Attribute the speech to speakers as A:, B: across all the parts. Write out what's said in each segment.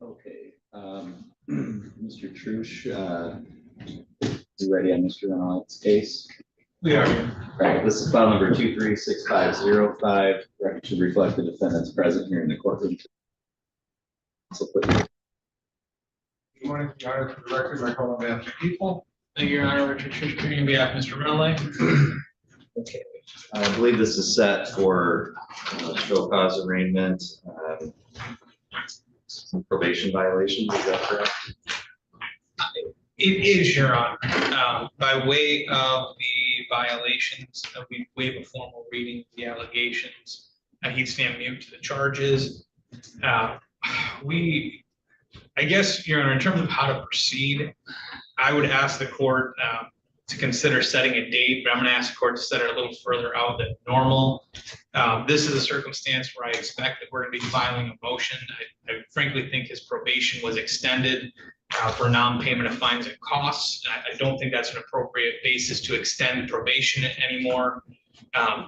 A: Okay. Mr. Trush, you ready on Mr. Reynolds' case?
B: We are.
A: All right, this is file number 236505. Record should reflect the defendants present here in the courtroom. So put your
B: Good morning, Your Honor. For the record, I call on behalf of the people. Thank you, Your Honor. Richard Trush, appearing on behalf of Mr. Rinaldi.
A: Okay. I believe this is set for show cause arraignment, some probation violations. Is that correct?
B: It is, Your Honor. By way of the violations, we waive a formal reading of the allegations. He'd stand mute to the charges. I guess, Your Honor, in terms of how to proceed, I would ask the court to consider setting a date, but I'm going to ask the court to set it a little further out than normal. This is a circumstance where I expect that we're going to be filing a motion. I frankly think his probation was extended for non-payment of fines and costs. I don't think that's an appropriate basis to extend probation anymore.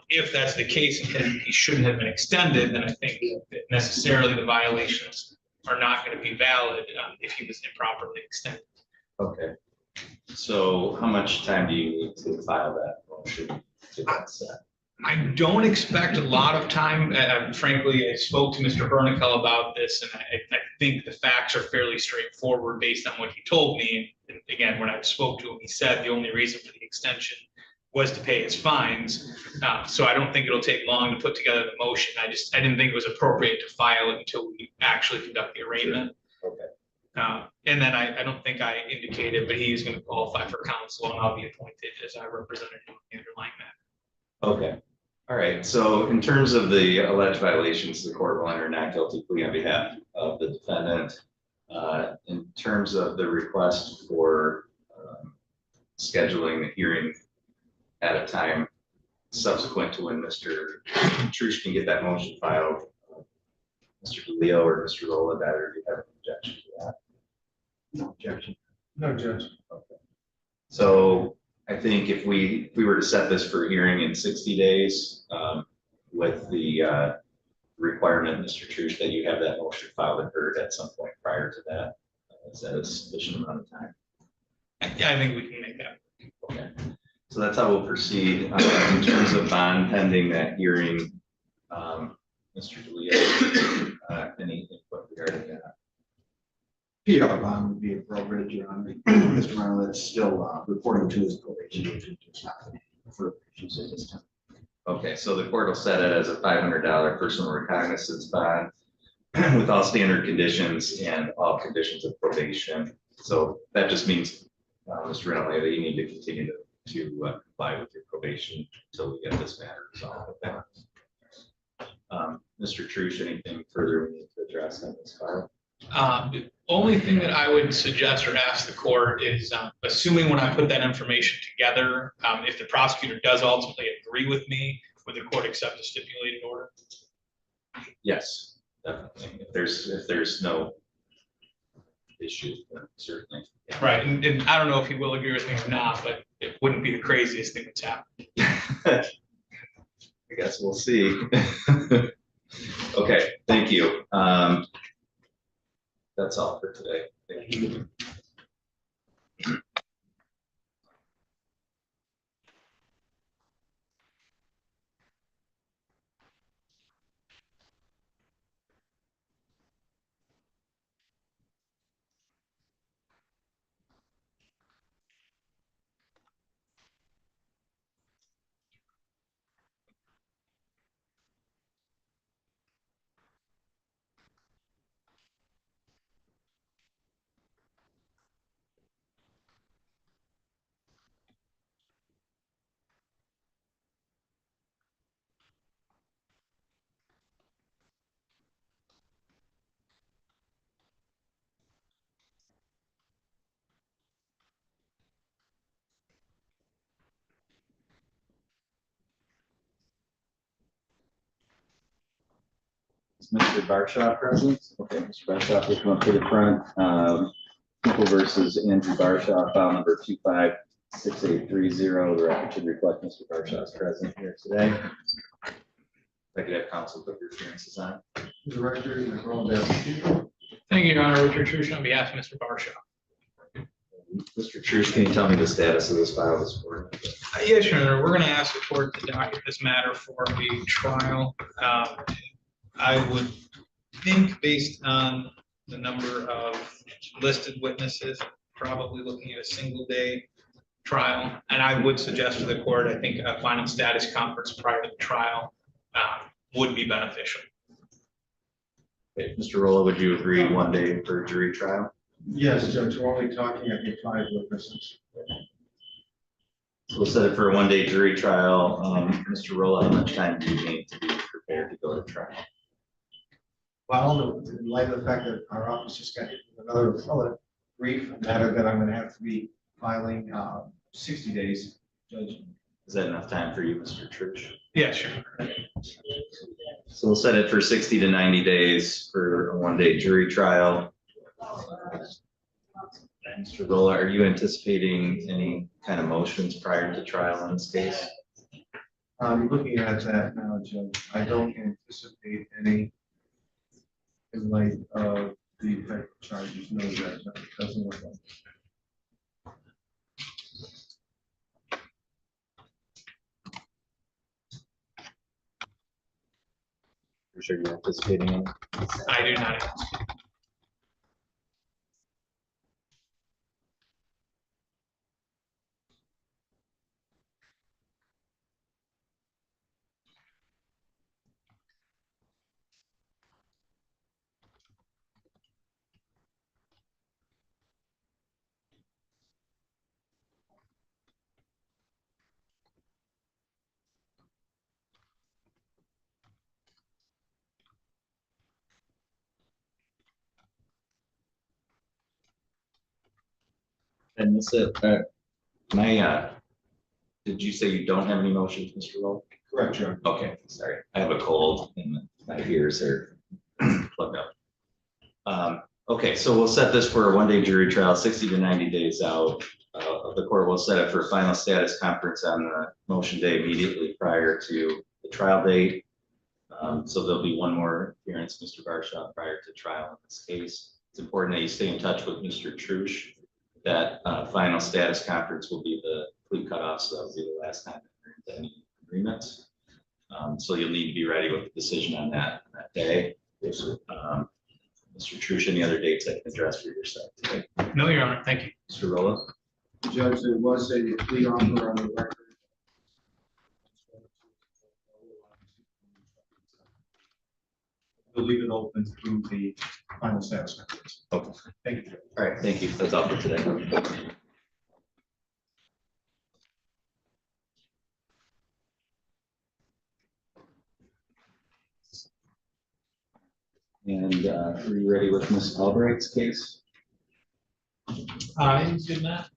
B: If that's the case and he shouldn't have been extended, then I think that necessarily the violations are not going to be valid if he was improperly extended.
A: Okay. So how much time do you need to file that motion to that set?
B: I don't expect a lot of time. Frankly, I spoke to Mr. Bernickel about this, and I think the facts are fairly straightforward based on what he told me. And again, when I spoke to him, he said the only reason for the extension was to pay his fines. So I don't think it'll take long to put together the motion. I didn't think it was appropriate to file it until we actually conduct the arraignment.
A: Sure. Okay.
B: And then I don't think I indicated, but he's going to qualify for counsel, and I'll be appointed as I represented him in the underlying matter.
A: Okay. All right. So in terms of the alleged violations, the court will enter not guilty plea on behalf of the defendant. In terms of the request for scheduling the hearing at a time subsequent to when Mr. Trush can get that motion filed, Mr. DeLeo or Mr. Lola, that or do you have an objection to that? No objection.
B: No objection.
A: Okay. So I think if we were to set this for hearing in 60 days, with the requirement, Mr. Trush, that you have that motion filed and heard at some point prior to that, is that a sufficient amount of time?
B: Yeah, I think we can make that.
A: Okay. So that's how we'll proceed. In terms of bond pending that hearing, Mr. DeLeo, any input regarding that?
C: PR bond would be appropriate, Your Honor. Mr. Reynolds still reporting to his probation agent. It's not for issues at this time.
A: Okay, so the court will set it as a $500 personal recognizance bond with all standard conditions and all conditions of probation. So that just means, Mr. Reynolds, that you need to continue to comply with your probation until we get this matter resolved. Okay. Mr. Trush, anything further we need to address on this file?
B: The only thing that I would suggest or ask the court is, assuming when I put that information together, if the prosecutor does ultimately agree with me, would the court accept a stipulated order?
A: Yes, definitely. If there's no issue, then certainly. Yeah.
B: Right, and I don't know if he will agree with me or not, but it wouldn't be the craziest thing that's happened.
A: I guess we'll see. Okay, thank you. That's all for today. Thank you. Is Mr. Barshaw present? Okay, Mr. Barshaw, will come up to the front. People versus Andrew Barshaw, file number 256830. The record should reflect Mr. Barshaw's present here today. If I could have counsel put your appearances on.
C: The record, I call on behalf of the people.
B: Thank you, Your Honor. Richard Trush on behalf of Mr. Barshaw.
A: Mr. Truce, can you tell me the status of this file this morning?
B: Yes, Your Honor. We're going to ask the court to docket this matter for a trial. I would think based on the number of listed witnesses, probably looking at a single day trial. And I would suggest to the court, I think a final status conference prior to the trial would be beneficial.
A: Okay, Mr. Rolla, would you agree 1 day for jury trial?
C: Yes, Judge, we're only talking, I think, 5 witnesses.
A: So we'll set it for a 1 day jury trial. Mr. Rolla, how much time do you need to be prepared to go to trial?
C: Well, in light of the fact that our office just got hit with another brief matter that I'm gonna have to be filing 60 days, Judge.
A: Is that enough time for you, Mr. Truce?
B: Yeah, sure.
A: So we'll set it for 60 to 90 days for a 1 day jury trial. Mr. Rolla, are you anticipating any kind of motions prior to trial in this case?
C: I'm looking at that now, Judge. I don't anticipate any in light of the type of charges. No, Judge, it doesn't look like.
A: For sure you're anticipating any?
B: I do not.
A: And this it, did you say you don't have any motions, Mr. Rolla?
C: Correct, Judge.
A: Okay, sorry. I have a cold and my ears are plugged up. Okay, so we'll set this for a 1 day jury trial, 60 to 90 days out. The court will set it for a final status conference on the motion day immediately prior to the trial date. So there'll be one more appearance, Mr. Barshaw, prior to trial in this case. It's important that you stay in touch with Mr. Trush. That final status conference will be the plea cutoff, so that'll be the last time there are any agreements. So you'll need to be ready with the decision on that day. Mr. Trush, any other dates I can address for yourself today?
B: No, Your Honor. Thank you.
A: Mr. Rolla?
C: Judge, there was a plea offer on the record. We'll leave it open through the final status conference.
A: Okay.
C: Thank you, Judge.
A: All right, thank you. That's all for today. And are you ready with Ms. Albright's case?
B: I did not.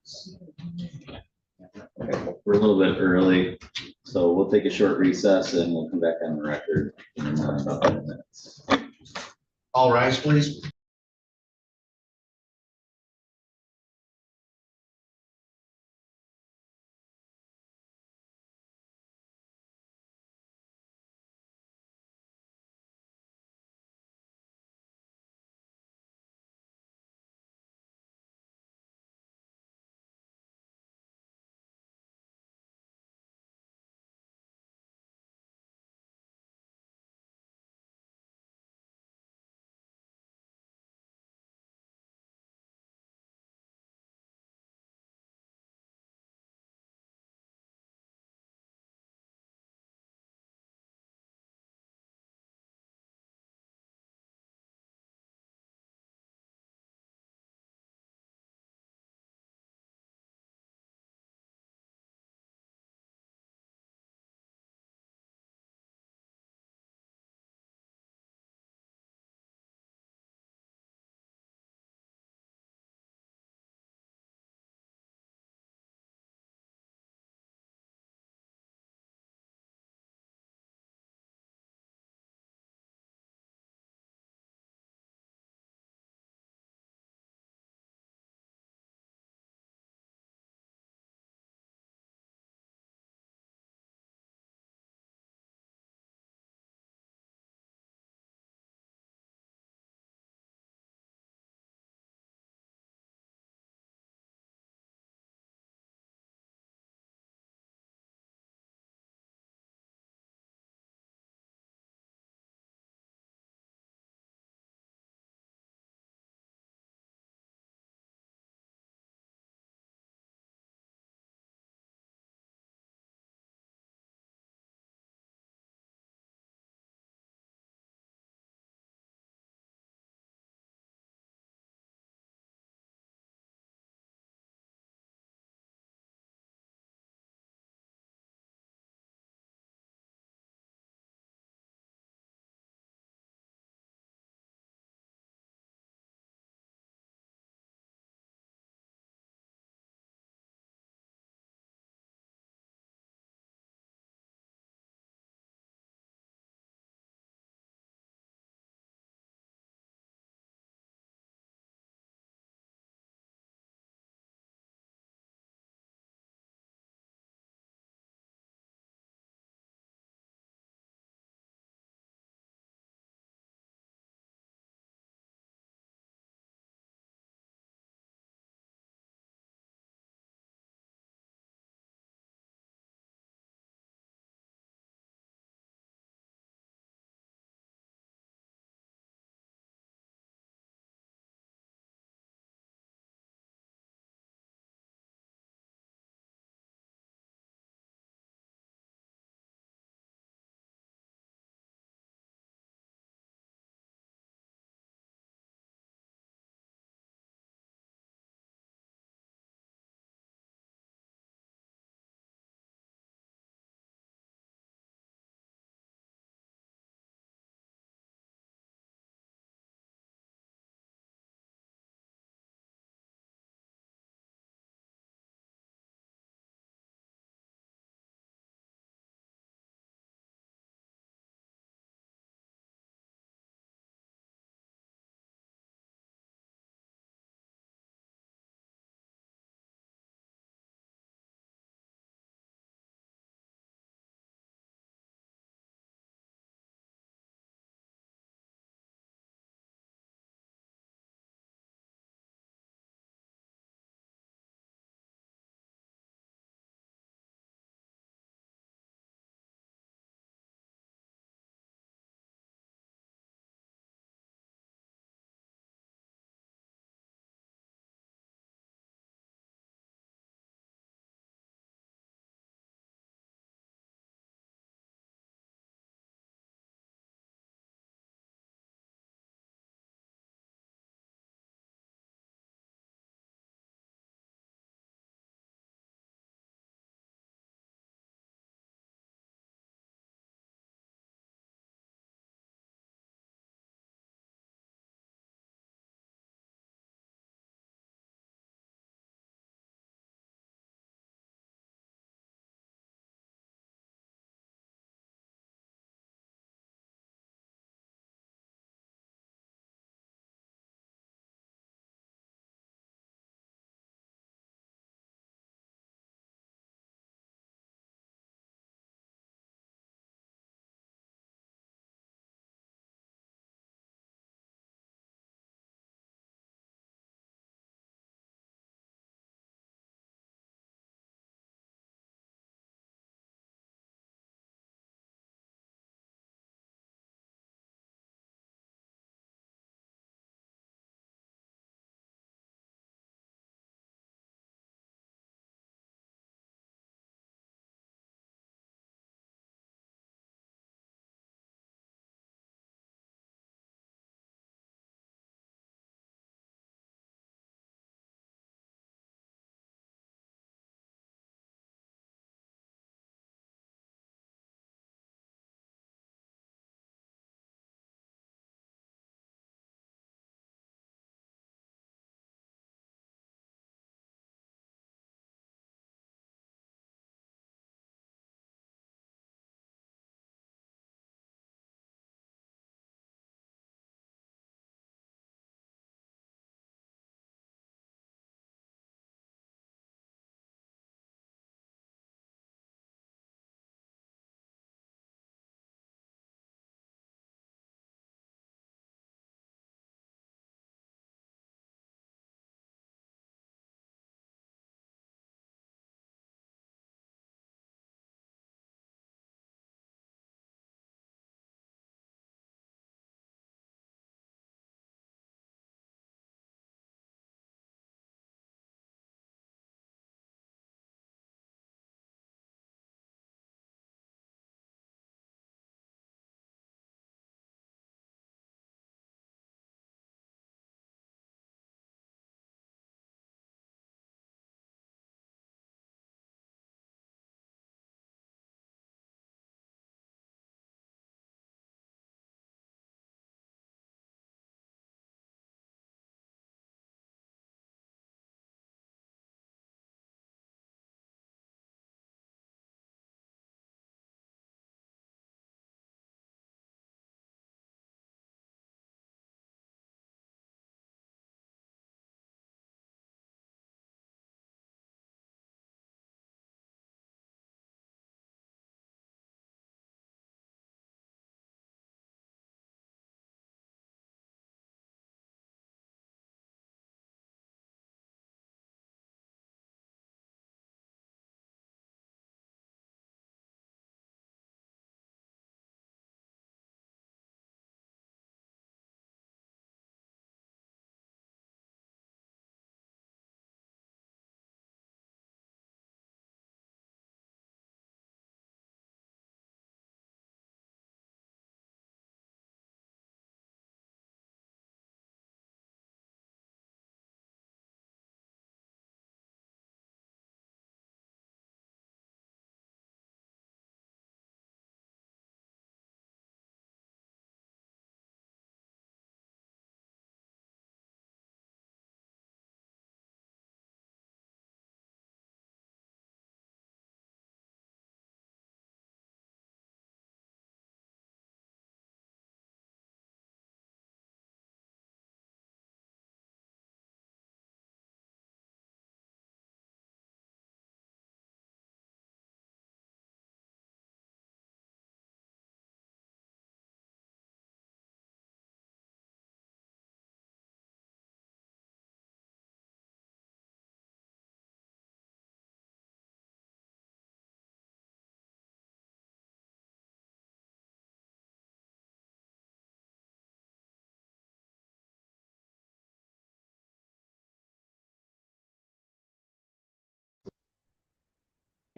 A: Okay, we're a little bit early, so we'll take a short recess and we'll come back on the record in about 10 minutes.
C: All rise, please.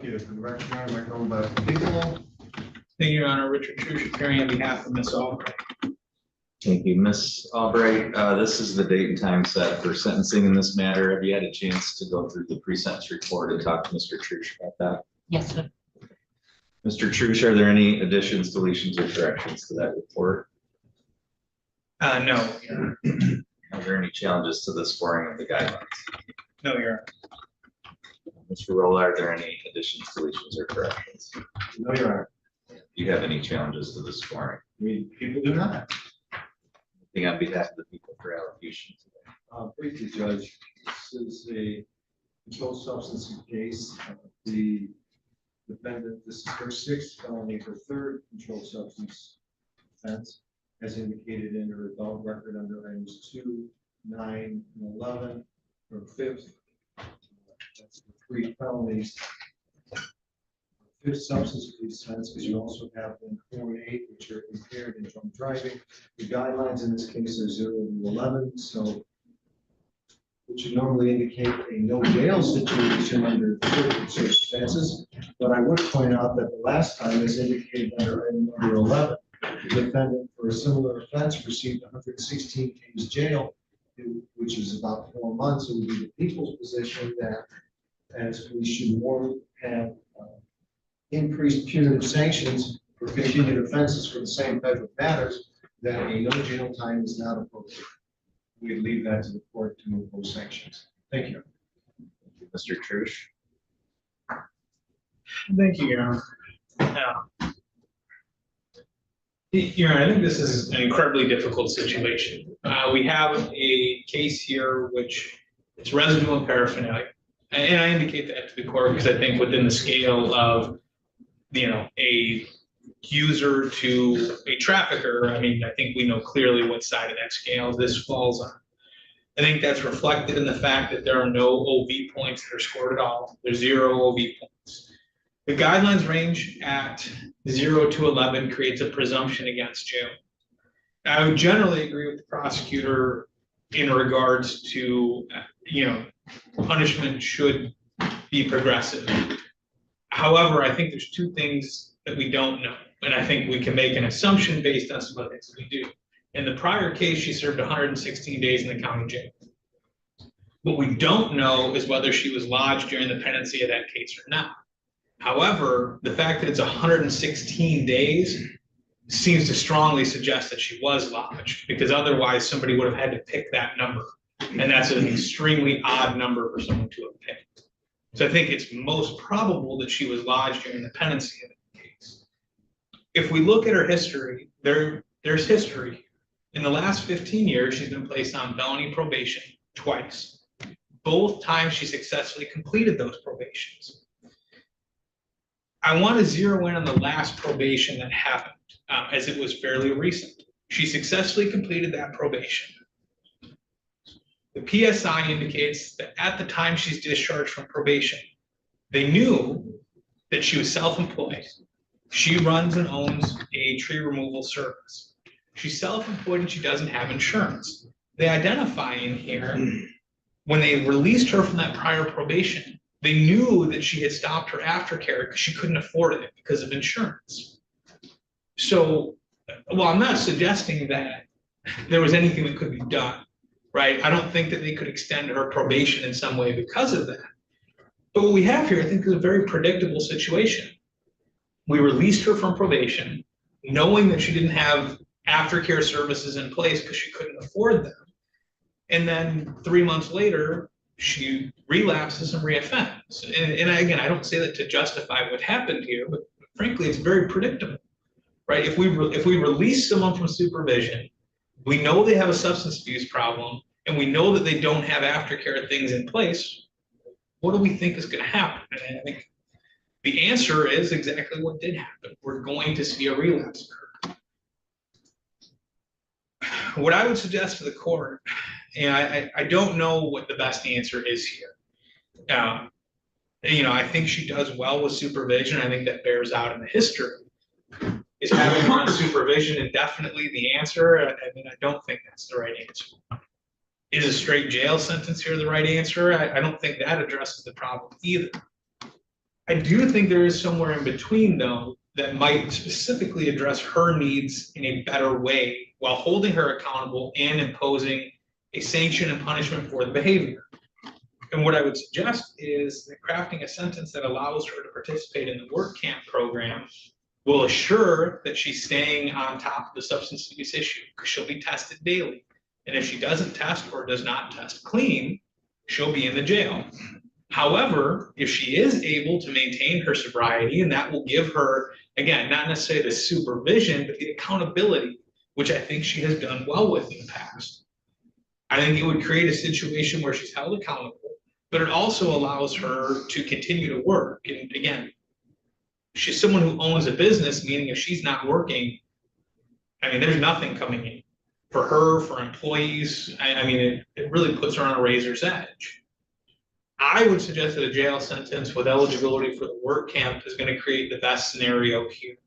C: you. For the record, Mike Albright, people.
B: Thank you, Your Honor. Richard Trush, appearing on behalf of Ms. Albright.
A: Thank you, Ms. Albright. This is the date and time set for sentencing in this matter. Have you had a chance to go through the pre-sentence report and talk to Mr. Trush about that?
D: Yes, sir.
A: Mr. Trush, are there any additions, deletions, or corrections to that report?
B: No,
A: Are there any challenges to the scoring of the guidelines?
B: no, Your Honor.
A: Mr. Rolla, are there any additions, deletions, or corrections?
C: No, Your Honor.
A: Do you have any challenges to the scoring?
C: People do not.
A: Anything on behalf of the people for allocution today?
C: Briefly, Judge, this is a controlled substance case. The defendant, this is her sixth felony, her third controlled substance offense, as indicated in her adult record under items 2, 9, and 11. Her fifth, that's the 3 felonies. Fifth substance abuse offense, because you also have them 4 and 8, which are impaired in drunk driving. The guidelines in this case are 0 to 11, so which would normally indicate a no jail situation under certain circumstances. But I would point out that the last time, as indicated under item number 11, the defendant for a similar offense received 116 days jail, which is about 4 months. It would be the people's position that as we should more have increased punitive sanctions for continued offenses for the same type of matters, that a no jail time is not appropriate. We leave that to the court to impose sanctions. Thank you.
A: Mr. Trush?
B: Thank you, Your Honor. Your Honor, I think this is an incredibly difficult situation. We have a case here which is residual and paraphernalia. And I indicate that to the court because I think within the scale of, a user to a trafficker, I mean, I think we know clearly what side of that scale this falls on. I think that's reflected in the fact that there are no OV points that are scored at all. There's 0 OV points. The guidelines range at 0 to 11 creates a presumption against jail. I would generally agree with the prosecutor in regards to, punishment should be progressive. However, I think there's 2 things that we don't know. And I think we can make an assumption based on some of the things that we do. In the prior case, she served 116 days in the county jail. What we don't know is whether she was lodged during the pendency of that case or not. However, the fact that it's 116 days seems to strongly suggest that she was lodged, because otherwise somebody would have had to pick that number. And that's an extremely odd number for someone to have picked. So I think it's most probable that she was lodged during the pendency of the case. If we look at her history, there's history. In the last 15 years, she's been placed on felony probation twice. Both times she successfully completed those probations. I want to zero in on the last probation that happened, as it was fairly recent. She successfully completed that probation. The PSI indicates that at the time she's discharged from probation, they knew that she was self-employed. She runs and owns a tree removal service. She's self-employed and she doesn't have insurance. They identify in here, when they released her from that prior probation, they knew that she had stopped her aftercare because she couldn't afford it because of insurance. So, well, I'm not suggesting that there was anything that could be done, right? I don't think that they could extend her probation in some way because of that. But what we have here, I think, is a very predictable situation. We released her from probation, knowing that she didn't have aftercare services in place because she couldn't afford them. And then 3 months later, she relapses and reoffends. And again, I don't say that to justify what happened here, but frankly, it's very predictable, right? If we release someone from supervision, we know they have a substance abuse problem, and we know that they don't have aftercare things in place. What do we think is going to happen? And I think the answer is exactly what did happen. We're going to see a relapse occur. What I would suggest to the court, and I don't know what the best answer is here. I think she does well with supervision. I think that bears out in the history. Is having her on supervision indefinitely the answer? I mean, I don't think that's the right answer. Is a straight jail sentence here the right answer? I don't think that addresses the problem either. I do think there is somewhere in between though, that might specifically address her needs in a better way while holding her accountable and imposing a sanction and punishment for the behavior. And what I would suggest is that crafting a sentence that allows her to participate in the work camp program will assure that she's staying on top of the substance abuse issue because she'll be tested daily. And if she doesn't test or does not test clean, she'll be in the jail. However, if she is able to maintain her sobriety, and that will give her, again, not necessarily the supervision, but the accountability, which I think she has done well with in the past. I think it would create a situation where she's held accountable, but it also allows her to continue to work. And again, she's someone who owns a business, meaning if she's not working, I mean, there's nothing coming in for her, for employees. I mean, it really puts her on a razor's edge. I would suggest that a jail sentence with eligibility for the work camp is going to create the best scenario here.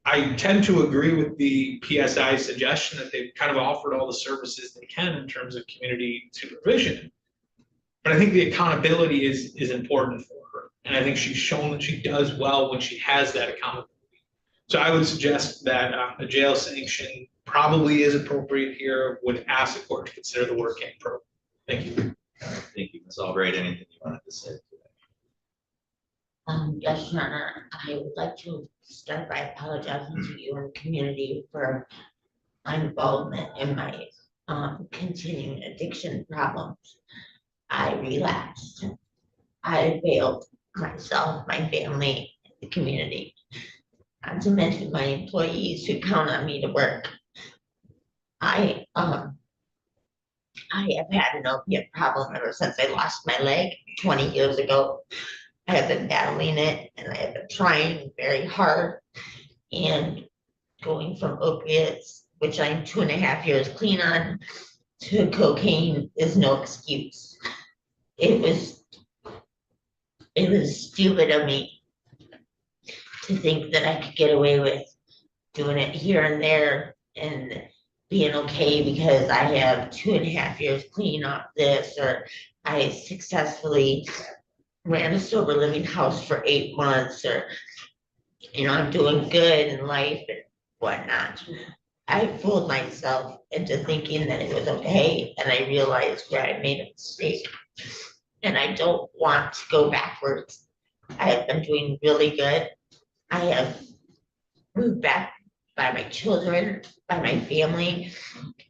B: I tend to agree with the PSI suggestion that they've kind of offered all the services they can in terms of community supervision. But I think the accountability is important for her. And I think she's shown that she does well when she has that accountability. So I would suggest that a jail sanction probably is appropriate here, would ask the court to consider the work camp program. Thank you.
A: All right, thank you, Ms. Albright. Anything you wanted to say today?
D: Yes, Your Honor, I would like to start by apologizing to you and the community for my involvement in my continuing addiction problems. I relapsed. I failed myself, my family, the community. Not to mention my employees who count on me to work. I have had an opiate problem ever since I lost my leg 20 years ago. I have been battling it and I have been trying very hard, and going from opiates, which I'm 2.5 years clean on, to cocaine is no excuse. It was stupid of me to think that I could get away with doing it here and there and being okay because I have 2.5 years clean off this, or I successfully ran a sober living house for 8 months, or, I'm doing good in life and whatnot. I fooled myself into thinking that it was okay, and I realized where I made a mistake. And I don't want to go backwards. I have been doing really good. I have moved back by my children, by my family.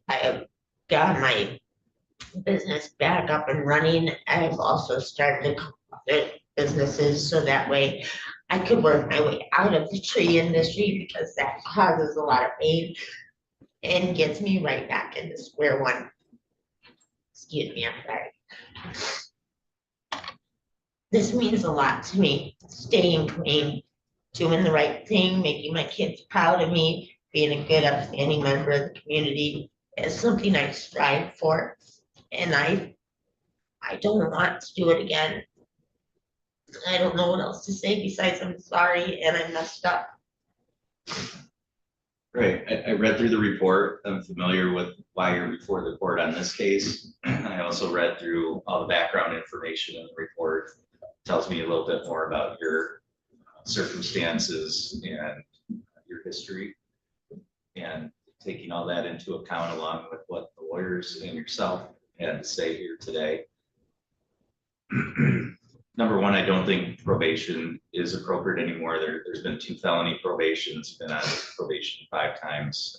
D: I have got my business back up and running. I have also started a couple other businesses so that way I could work my way out of the tree industry, because that causes a lot of pain and gets me right back into square one. Excuse me, I'm sorry. This means a lot to me, staying clean, doing the right thing, making my kids proud of me, being a good, upstanding member of the community is something I strive for. And I don't want to do it again. I don't know what else to say besides I'm sorry and I messed up.
A: Great. I read through the report. I'm familiar with why you're before the court on this case. I also read through all the background information in the report. It tells me a little bit more about your circumstances and your history, and taking all that into account along with what the lawyers and yourself had to say here today. Number one, I don't think probation is appropriate anymore. There's been 2 felony probations, been on probation 5 times,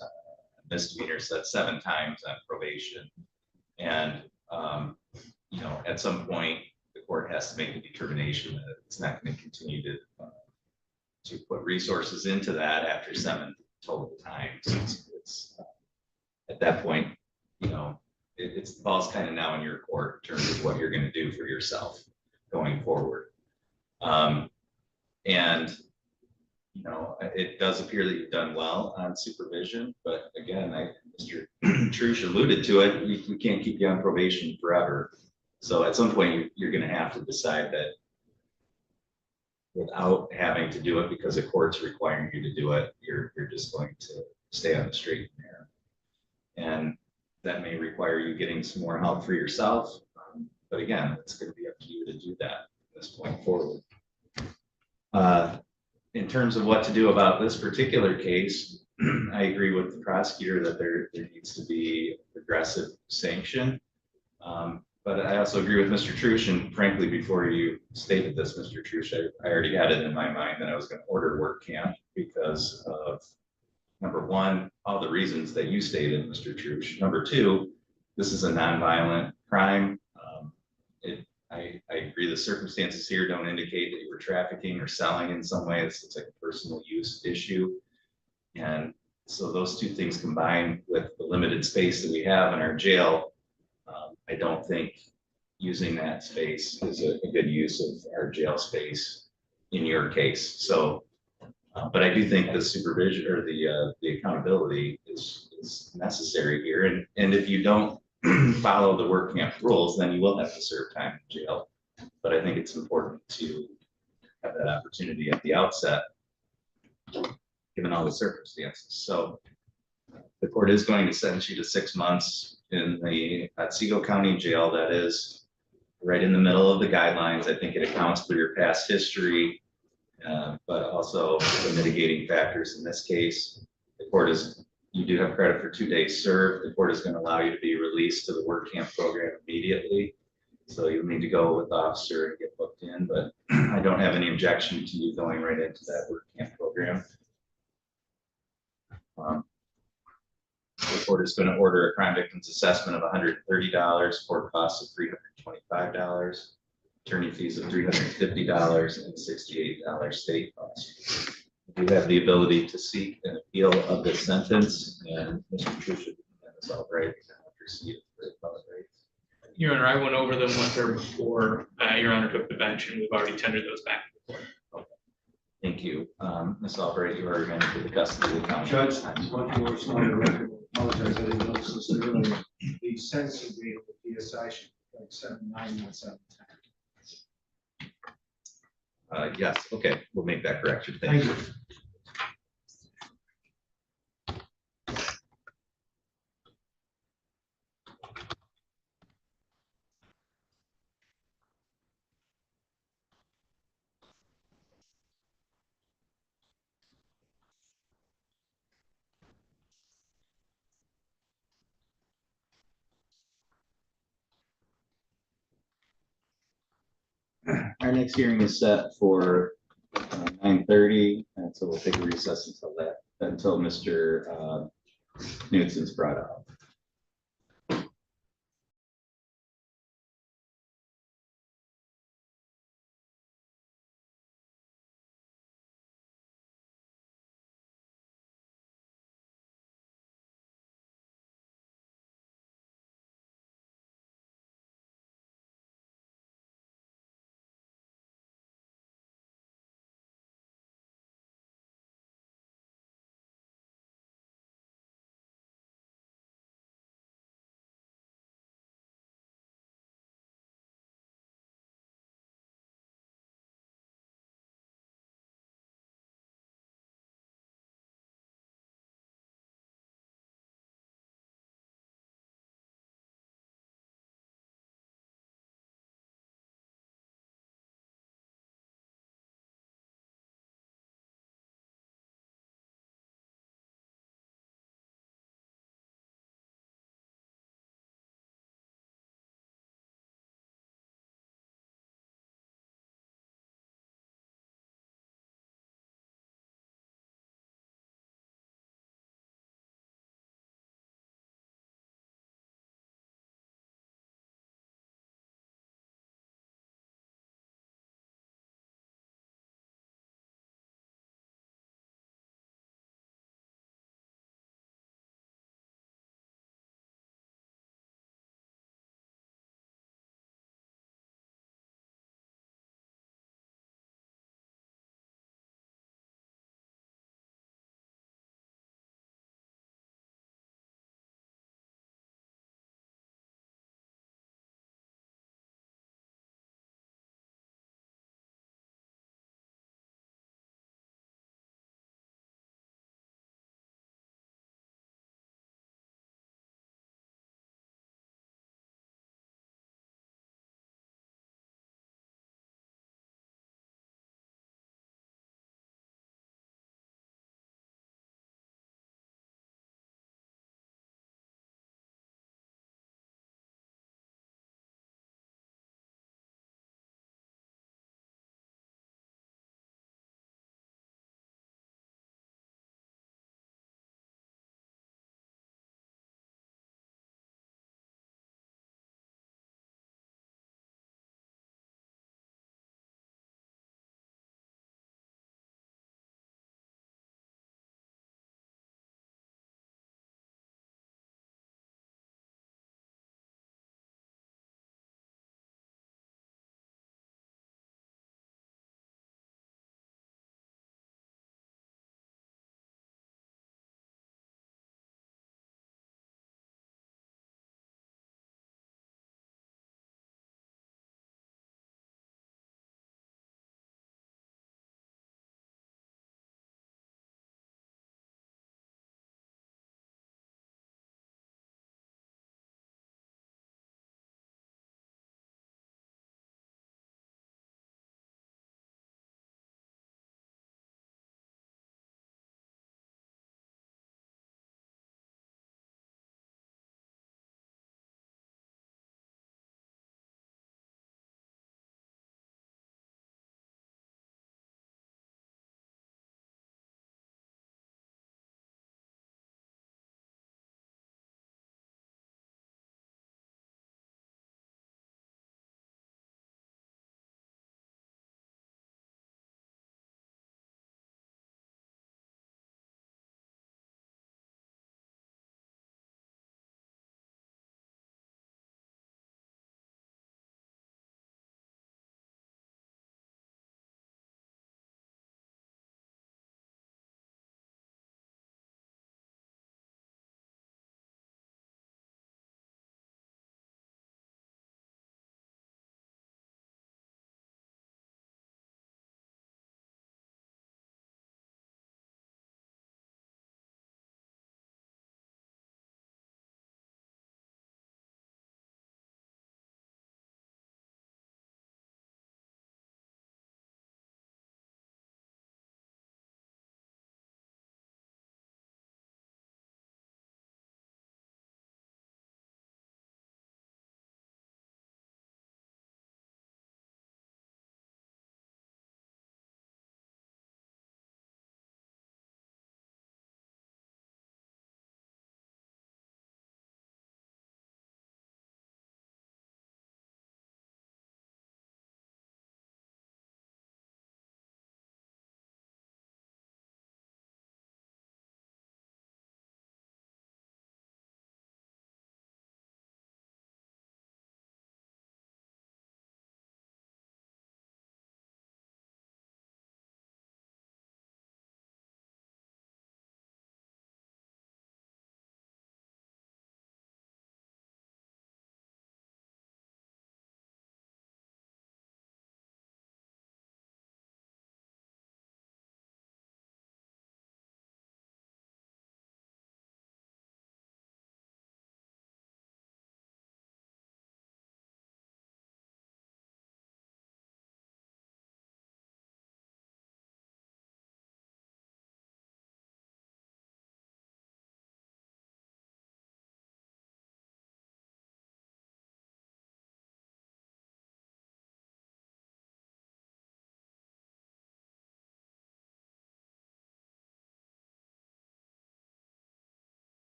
A: misdemeanors, that's 7 times on probation. And, at some point, the court has to make a determination that it's not going to continue to put resources into that after 7 total times. It's at that point, it's the ball's kind of now in your court in terms of what you're going to do for yourself going forward. It does appear that you've done well on supervision, but again, Mr. Trush alluded to it, we can't keep you on probation forever. So at some point, you're going to have to decide that without having to do it because the court's requiring you to do it, you're just going to stay on the straight and narrow. And that may require you getting some more help for yourself. But again, it's going to be up to you to do that from this point forward. In terms of what to do about this particular case, I agree with the prosecutor that there needs to be progressive sanction. But I also agree with Mr. Trush, and frankly, before you stated this, Mr. Trush, I already had it in my mind that I was going to order work camp because of, number one, all the reasons that you stated, Mr. Trush. Number two, this is a nonviolent crime. I agree the circumstances here don't indicate that you were trafficking or selling in some way. It's like a personal use issue. And so those two things combined with the limited space that we have in our jail, I don't think using that space is a good use of our jail space in your case. So, but I do think the supervision or the accountability is necessary here. And if you don't follow the work camp rules, then you will have to serve time in jail. But I think it's important to have that opportunity at the outset, given all the circumstances. So the court is going to sentence you to 6 months in the Otsego County Jail. That is right in the middle of the guidelines. I think it accounts for your past history, but also the mitigating factors in this case. The court is, you do have credit for 2 days served. The court is going to allow you to be released to the work camp program immediately. So you'll need to go with the officer and get booked in, but I don't have any objection to you going right into that work camp program. The court is going to order a crime victim's assessment of $130, court costs of $325, attorney fees of $350, and $68 state costs. You have the ability to seek an appeal of this sentence, and Mr. Trush and Ms. Albright can proceed for the appellate rights.
B: Your Honor, I went over them with her before, Your Honor took the bench, and we've already tendered those back.
A: Thank you. Ms. Albright, you are remanded to the custody of the county.
C: Judge, one more slide, I apologize, I didn't notice this earlier. The sentencing date of the PSI should be like 7/9, not 7/10.
A: Yes, okay, we'll make that correction. Thank you. Our next hearing is set for 9:30, and so we'll take a recess until Mr. Knudsen's brought up.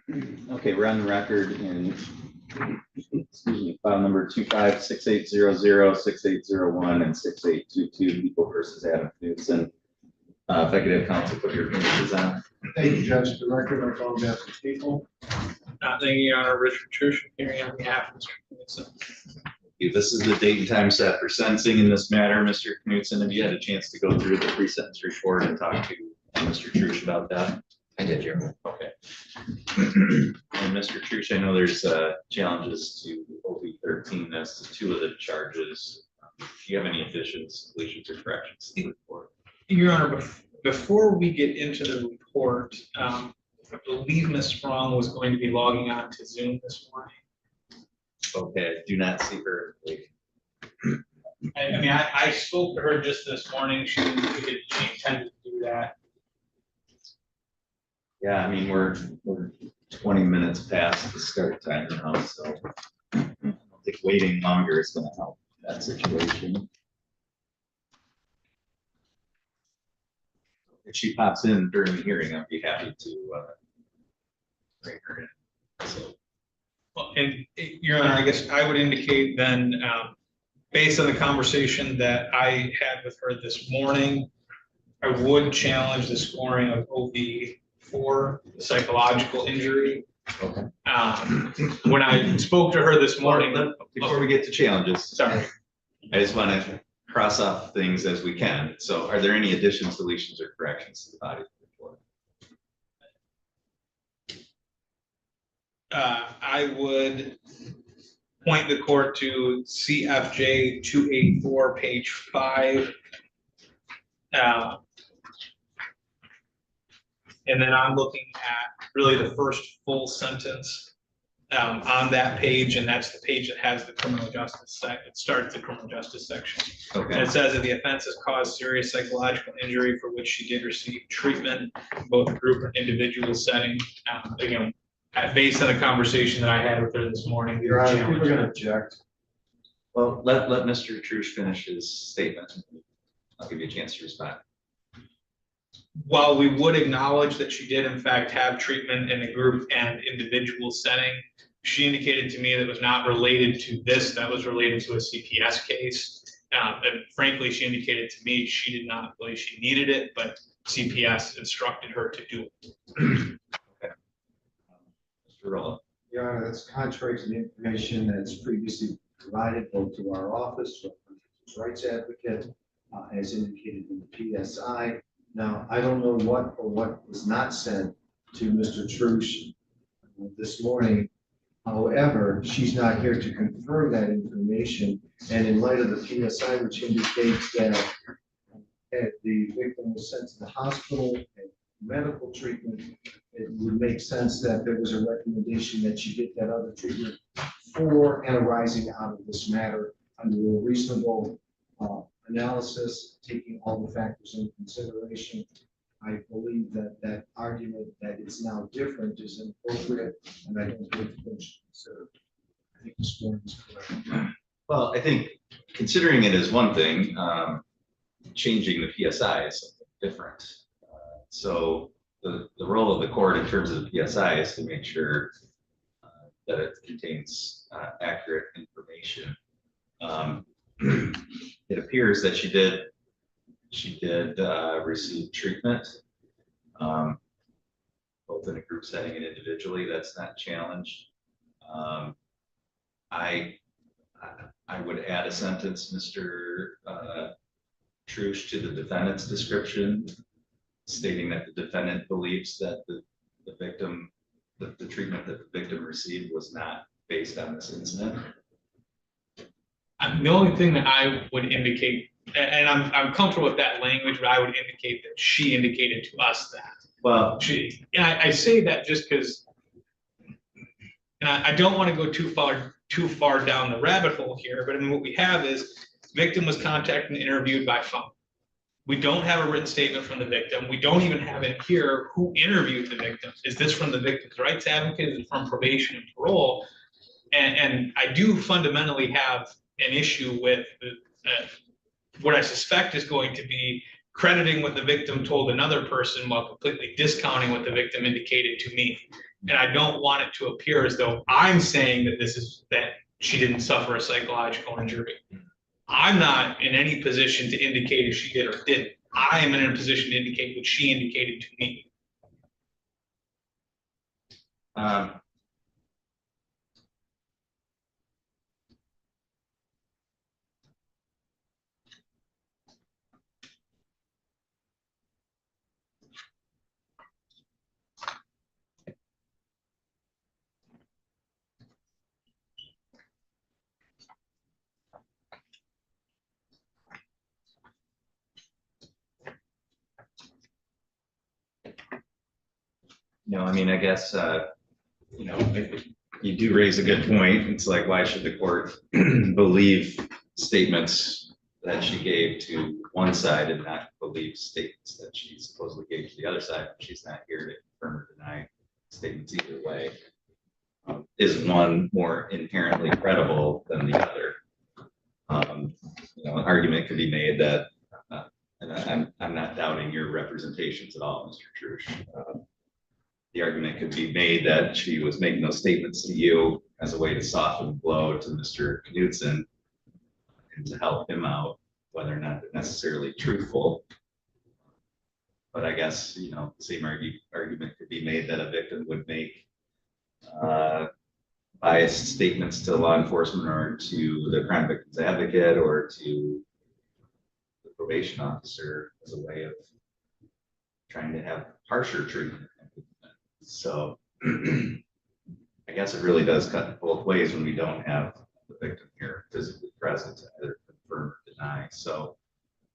A: Okay, we're on the record in, excuse me, file number 256800, 6801, and 6822, People versus Adam Kudson. If I could have counsel put your finishes on.
C: Thank you, Judge. The record, I call behalf of the people.
B: Thank you, Your Honor. Richard Trush, hearing on behalf of Mr. Kudson.
A: This is the date and time set for sentencing in this matter. Mr. Knutson, have you had a chance to go through the pre-sentence report and talk to Mr. Trush about that?
E: I did, Your Honor.
A: Okay. And Mr. Trush, I know there's challenges to OB 13 as to two of the charges. Do you have any additions, deletions, or corrections to the report?
B: Your Honor, before we get into the report, I believe Ms. Sprong was going to be logging on to Zoom this morning.
A: Okay, I do not see her.
B: I mean, I spoke to her just this morning. She intended to do that.
A: Yeah, I mean, we're 20 minutes past the start time now, so I don't think waiting longer is gonna help that situation. If she pops in during the hearing, I'd be happy to bring her in. So,
B: Well, and Your Honor, I guess I would indicate then, based on the conversation that I had with her this morning, I would challenge the scoring of OB4, psychological injury.
A: okay.
B: When I spoke to her this morning,
A: Before we get to challenges,
B: sorry,
A: I just want to cross off things as we can. So are there any additions, deletions, or corrections to the body of the report?
B: I would point the court to CFJ 284, page 5. And then I'm looking at really the first full sentence on that page, and that's the page that has the criminal justice section. It starts the criminal justice section. And
A: Okay.
B: it says that the offense has caused serious psychological injury for which she did receive treatment, in both group and individual setting. Again, based on the conversation that I had with her this morning.
C: Your Honor, people are going to object.
A: Well, let Mr. Trush finish his statement. I'll give you a chance to respond.
B: While we would acknowledge that she did in fact have treatment in a group and individual setting, she indicated to me that it was not related to this, that was related to a CPS case. And frankly, she indicated to me she did not believe she needed it, but CPS instructed her to do it.
A: Okay. Mr. Rolla.
C: Your Honor, that's contrary to the information that's previously provided both to our office, from the rights advocate, as indicated in the PSI. Now, I don't know what was not said to Mr. Trush this morning. However, she's not here to confirm that information. And in light of the PSI, which indicates that the victim was sent to the hospital and medical treatment, it would make sense that there was a recommendation that she get that other treatment for and arising out of this matter under a reasonable analysis, taking all the factors into consideration. I believe that that argument that it's now different is inappropriate, and I don't think the court should consider. I think this point is correct.
A: Well, I think considering it is one thing, changing the PSI is something different. So the role of the court in terms of the PSI is to make sure that it contains accurate information. It appears that she did receive treatment, both in a group setting and individually. That's not challenged. I would add a sentence, Mr. Trush, to the defendant's description, stating that the defendant believes that the victim, the treatment that the victim received was not based on this incident.
B: The only thing that I would indicate, and I'm comfortable with that language, but I would indicate that she indicated to us that.
A: Well,
B: And I say that just because, and I don't want to go too far down the rabbit hole here, but I mean, what we have is victim was contacted and interviewed by phone. We don't have a written statement from the victim. We don't even have it here who interviewed the victim. Is this from the victim's rights advocate? Is it from probation and parole? And I do fundamentally have an issue with what I suspect is going to be crediting what the victim told another person while completely discounting what the victim indicated to me. And I don't want it to appear as though I'm saying that she didn't suffer a psychological injury. I'm not in any position to indicate if she did or didn't. I am in a position to indicate what she indicated to me.
A: No, I mean, I guess, you do raise a good point. It's like, why should the court believe statements that she gave to one side and not believe statements that she supposedly gave to the other side? She's not here to confirm or deny statements either way. Is one more inherently credible than the other? An argument could be made that, and I'm not doubting your representations at all, Mr. Trush. The argument could be made that she was making those statements to you as a way to soften the blow to Mr. Kudson and to help him out, whether or not they're necessarily truthful. But I guess, the same argument could be made that a victim would make biased statements to law enforcement or to the crime victims advocate or to the probation officer as a way of trying to have harsher treatment. So I guess it really does cut both ways when we don't have the victim here physically present to either confirm or deny. So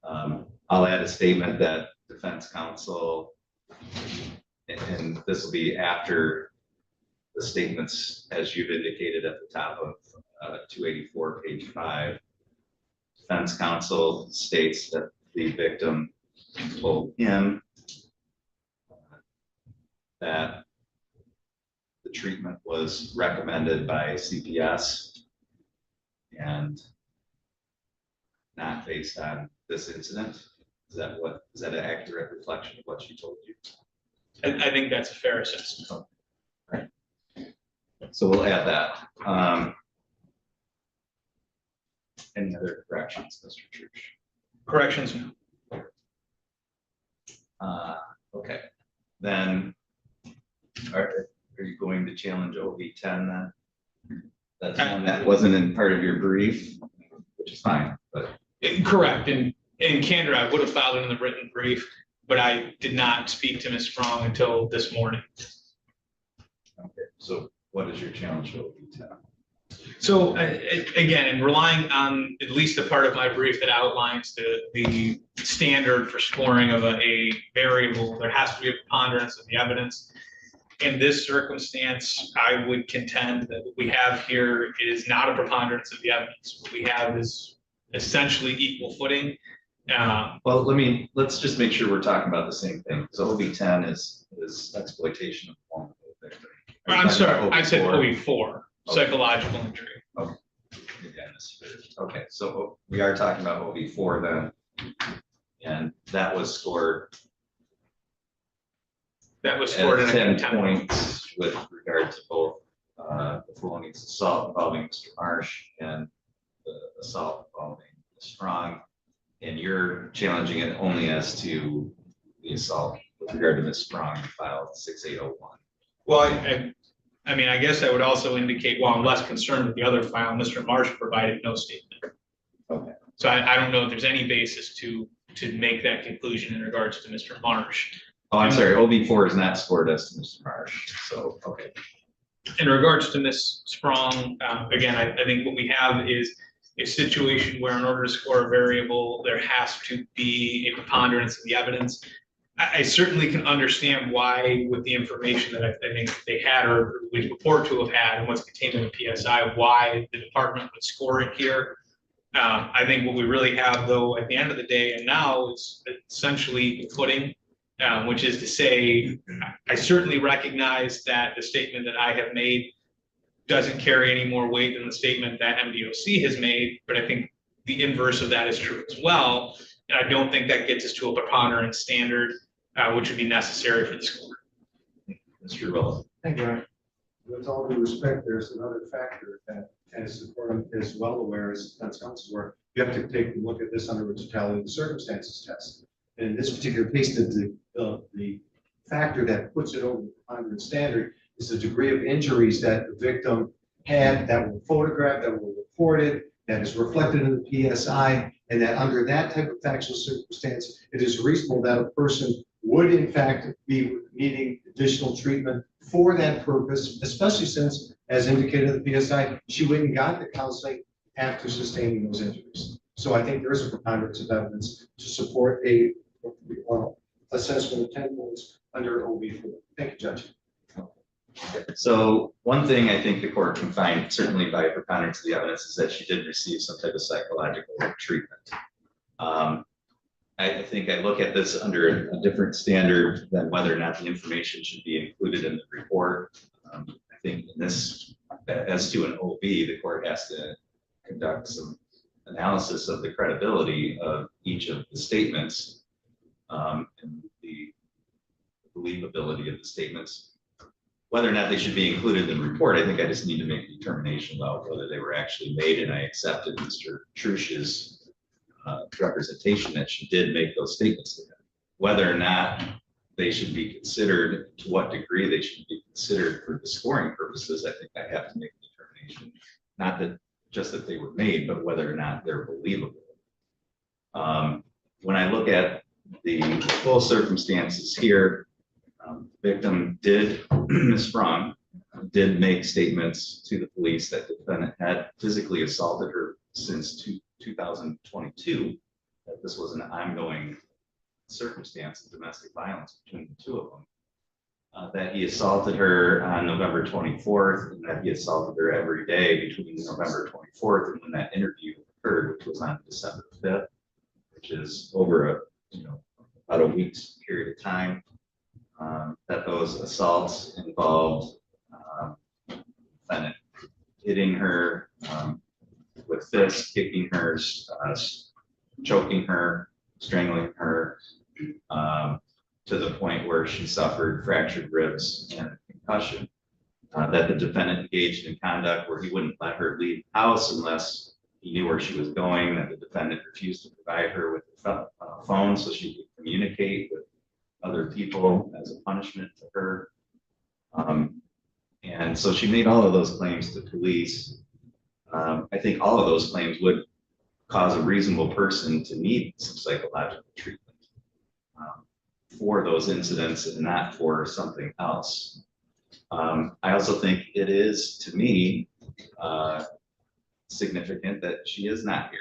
A: I'll add a statement that defense counsel, and this will be after the statements as you've indicated at the top of 284, page 5. Defense counsel states that the victim told him that the treatment was recommended by CPS and not based on this incident. Is that an accurate reflection of what she told you?
B: I think that's a fair assessment.
A: Right. So we'll add that. Any other corrections, Mr. Church?
B: Corrections?
A: Okay, then are you going to challenge OV10 then? That's one that wasn't in part of your brief, which is fine, but.
B: Correct, and in candor, I would have filed it in the written brief, but I did not speak to Ms. Strong until this morning.
A: Okay, so what is your challenge to OV10?
B: So again, and relying on at least the part of my brief that outlines the standard for scoring of a variable, there has to be a preponderance of the evidence. In this circumstance, I would contend that what we have here is not a preponderance of the evidence. What we have is essentially equal footing.
A: Well, let's just make sure we're talking about the same thing. So OV10 is exploitation of vulnerable victim.
B: I'm sorry, I said OV4, psychological injury.
A: Okay. Okay, so we are talking about OV4 then, and that was scored.
B: That was scored in a
A: 10
B: contempt.
A: points with regard to both the felonious assault involving Mr. Marsh and the assault involving Ms. Strong. And you're challenging it only as to the assault with regard to Ms. Strong filed 6801.
B: Well, I mean, I guess I would also indicate, while I'm less concerned with the other file, Mr. Marsh provided no statement.
A: Okay.
B: So I don't know if there's any basis to make that conclusion in regards to Mr. Marsh.
A: Oh, I'm sorry, OV4 is not scored as to Mr. Marsh, so, okay.
B: In regards to Ms. Strong, again, I think what we have is a situation where in order to score a variable, there has to be a preponderance of the evidence. I certainly can understand why, with the information that I think they had, or at least report to have had, and what's contained in the PSI, why the department would score it here. I think what we really have, though, at the end of the day, and now, is essentially footing, which is to say, I certainly recognize that the statement that I have made doesn't carry any more weight than the statement that MDOC has made, but I think the inverse of that is true as well. And I don't think that gets us to a preponderance standard, which would be necessary for the score.
A: Mr. Willis.
C: Thank you. With all due respect, there's another factor that, as the court is well aware, as defense counsel were, you have to take a look at this under a totality of the circumstances test. And in this particular case, the factor that puts it over the preponderance standard is the degree of injuries that the victim had that were photographed, that were reported, that is reflected in the PSI, and that under that type of factual circumstance, it is reasonable that a person would in fact be needing additional treatment for that purpose, especially since, as indicated in the PSI, she went and got the counseling after sustaining those injuries. So I think there is a preponderance of evidence to support a assessment of 10 points under OB4. Thank you, Judge.
A: So one thing I think the court can find, certainly by preponderance of the evidence, is that she did receive some type of psychological treatment. I think I look at this under a different standard than whether or not the information should be included in the report. I think in this, as to an OB, the court has to conduct some analysis of the credibility of each of the statements and the believability of the statements. Whether or not they should be included in the report, I think I just need to make a determination about whether they were actually made, and I accepted Mr. Trush's representation that she did make those statements to him. Whether or not they should be considered, to what degree they should be considered for the scoring purposes, I think I have to make a determination. Not that just that they were made, but whether or not they're believable. When I look at the full circumstances here, victim did, Ms. Sprung, did make statements to the police that the defendant had physically assaulted her since 2022, that this was an ongoing circumstance of domestic violence between the two of them, that he assaulted her on November 24th, and that he assaulted her every day between November 24th and when that interview occurred, which was on December 5th, which is over about a week's period of time. That those assaults involved defendant hitting her with fists, kicking her, choking her, strangling her, to the point where she suffered fractured ribs and concussion. That the defendant engaged in conduct where he wouldn't let her leave the house unless he knew where she was going, that the defendant refused to provide her with a phone so she could communicate with other people as a punishment to her. And so she made all of those claims to police. I think all of those claims would cause a reasonable person to need some psychological treatment for those incidents and not for something else. I also think it is, to me, significant that she is not here.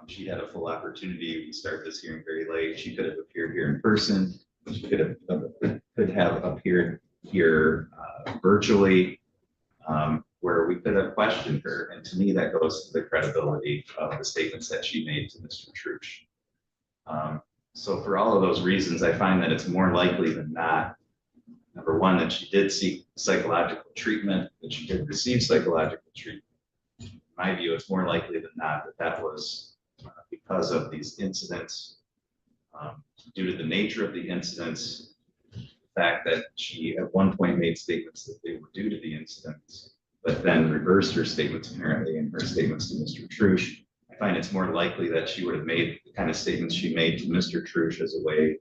A: She had a full opportunity. We started this hearing very late. She could have appeared here in person. She could have appeared here virtually, where we could have questioned her. And to me, that goes to the credibility of the statements that she made to Mr. Trush. So for all of those reasons, I find that it's more likely than not, number one, that she did seek psychological treatment, that she did receive psychological treatment. In my view, it's more likely than not that that was because of these incidents. Due to the nature of the incidents, the fact that she at one point made statements that they were due to the incidents, but then reversed her statements apparently in her statements to Mr. Trush, I find it's more likely that she would have made the kind of statements she made to Mr. Trush as a way,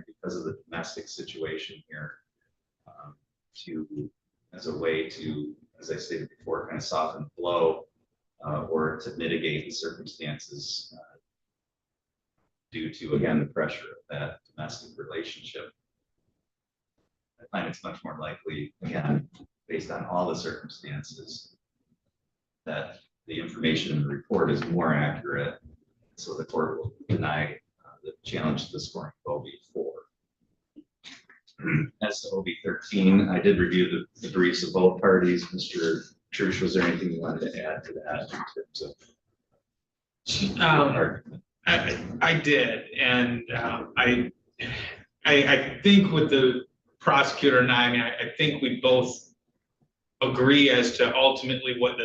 A: because of the domestic situation here, as a way to, as I stated before, kind of soften the blow or to mitigate the circumstances due to, again, the pressure of that domestic relationship. I find it's much more likely, again, based on all the circumstances, that the information in the report is more accurate, so the court will deny the challenge to the scoring of OB4. As to OB13, I did review the briefs of both parties. Mr. Trush, was there anything you wanted to add to that in terms of argument?
B: I did, and I think with the prosecutor and I think we both agree as to ultimately what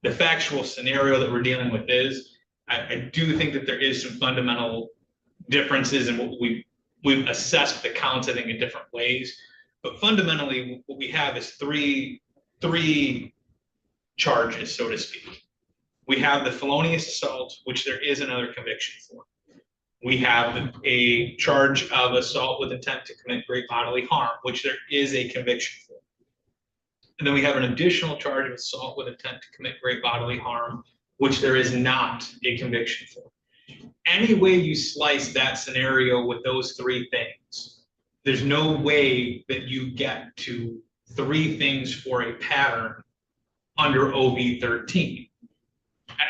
B: the factual scenario that we're dealing with is. I do think that there is some fundamental differences in what we've assessed the counts, I think, in different ways. But fundamentally, what we have is three charges, so to speak. We have the felonious assault, which there is another conviction for. We have a charge of assault with intent to commit great bodily harm, which there is a conviction for. And then we have an additional charge of assault with intent to commit great bodily harm, which there is not a conviction for. Any way you slice that scenario with those three things, there's no way that you get to three things for a pattern under OV 13.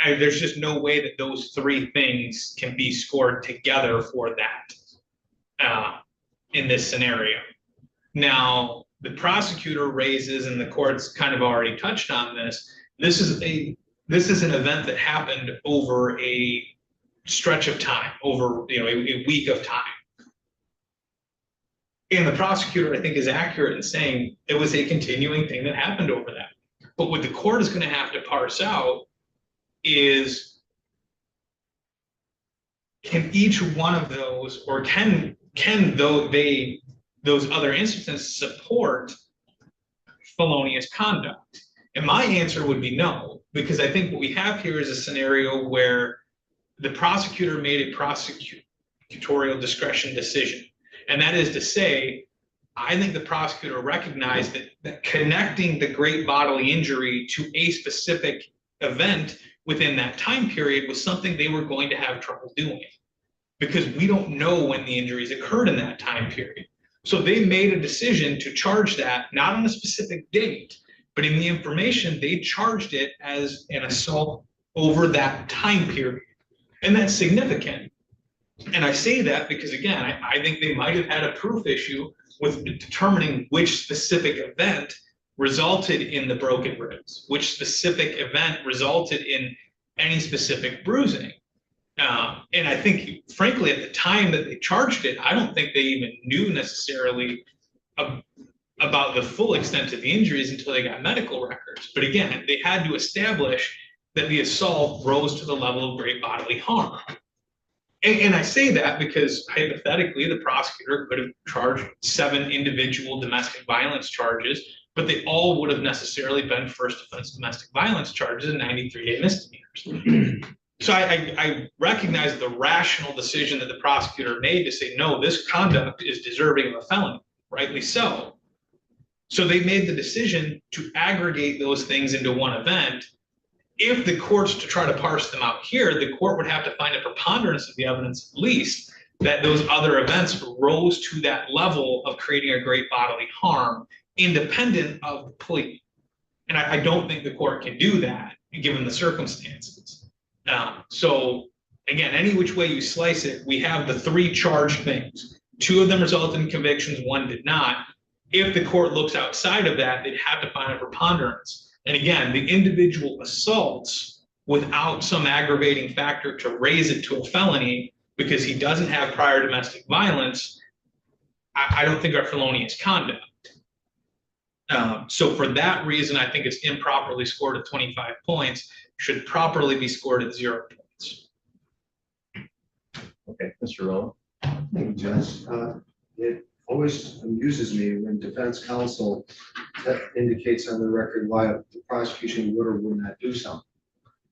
B: There's just no way that those three things can be scored together for that in this scenario. Now, the prosecutor raises, and the court's kind of already touched on this, this is an event that happened over a stretch of time, over a week of time. And the prosecutor, I think, is accurate in saying it was a continuing thing that happened over that. But what the court is going to have to parse out is, can each one of those, or can those other instances support felonious conduct? And my answer would be no, because I think what we have here is a scenario where the prosecutor made a prosecutorial discretion decision. And that is to say, I think the prosecutor recognized that connecting the great bodily injury to a specific event within that time period was something they were going to have trouble doing, because we don't know when the injuries occurred in that time period. So they made a decision to charge that, not on a specific date, but in the information, they charged it as an assault over that time period. And that's significant. And I say that because, again, I think they might have had a proof issue with determining which specific event resulted in the broken ribs, which specific event resulted in any specific bruising. And I think, frankly, at the time that they charged it, I don't think they even knew necessarily about the full extent of the injuries until they got medical records. But again, they had to establish that the assault rose to the level of great bodily harm. And I say that because hypothetically, the prosecutor could have charged 7 individual domestic violence charges, but they all would have necessarily been first offense domestic violence charges and 93-day misdemeanors. So I recognize the rational decision that the prosecutor made to say, no, this conduct is deserving of a felony, rightly so. So they made the decision to aggregate those things into one event. If the court's to try to parse them out here, the court would have to find a preponderance of the evidence, at least, that those other events rose to that level of creating a great bodily harm, independent of the plea. And I don't think the court can do that, given the circumstances. So again, any which way you slice it, we have the 3 charged things. 2 of them resulted in convictions, 1 did not. If the court looks outside of that, they'd have to find a preponderance. And again, the individual assaults without some aggravating factor to raise it to a felony because he doesn't have prior domestic violence, I don't think are felonious conduct. So for that reason, I think it's improperly scored at 25 points, should properly be scored at 0 points.
A: Okay, Mr. Rowe.
C: Thank you, Judge. It always amuses me when defense counsel indicates on the record why the prosecution would or would not do something.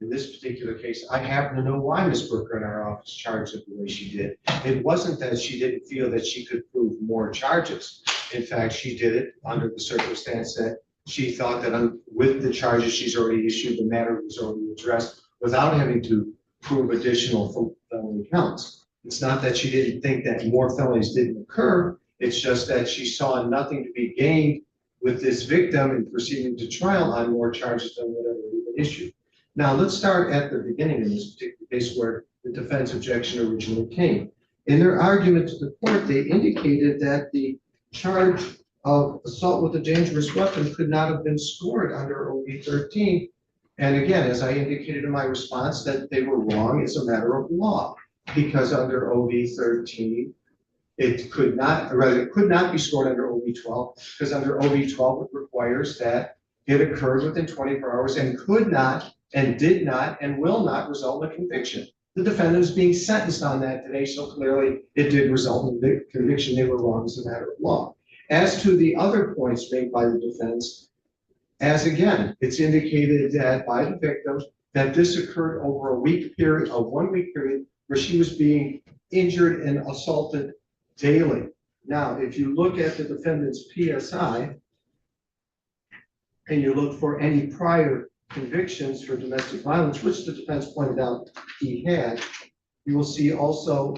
C: In this particular case, I happen to know why Ms. Brooker in our office charged it the way she did. It wasn't that she didn't feel that she could prove more charges. In fact, she did it under the circumstance that she thought that with the charges she's already issued, the matter was already addressed without having to prove additional felony counts. It's not that she didn't think that more felonies didn't occur. It's just that she saw nothing to be gained with this victim and proceeding to trial on more charges than whatever we had issued. Now, let's start at the beginning in this particular case where the defense objection originally came. In their argument to the court, they indicated that the charge of assault with a dangerous weapon could not have been scored under OB 13. And again, as I indicated in my response, that they were wrong as a matter of law, because under OB 13, it could not be scored under OB 12, because under OB 12, it requires that it occurred within 24 hours and could not and did not and will not result in a conviction. The defendant is being sentenced on that today, so clearly it did result in the conviction. They were wrong as a matter of law. As to the other points made by the defense, as again, it's indicated that by the victim that this occurred over a 1 week period where she was being injured and assaulted daily. Now, if you look at the defendant's PSI and you look for any prior convictions for domestic violence, which the defense pointed out he had, you will see also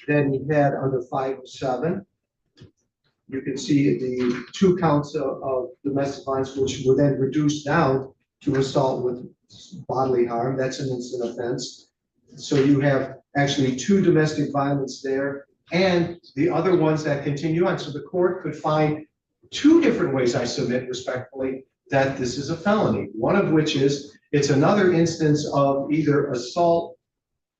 C: that he had under 507. You can see the 2 counts of domestic violence, which were then reduced down to assault with bodily harm. That's an instant offense. So you have actually 2 domestic violence there, and the other ones that continue on. So the court could find 2 different ways, I submit respectfully, that this is a felony. One of which is it's another instance of either assault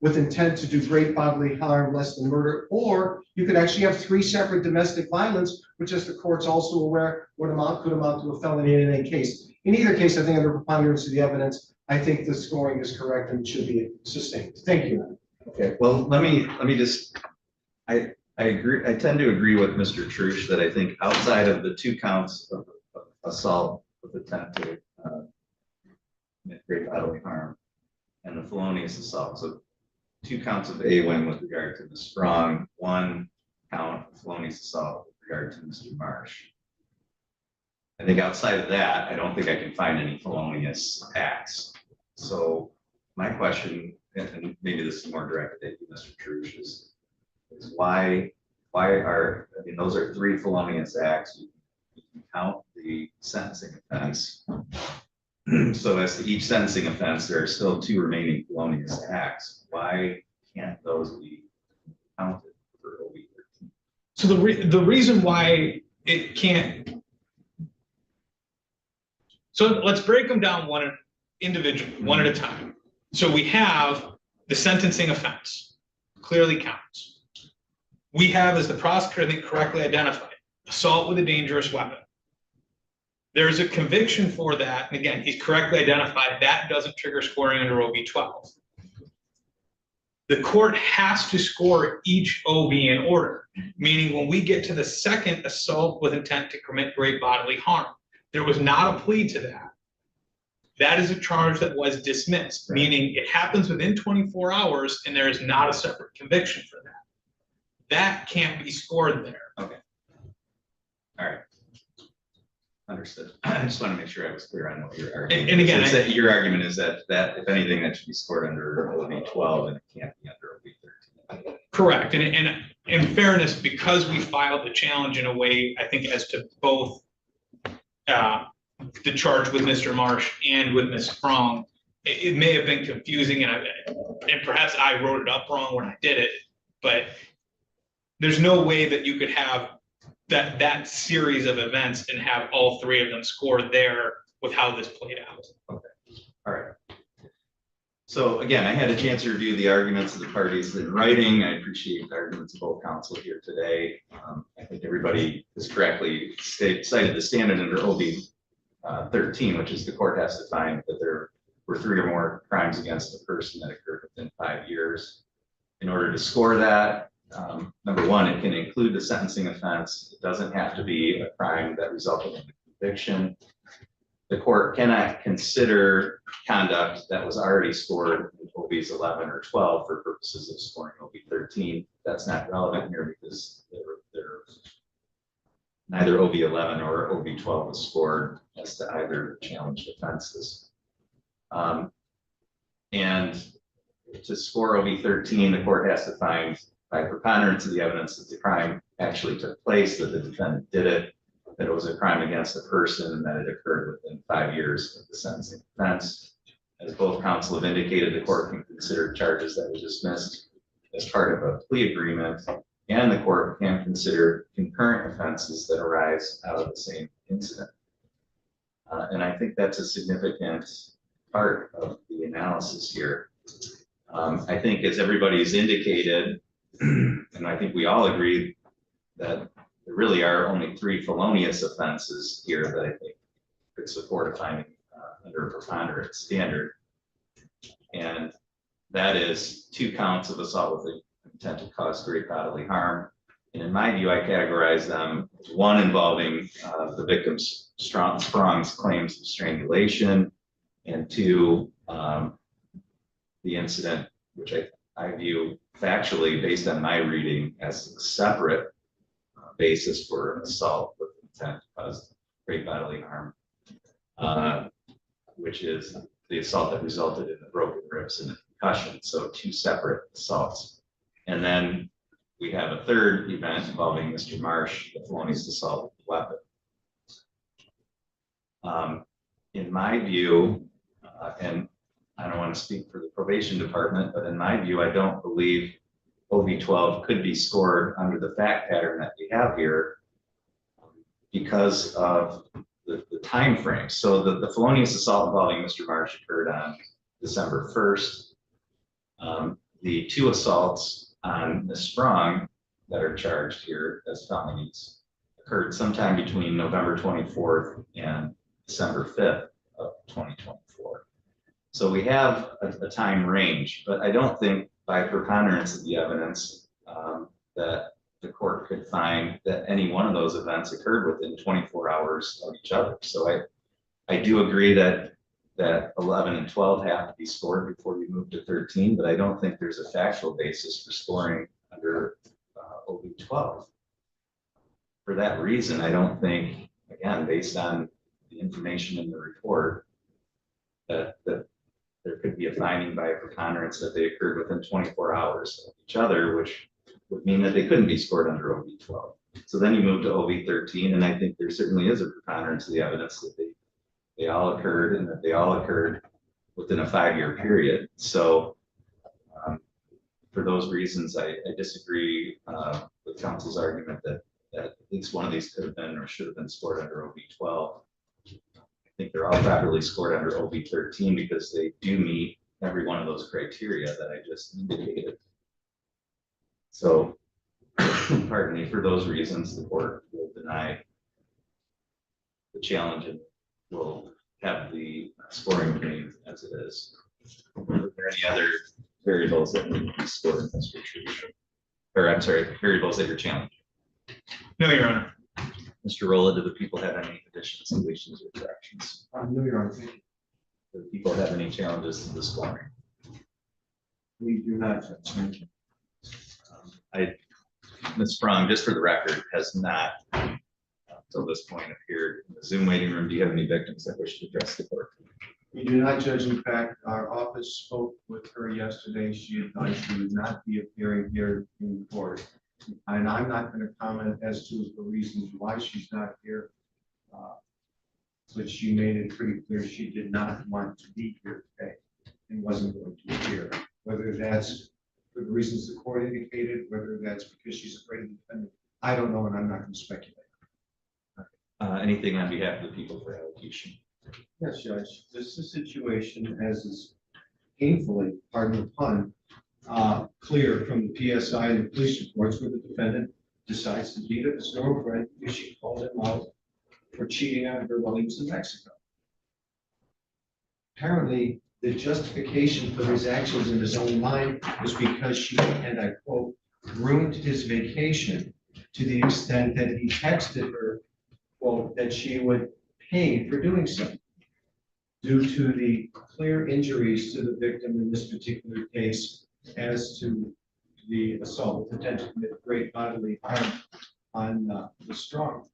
C: with intent to do great bodily harm less than murder, or you could actually have 3 separate domestic violence, which, as the court's also aware, could amount to a felony in any case. In either case, I think under preponderance of the evidence, I think the scoring is correct and should be sustained. Thank you.
A: Okay, well, let me just, I agree, I tend to agree with Mr. Trush that I think outside of the 2 counts of assault with intent to commit great bodily harm and the felonious assault, so 2 counts of A-wing with regard to the Strong, 1 count of felonious assault with regard to Mr. Marsh. I think outside of that, I don't think I can find any felonious acts. So my question, and maybe this is more directed at you, Mr. Trush, is why are, I mean, those are 3 felonious acts. You can count the sentencing offense. So as to each sentencing offense, there are still 2 remaining felonious acts. Why can't those be counted for OB 13?
B: So the reason why it can't. So let's break them down one individually, one at a time. So we have the sentencing offense, clearly counts. We have, as the prosecutor I think correctly identified, assault with a dangerous weapon. There's a conviction for that, and again, he's correctly identified that doesn't trigger scoring under OB 12. The court has to score each OB in order, meaning when we get to the second assault with intent to commit great bodily harm, there was not a plea to that. That is a charge that was dismissed, meaning it happens within 24 hours and there is not a separate conviction for that. That can't be scored there.
A: Okay. All right. Understood. I just want to make sure I was clear on what your argument.
B: And again,
A: your argument is that if anything, that should be scored under OB 12 and it can't be under OB 13.
B: Correct. And in fairness, because we filed the challenge in a way, I think, as to both the charge with Mr. Marsh and with Ms. Sprong, it may have been confusing, and perhaps I wrote it up wrong when I did it, but there's no way that you could have that series of events and have all 3 of them scored there with how this played out.
A: Okay. All right. So again, I had a chance to review the arguments of the parties in writing. I appreciate the arguments of both counsel here today. I think everybody has correctly cited the standard under OB 13, which is the court has to find that there were 3 or more crimes against a person that occurred within 5 years. In order to score that, number 1, it can include the sentencing offense. It doesn't have to be a crime that resulted in a conviction. The court cannot consider conduct that was already scored in OBs 11 or 12 for purposes of scoring OB 13. That's not relevant here because neither OB 11 or OB 12 was scored as to either challenged offenses. And to score OB 13, the court has to find by preponderance of the evidence that the crime actually took place, that the defendant did it, that it was a crime against a person, and that it occurred within 5 years of the sentencing offense. As both counsel have indicated, the court can consider charges that were dismissed as part of a plea agreement, and the court can consider concurrent offenses that arise out of the same incident. And I think that's a significant part of the analysis here. I think, as everybody's indicated, and I think we all agree that there really are only 3 felonious offenses here that I think could support a finding under a preponderance standard. And that is 2 counts of assault with the intent to cause great bodily harm And in my view, I categorize them as one involving the victim's Sprong's claims of strangulation, and two, the incident, which I view factually based on my reading as a separate basis for assault with intent to cause great bodily harm, which is the assault that resulted in the broken ribs and the concussion. So two separate assaults. And then we have a third event involving Mr. Marsh, the felonious assault with a weapon. In my view, and I don't want to speak for the probation department, but in my view, I don't believe OV-12 could be scored under the fact pattern that we have here because of the time frame. So the felonious assault involving Mr. Marsh occurred on December 1st. The two assaults on Ms. Sprong that are charged here as felonies occurred sometime between November 24th and December 5th of 2024. So we have a time range, but I don't think by preponderance of the evidence that the court could find that any one of those events occurred within 24 hours of each other. So I do agree that 11 and 12 have to be scored before you move to 13, but I don't think there's a factual basis for scoring under OV-12. For that reason, I don't think, again, based on the information in the report, that there could be a finding by a preponderance that they occurred within 24 hours of each other, which would mean that they couldn't be scored under OV-12. So then you move to OV-13, and I think there certainly is a preponderance of the evidence that they all occurred, and that they all occurred within a 5-year period. So for those reasons, I disagree with counsel's argument that at least one of these could have been or should have been scored under OV-12. I think they're all properly scored under OV-13 because they do meet every one of those criteria that I just indicated. So, pardon me, for those reasons, the court will deny the challenge and will have the scoring remain as it is. Are there any other variables that need to be scored in this retreat? Or I'm sorry, variables that you're challenging?
B: No, Your Honor.
A: Mr. Rolla, do the people have any additions, deletions, or corrections?
C: No, Your Honor, thank you.
A: Do the people have any challenges to the scoring?
C: We do not, Judge.
A: Ms. Sprong, just for the record, has not until this point appeared in the Zoom waiting room. Do you have any victims that wish to address the court?
C: We do not, Judge. In fact, our office spoke with her yesterday. She advised she would not be appearing here in court. And I'm not going to comment as to the reasons why she's not here. But she made it pretty clear she did not want to be here today and wasn't going to appear. Whether that's for the reasons the court indicated, whether that's because she's afraid of the defendant, I don't know, and I'm not going to speculate.
A: Anything on behalf of the people for allocation?
C: Yes, Judge. This is a situation, as is painfully, pardon the pun, clear from the PSI and the police reports, where the defendant decides to beat up his girlfriend because she called him out for cheating on her while he was in Mexico. Apparently, the justification for his actions in his own mind was because she, and I quote, ruined his vacation to the extent that he texted her, quote, that she would pay for doing so. Due to the clear injuries to the victim in this particular case, as to the assault with intent to commit great bodily harm on the Strong.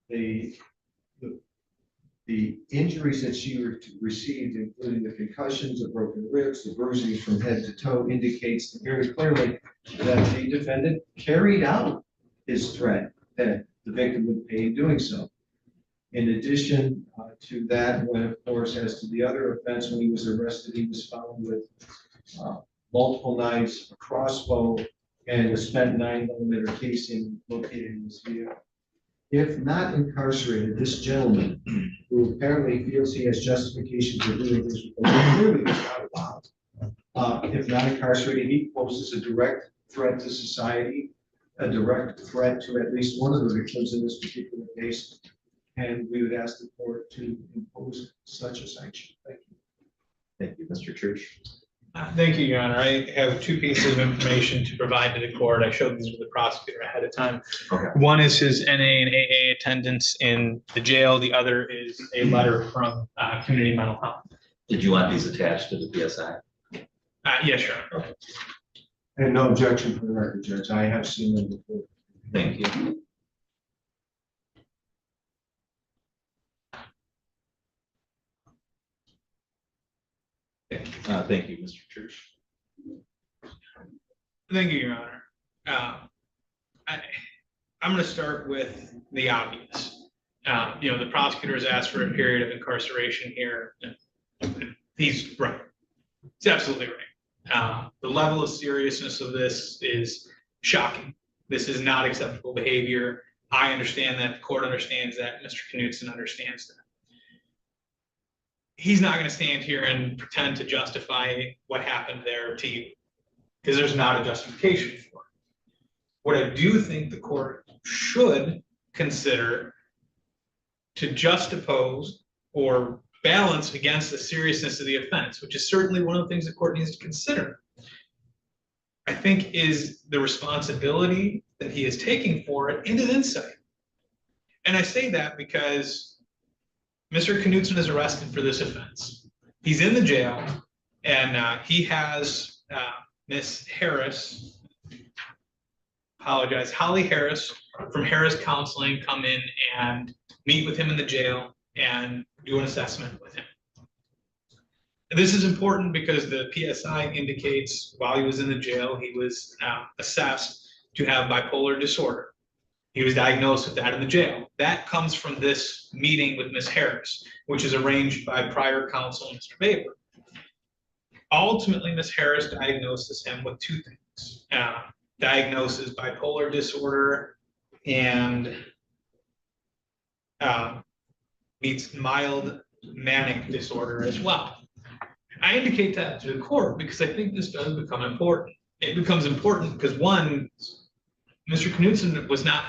C: The injuries that she received, including the concussions, the broken ribs, the bruising from head to toe, indicates very clearly that the defendant carried out his threat that the victim would pay in doing so. In addition to that, when of course, as to the other offense, when he was arrested, he was found with multiple knives, a crossbow, and a spent 9mm casing located in his vehicle. If not incarcerated, this gentleman, who apparently feels he has justification for doing this, clearly is not allowed. If not incarcerated, he poses a direct threat to society, a direct threat to at least one of the victims in this particular case, and we would ask the court to impose such a sanction. Thank you.
A: Thank you, Mr. Church.
B: Thank you, Your Honor. I have two pieces of information to provide to the court. I showed these to the prosecutor ahead of time.
A: Okay.
B: One is his NA and AA attendance in the jail. The other is a letter from Community Mental Health.
A: Did you want these attached to the PSI?
B: Yes, Your Honor.
C: And no objection for the record, Judge. I have seen them before.
A: Thank you. Okay, thank you, Mr. Church.
B: Thank you, Your Honor. I'm going to start with the obvious. The prosecutor has asked for a period of incarceration here. He's right. He's absolutely right. The level of seriousness of this is shocking. This is not acceptable behavior. I understand that. The court understands that. Mr. Kudson understands that. He's not going to stand here and pretend to justify what happened there to you, because there's not a justification for it. What I do think the court should consider to juxtapose or balance against the seriousness of the offense, which is certainly one of the things the court needs to consider, I think, is the responsibility that he is taking for it and his insight. And I say that because Mr. Kudson is arrested for this offense. He's in the jail, and he has Miss Harris, Holly Harris from Harris Counseling come in and meet with him in the jail and do an assessment with him. And this is important because the PSI indicates while he was in the jail, he was assessed to have bipolar disorder. He was diagnosed with that in the jail. That comes from this meeting with Miss Harris, which is arranged by prior counsel, Mr. Baber. Ultimately, Miss Harris diagnoses him with two things. Diagnoses bipolar disorder and meets mild manic disorder as well. I indicate that to the court because I think this does become important. It becomes important because, one, Mr. Kudson was not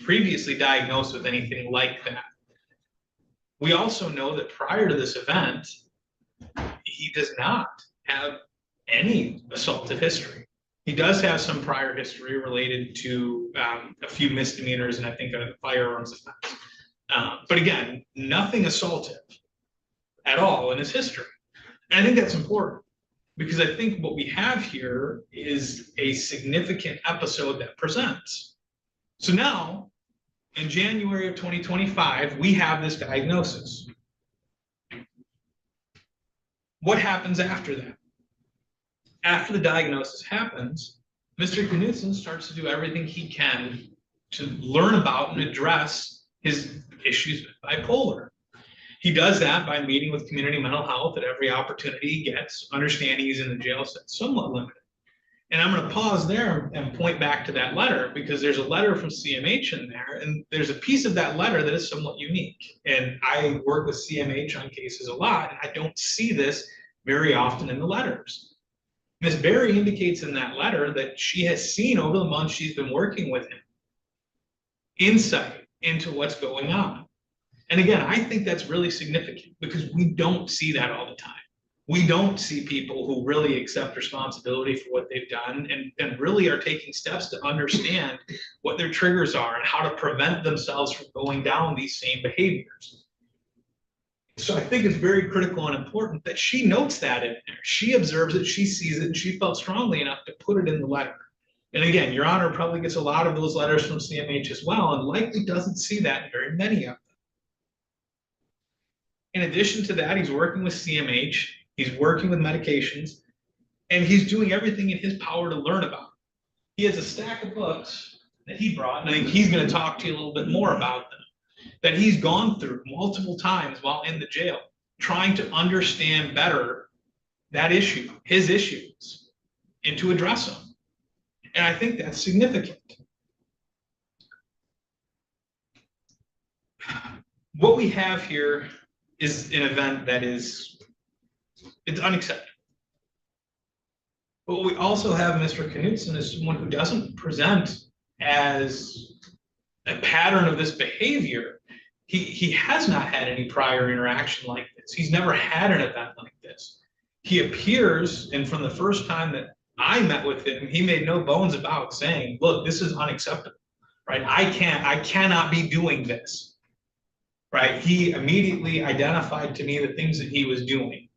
B: previously diagnosed with anything like that. We also know that prior to this event, he does not have any assaultive history. He does have some prior history related to a few misdemeanors and I think a firearms offense. But again, nothing assaultive at all in his history. And I think that's important because I think what we have here is a significant episode that presents. So now, in January of 2025, we have this diagnosis. What happens after that? After the diagnosis happens, Mr. Kudson starts to do everything he can to learn about and address his issues with bipolar. He does that by meeting with community mental health at every opportunity he gets, understanding he's in the jail, so it's somewhat limited. And I'm going to pause there and point back to that letter because there's a letter from CMH in there, and there's a piece of that letter that is somewhat unique. And I work with CMH on cases a lot, and I don't see this very often in the letters. Ms. Berry indicates in that letter that she has seen over the months she's been working with him insight into what's going on. And again, I think that's really significant because we don't see that all the time. We don't see people who really accept responsibility for what they've done and really are taking steps to understand what their triggers are and how to prevent themselves from going down these same behaviors. So I think it's very critical and important that she notes that in there. She observes it, she sees it, and she felt strongly enough to put it in the letter. And again, Your Honor probably gets a lot of those letters from CMH as well, and likely doesn't see that in very many of them. In addition to that, he's working with CMH, he's working with medications, and he's doing everything in his power to learn about it. He has a stack of books that he brought, and I think he's going to talk to you a little bit more about them, that he's gone through multiple times while in the jail, trying to understand better that issue, his issues, and to address them. And I think that's significant. What we have here is an event that it's unacceptable. But what we also have Mr. Kudson is someone who doesn't present as a pattern of this behavior. He has not had any prior interaction like this. He's never had an event like this. he appears, and from the first time that I met with him, he made no bones about saying, look, this is unacceptable, right? I cannot be doing this, right? He immediately identified to me the things that he was doing.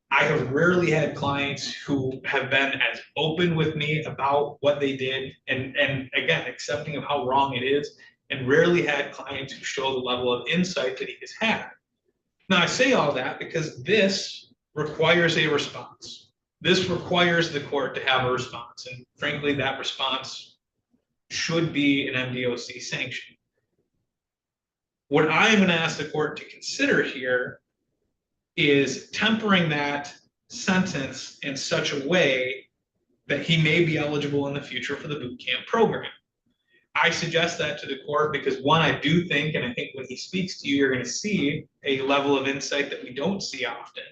B: I have rarely had clients who have been as open with me about what they did and again, accepting of how wrong it is, and rarely had clients who show the level of insight that he has had. Now, I say all that because this requires a response. This requires the court to have a response, and frankly, that response should be an MDOC sanction. What I'm going to ask the court to consider here is tempering that sentence in such a way that he may be eligible in the future for the boot camp program. I suggest that to the court because one, I do think, and I think when he speaks to you, you're going to see a level of insight that we don't see often.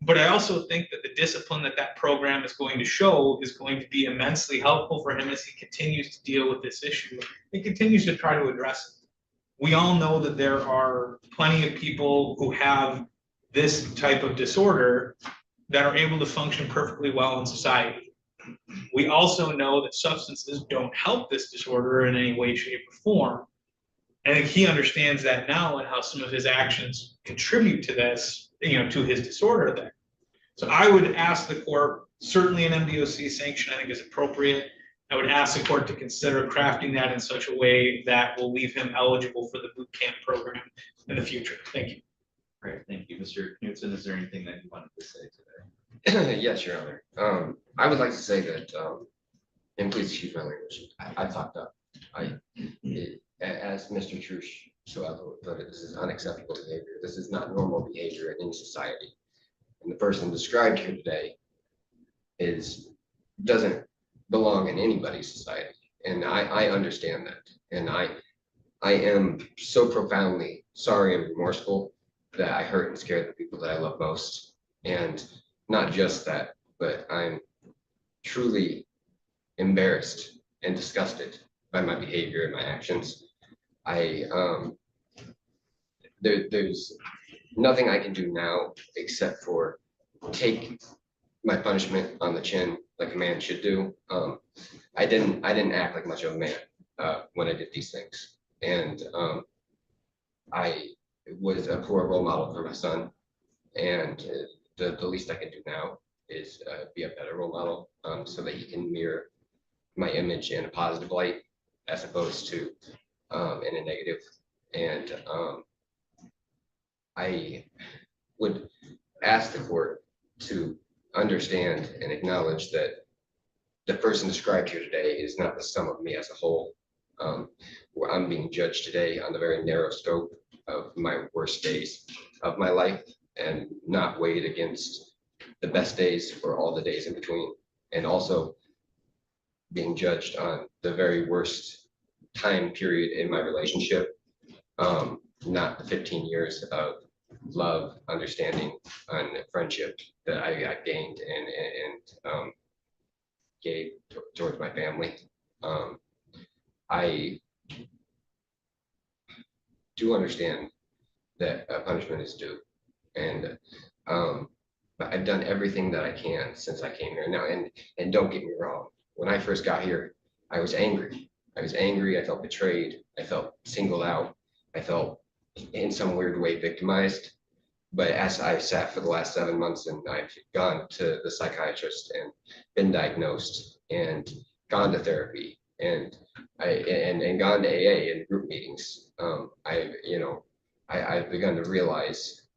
B: But I also think that the discipline that that program is going to show is going to be immensely helpful for him as he continues to deal with this issue and continues to try to address it. We all know that there are plenty of people who have this type of disorder that are able to function perfectly well in society. We also know that substances don't help this disorder in any way, shape, or form. I think he understands that now and how some of his actions contribute to this, to his disorder there. So I would ask the court, certainly an MDOC sanction I think is appropriate. I would ask the court to consider crafting that in such a way that will leave him eligible for the boot camp program in the future. Thank you.
A: Great, thank you. Mr. Knudsen, is there anything that you wanted to say today?
E: Yes, Your Honor. I would like to say that, and please excuse my language, I fucked up. As Mr. Trush so eloquently put it, this is unacceptable behavior. This is not normal behavior in any society. And the person described here today doesn't belong in anybody's society. And I understand that. And I am so profoundly sorry and remorseful that I hurt and scared the people that I love most. And not just that, but I'm truly embarrassed and disgusted by my behavior and my actions. There's nothing I can do now except for take my punishment on the chin like a man should do. I didn't act like much of a man when I did these things. And I was a poor role model for my son. And the least I can do now is be a better role model so that he can mirror my image in a positive light as opposed to in a negative. And I would ask the court to understand and acknowledge that the person described here today is not the sum of me as a whole. Where I'm being judged today on the very narrow scope of my worst days of my life and not weighed against the best days or all the days in between. And also being judged on the very worst time period in my relationship, not the 15 years of love, understanding, and friendship that I gained and gave towards my family. I do understand that punishment is due, and but I've done everything that I can since I came here now. And don't get me wrong, when I first got here, I was angry. I felt betrayed. I felt singled out. I felt in some weird way victimized. But as I've sat for the last 7 months and I've gone to the psychiatrist and been diagnosed and gone to therapy and gone to AA and group meetings, I've begun to realize,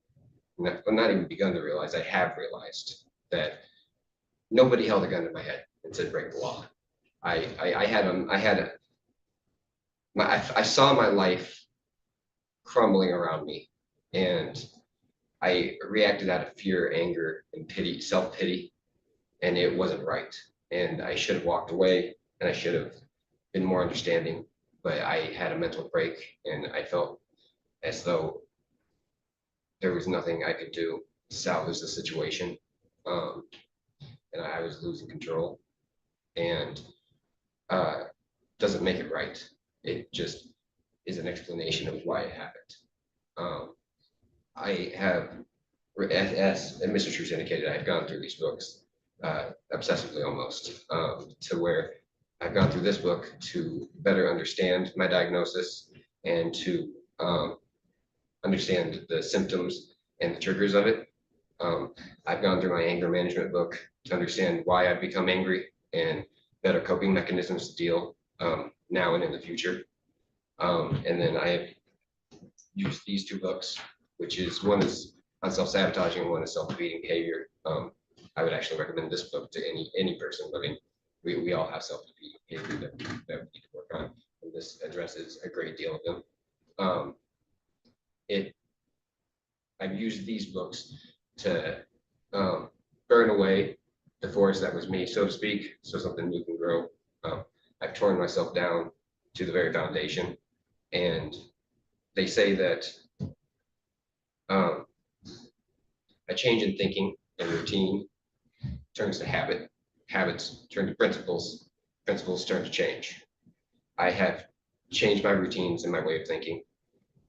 E: not even begun to realize, I have realized that nobody held a gun to my head and said break the law. I saw my life crumbling around me, and I reacted out of fear, anger, and pity, self-pity, and it wasn't right. And I should have walked away, and I should have been more understanding, but I had a mental break, and I felt as though there was nothing I could do to salvage the situation. And I was losing control, and doesn't make it right. It just is an explanation of why it happened. I have as Mr. Truce indicated, I've gone through these books obsessively almost, to where I've gone through this book to better understand my diagnosis and to understand the symptoms and the triggers of it. I've gone through my anger management book to understand why I've become angry and better coping mechanisms to deal now and in the future. And then I have used these two books, which is one is on self-sabotaging and one is self-defeating behavior. I would actually recommend this book to any person living. We all have self-defeating behavior that we need to work on, and this addresses a great deal of them. I've used these books to burn away the forest that was me, so to speak, so something new can grow. I've torn myself down to the very foundation, and they say that a change in thinking and routine turns to habit, habits turn to principles, principles turn to change. I have changed my routines and my way of thinking.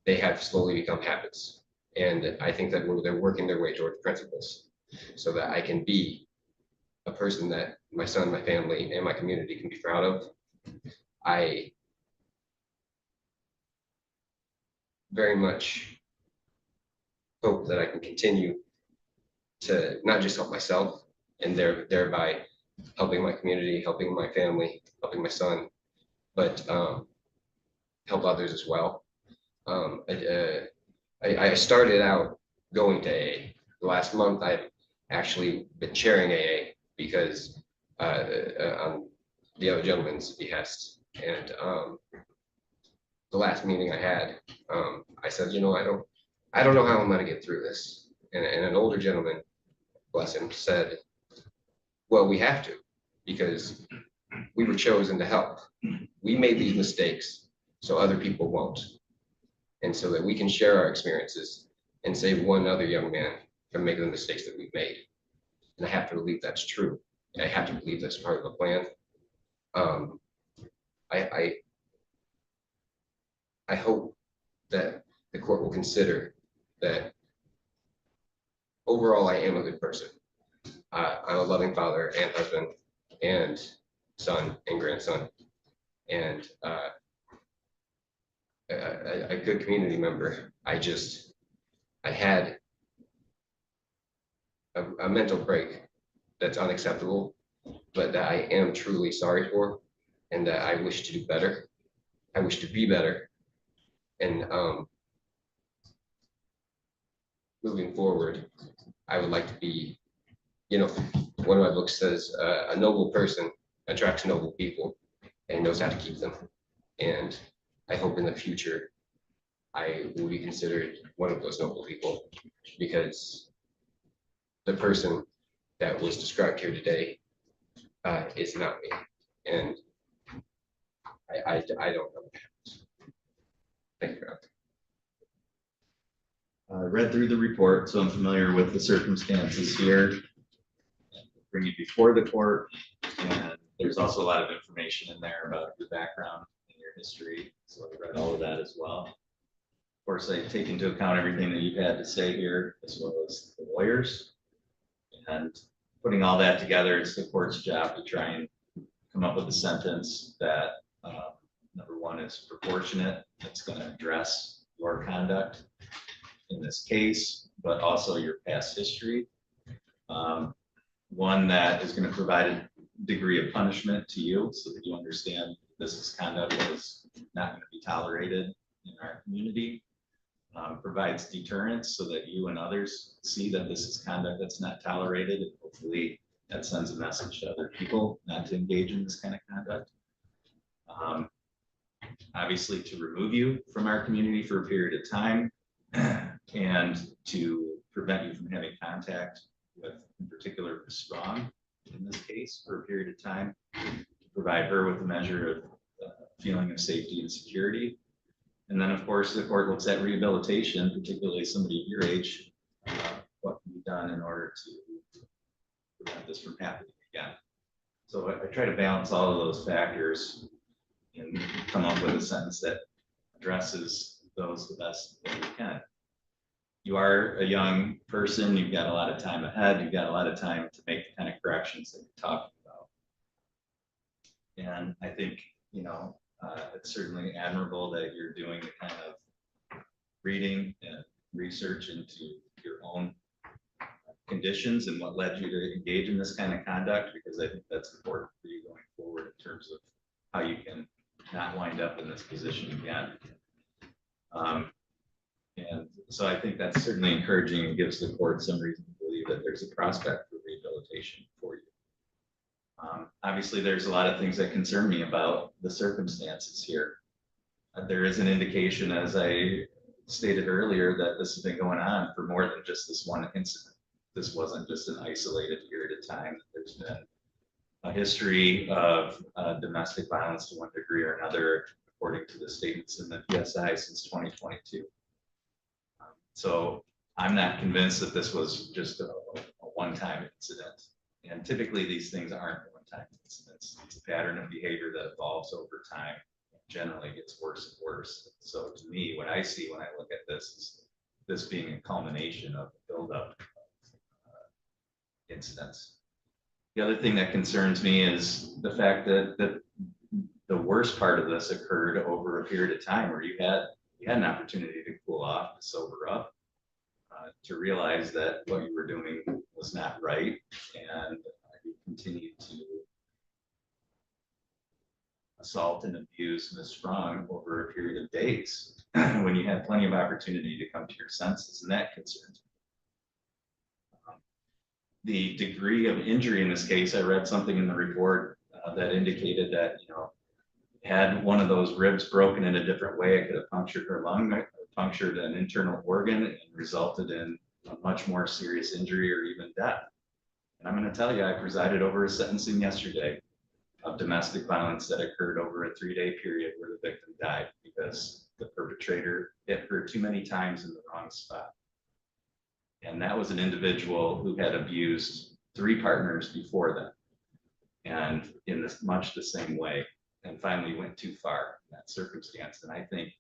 E: They have slowly become habits. And I think that they're working their way towards principles so that I can be a person that my son, my family, and my community can be proud of. I very much hope that I can continue to not just help myself and thereby helping my community, helping my family, helping my son, but help others as well. I started out going to AA. The last month, I've actually been chairing AA because on the other gentleman's behest. And the last meeting I had, I said, you know, I don't know how I'm going to get through this. And an older gentleman, bless him, said, well, we have to, because we were chosen to help. We made these mistakes so other people won't. And so that we can share our experiences and save one other young man from making the mistakes that we've made. And I have to believe that's true. I have to believe that's part of the plan. I hope that the court will consider that overall I am a good person. I'm a loving father and husband and son and grandson, and a good community member. I had a mental break that's unacceptable, but that I am truly sorry for, and that I wish to do better. I wish to be better. And moving forward, I would like to be, you know, one of my books says a noble person attracts noble people and knows how to keep them. And I hope in the future I will be considered one of those noble people, because the person that was described here today is not me. And I don't know. Thank you.
A: I read through the report, so I'm familiar with the circumstances here. Bring it before the court, and there's also a lot of information in there about your background and your history, so I read all of that as well. Of course, I take into account everything that you've had to say here, as well as the lawyers. And putting all that together, it's the court's job to try and come up with a sentence that, number one, is proportionate, that's going to address your conduct in this case, but also your past history. One that is going to provide a degree of punishment to you so that you understand this conduct is not going to be tolerated in our community. Provides deterrence so that you and others see that this is conduct that's not tolerated, and hopefully that sends a message to other people not to engage in this kind of conduct. Obviously, to remove you from our community for a period of time and to prevent you from having contact with, in particular, the strong in this case for a period of time, to provide her with a measure of feeling of safety and security. And then, of course, the court looks at rehabilitation, particularly somebody of your age, what can be done in order to prevent this from happening again. So I try to balance all of those factors and come up with a sentence that addresses those the best that we can. you are a young person, you've got a lot of time ahead, you've got a lot of time to make the kind of corrections that you're talking about. And I think, it's certainly admirable that you're doing the kind of reading and research into your own conditions and what led you to engage in this kind of conduct, because I think that's important for you going forward in terms of how you can not wind up in this position again. And so I think that's certainly encouraging and gives the court some reason to believe that there's a prospect for rehabilitation for you. Obviously, there's a lot of things that concern me about the circumstances here. There is an indication, as I stated earlier, that this has been going on for more than just this one incident. This wasn't just an isolated period of time. There's been a history of domestic violence to one degree or another, according to the statements in the PSI since 2022. So I'm not convinced that this was just a one-time incident. And typically these things aren't one-time incidents. It's a pattern of behavior that evolves over time. Generally gets worse and worse. So to me, what I see when I look at this is this being a culmination of a buildup of incidents. The other thing that concerns me is the fact that the worst part of this occurred over a period of time where you had an opportunity to cool off, to sober up, to realize that what you were doing was not right, and you continued to assault and abuse Ms. Strong over a period of days when you had plenty of opportunity to come to your senses, and that concerns me. The degree of injury in this case, I read something in the report that indicated that, had one of those ribs broken in a different way, it could have punctured her lung, punctured an internal organ, and resulted in a much more serious injury or even death. And I'm going to tell you, I presided over a sentencing yesterday of domestic violence that occurred over a 3-day period where the victim died because the perpetrator hit her too many times in the wrong spot. And that was an individual who had abused 3 partners before that, and in much the same way, and finally went too far in that circumstance. And I think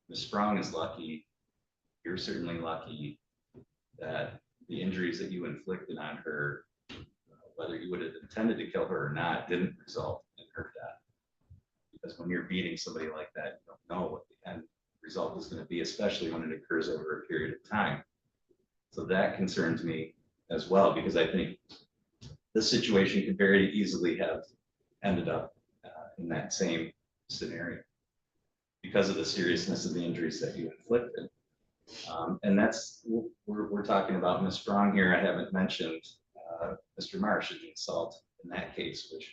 A: Ms. Strong is lucky, you're certainly lucky, that the injuries that you inflicted on her, whether you would have intended to kill her or not, didn't result in her death. Because when you're beating somebody like that, you don't know what the end result is going to be, especially when it occurs over a period of time. So that concerns me as well, because I think this situation could very easily have ended up in that same scenario because of the seriousness of the injuries that you inflicted. And that's, we're talking about Ms. Strong here. I haven't mentioned Mr. Marsh and the assault in that case, which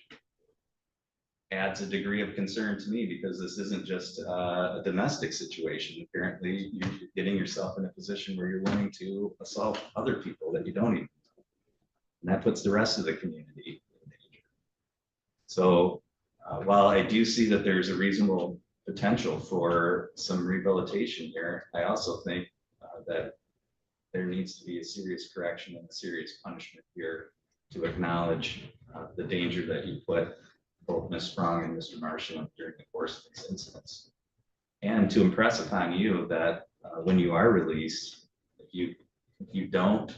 A: adds a degree of concern to me, because this isn't just a domestic situation. Apparently you're getting yourself in a position where you're willing to assault other people that you don't even know. And that puts the rest of the community in danger. So while I do see that there's a reasonable potential for some rehabilitation here, I also think that there needs to be a serious correction and a serious punishment here to acknowledge the danger that you put both Ms. Strong and Mr. Marsh in during the course of these incidents. And to impress upon you that when you are released, if you don't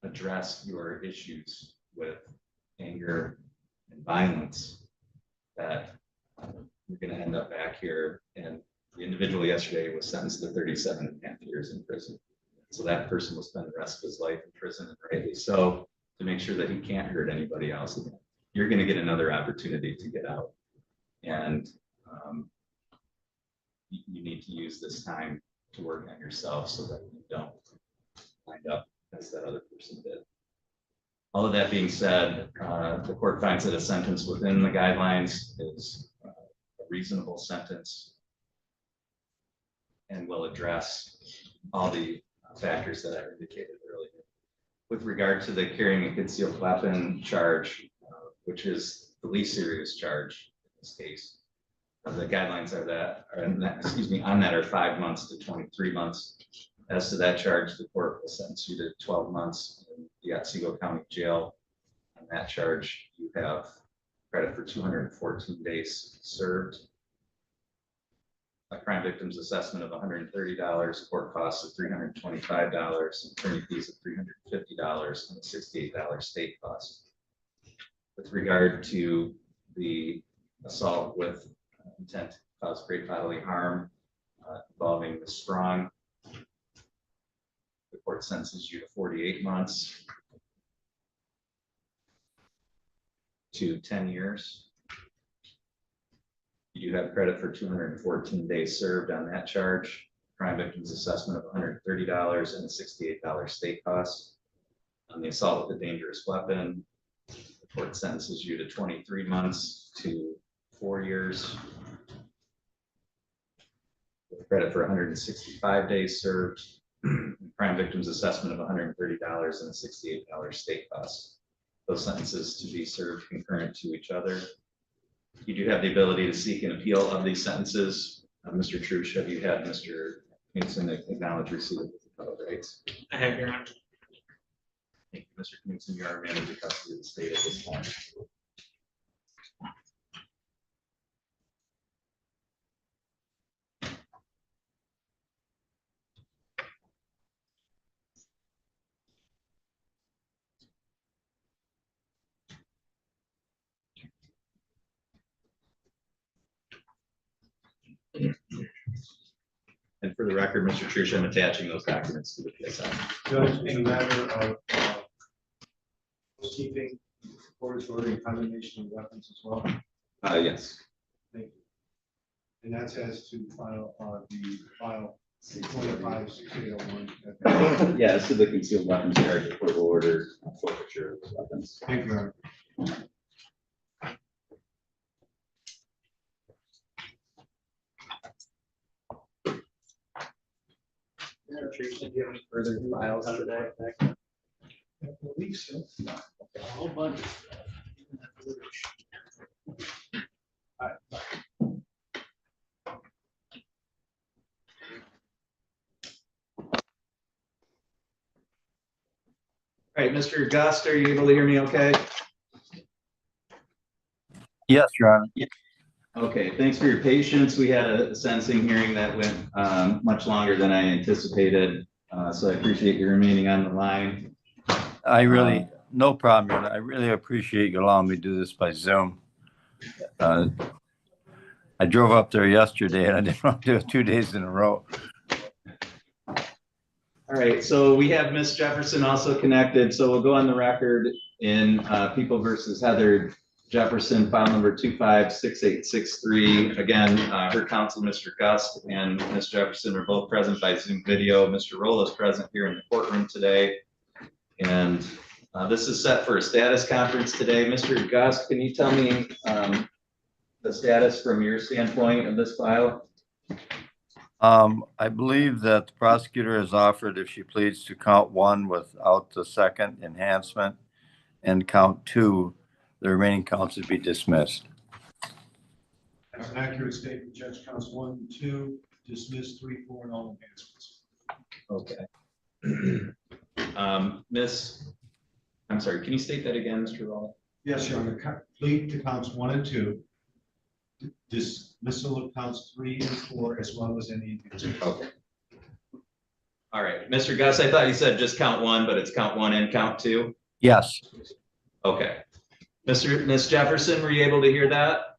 A: address your issues with anger and violence, that you're going to end up back here. And the individual yesterday was sentenced to 37.5 years in prison. So that person will spend the rest of his life in prison, and rightly so, to make sure that he can't hurt anybody else again. You're going to get another opportunity to get out. And you need to use this time to work on yourself so that you don't wind up as that other person did. All of that being said, the court finds that a sentence within the guidelines is a reasonable sentence and will address all the factors that I indicated earlier. With regard to the carrying a concealed weapon charge, which is the least serious charge in this case, the guidelines are on that are 5 months to 23 months. As to that charge, the court will sentence you to 12 months in the Otsego County Jail. On that charge, you have credit for 214 days served. a crime victim's assessment of $130, court costs of $325, attorney fees of $350, and a $68 state cost. With regard to the assault with intent to cause great bodily harm involving the strong, the court sentences you to 48 months to 10 years. You do have credit for 214 days served on that charge. Crime victim's assessment of $130 and a $68 state cost. On the assault with a dangerous weapon, the court sentences you to 23 months to 4 years. With credit for 165 days served. Crime victim's assessment of $130 and a $68 state cost. Those sentences to be served concurrent to each other. You do have the ability to seek an appeal of these sentences. Mr. Trush, have you had Mr. Kudson acknowledge receipt of the appellate rights?
B: I have your honor.
A: Thank you, Mr. Kudson. You are remanded to custody of the state at this time. And for the record, Mr. Trush, I'm attaching those documents to the PSI.
C: Judge, in a matter of keeping court's ordering condemnation of weapons as well.
A: Yes.
C: Thank you. And that's as to file the file 25-6801.
A: Yes, to the concealed weapons charge, the court will order forfeiture of those weapons.
C: Thank you, Your Honor.
F: Do you have any further files today?
C: I believe so.
F: A whole bunch of stuff.
A: All right, Mr. Gust, are you able to hear me okay?
G: Yes, Your Honor.
A: Okay, thanks for your patience. We had a sentencing hearing that went much longer than I anticipated. So I appreciate you remaining on the line.
G: No problem, Your Honor. I really appreciate you allowing me to do this by Zoom. I drove up there yesterday and I didn't want to do it 2 days in a row.
A: All right, so we have Miss Jefferson also connected. So we'll go on the record in People versus Heather Jefferson, file number 256863. Again, her counsel, Mr. Gust, and Miss Jefferson are both present by Zoom video. Mr. Roll is present here in the courtroom today. And this is set for a status conference today. Mr. Gust, can you tell me the status from your standpoint of this file?
G: I believe that the prosecutor has offered, if she pleads, to count 1 without the second enhancement, and count 2, the remaining counts would be dismissed.
C: That's an accurate statement, Judge. Counts 1 and 2, dismiss 3, 4, and all enhancements.
A: Okay. I'm sorry, can you state that again, Mr. Roll?
C: Yes, Your Honor. Plead to counts 1 and 2. Dismissal of counts 3 and 4, as well as any.
A: Okay. All right, Mr. Gus, I thought you said just count 1, but it's count 1 and count 2?
G: Yes.
A: Okay. Miss Jefferson, were you able to hear that?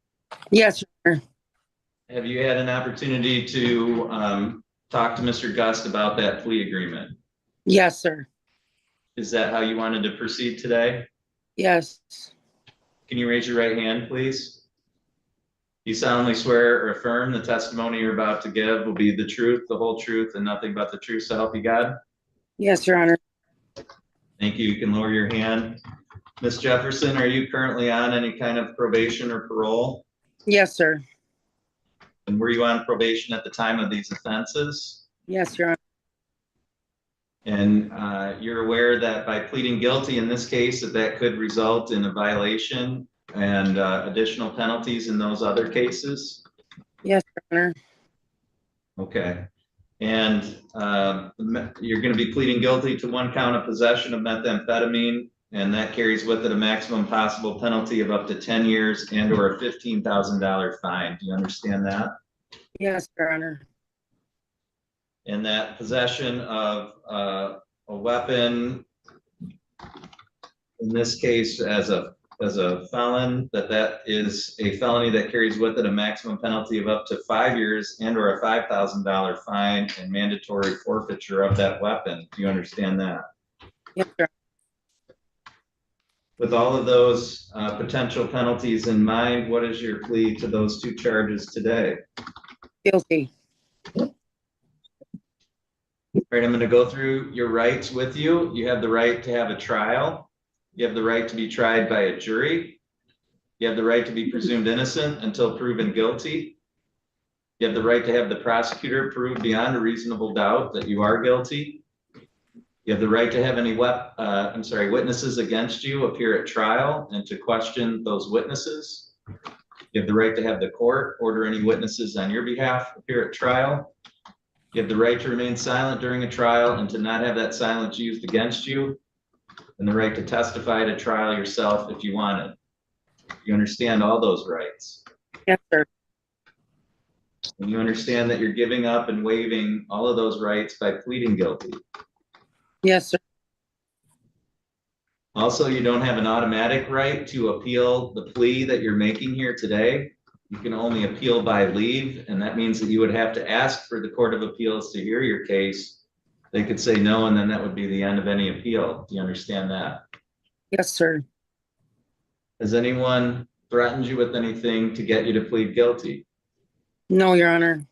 H: Yes, sir.
A: Have you had an opportunity to talk to Mr. Gust about that plea agreement?
H: Yes, sir.
A: Is that how you wanted to proceed today?
H: Yes.
A: Can you raise your right hand, please? You solemnly swear or affirm the testimony you're about to give will be the truth, the whole truth, and nothing but the truth, so help you God?
H: Yes, Your Honor.
A: Thank you. You can lower your hand. Ms. Jefferson, are you currently on any kind of probation or parole?
H: Yes, sir.
A: And were you on probation at the time of these offenses?
H: Yes, Your Honor.
A: And you're aware that by pleading guilty in this case, that could result in a violation and additional penalties in those other cases?
H: Yes, Your Honor.
A: Okay. And you're going to be pleading guilty to 1 count of possession of methamphetamine, and that carries with it a maximum possible penalty of up to 10 years and or a $15,000 fine. Do you understand that?
H: Yes, Your Honor.
A: And that possession of a weapon, in this case, as a felon, that is a felony that carries with it a maximum penalty of up to 5 years and or a $5,000 fine and mandatory forfeiture of that weapon. Do you understand that?
H: Yes, Your
A: With all of those potential penalties in mind, what is your plea to those two charges today?
H: Honor. Guilty.
A: All right, I'm going to go through your rights with you. You have the right to have a trial. You have the right to be tried by a jury. You have the right to be presumed innocent until proven guilty. You have the right to have the prosecutor prove beyond a reasonable doubt that you are guilty. You have the right to have any witnesses against you appear at trial and to question those witnesses. You have the right to have the court order any witnesses on your behalf appear at trial. You have the right to remain silent during a trial and to not have that silence used against you, and the right to testify at a trial yourself if you want it. You understand all those rights.
H: Yes, sir.
A: And you understand that you're giving up and waiving all of those rights by pleading guilty.
H: Yes, sir.
A: Also, you don't have an automatic right to appeal the plea that you're making here today. You can only appeal by leave, and that means that you would have to ask for the Court of Appeals to hear your case. They could say no, and then that would be the end of any appeal. Do you understand that?
H: Yes, sir.
A: Has anyone threatened you with anything to get you to plead guilty?
H: No, Your Honor.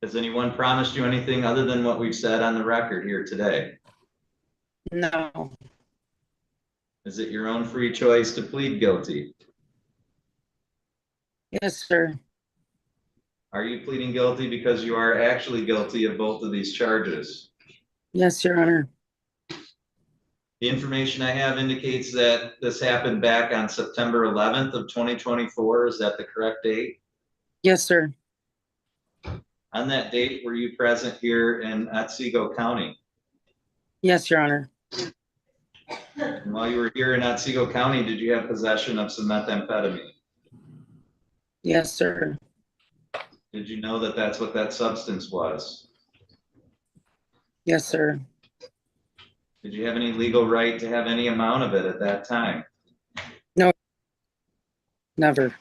A: Has anyone promised you anything other than what we've said on the record here today?
H: No.
A: Is it your own free choice to plead guilty?
H: Yes, sir.
A: Are you pleading guilty because you are actually guilty of both of these charges?
H: Yes, Your Honor.
A: The information I have indicates that this happened back on September 11th of 2024. Is that the correct date?
H: Yes, sir.
A: On that date, were you present here in Otsego County?
H: Yes, Your Honor.
A: And while you were here in Otsego County, did you have possession of some methamphetamine?
H: Yes, sir.
A: Did you know that that's what that substance was?
H: Yes, sir.
A: Did you have any legal right to have any amount of it at that time?
H: Never.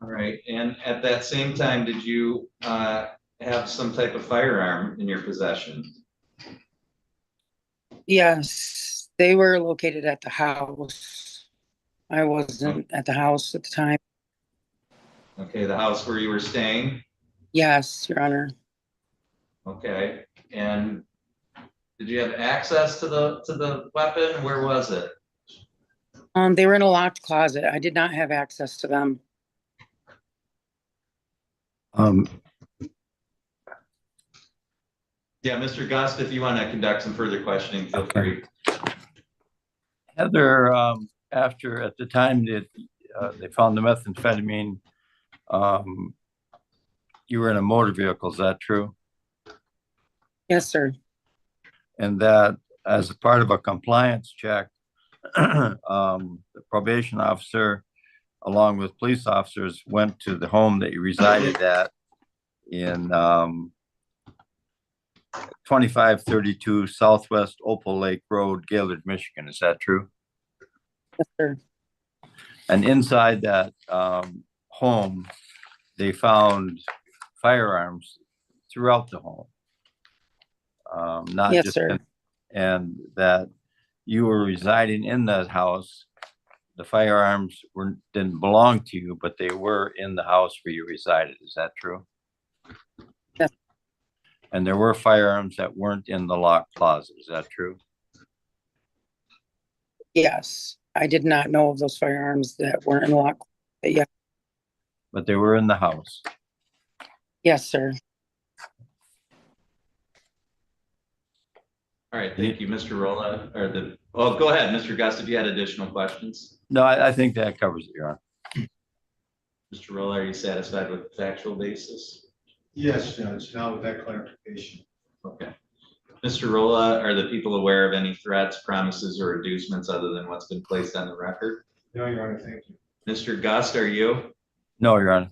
A: All right, and at that same time, did you have some type of firearm in your possession?
H: Yes, they were located at the house. I wasn't at the house at the time.
A: Okay, the house where you were staying?
H: Yes, Your Honor.
A: Okay, and did you have access to the weapon? Where was it?
H: They were in a locked closet. I did not have access to them.
A: Yeah, Mr. Gust, if you want to conduct some further questioning, feel free.
G: Heather, after, at the time that they found the methamphetamine, you were in a motor vehicle, is that true?
H: Yes, sir.
G: And that as a part of a compliance check, the probation officer, along with police officers, went to the home that you resided at in 2532 Southwest Opal Lake Road, Gaylord, Michigan. Is that true?
H: Yes, sir.
G: And inside that home, they found firearms throughout the home. Not
H: Yes,
G: just
H: sir.
G: and that you were residing in that house. The firearms didn't belong to you, but they were in the house where you resided. Is that true?
H: Yes.
G: And there were firearms that weren't in the locked closet. Is that true?
H: Yes. I did not know of those firearms that weren't in the locked. Yeah.
G: But they were in the house.
H: Yes, sir.
A: All right, thank you, Mr. Rolla, oh, go ahead, Mr. Gust, if you had additional questions.
G: No, I think that covers it, Your Honor.
A: Mr. Rolla, are you satisfied with the factual basis?
C: Yes, Judge, now with that clarification.
A: Okay. Mr. Rolla, are the people aware of any threats, promises, or inducements other than what's been placed on the record?
C: No, Your Honor, thank you.
A: Mr. Gust, are you?
G: No, Your Honor.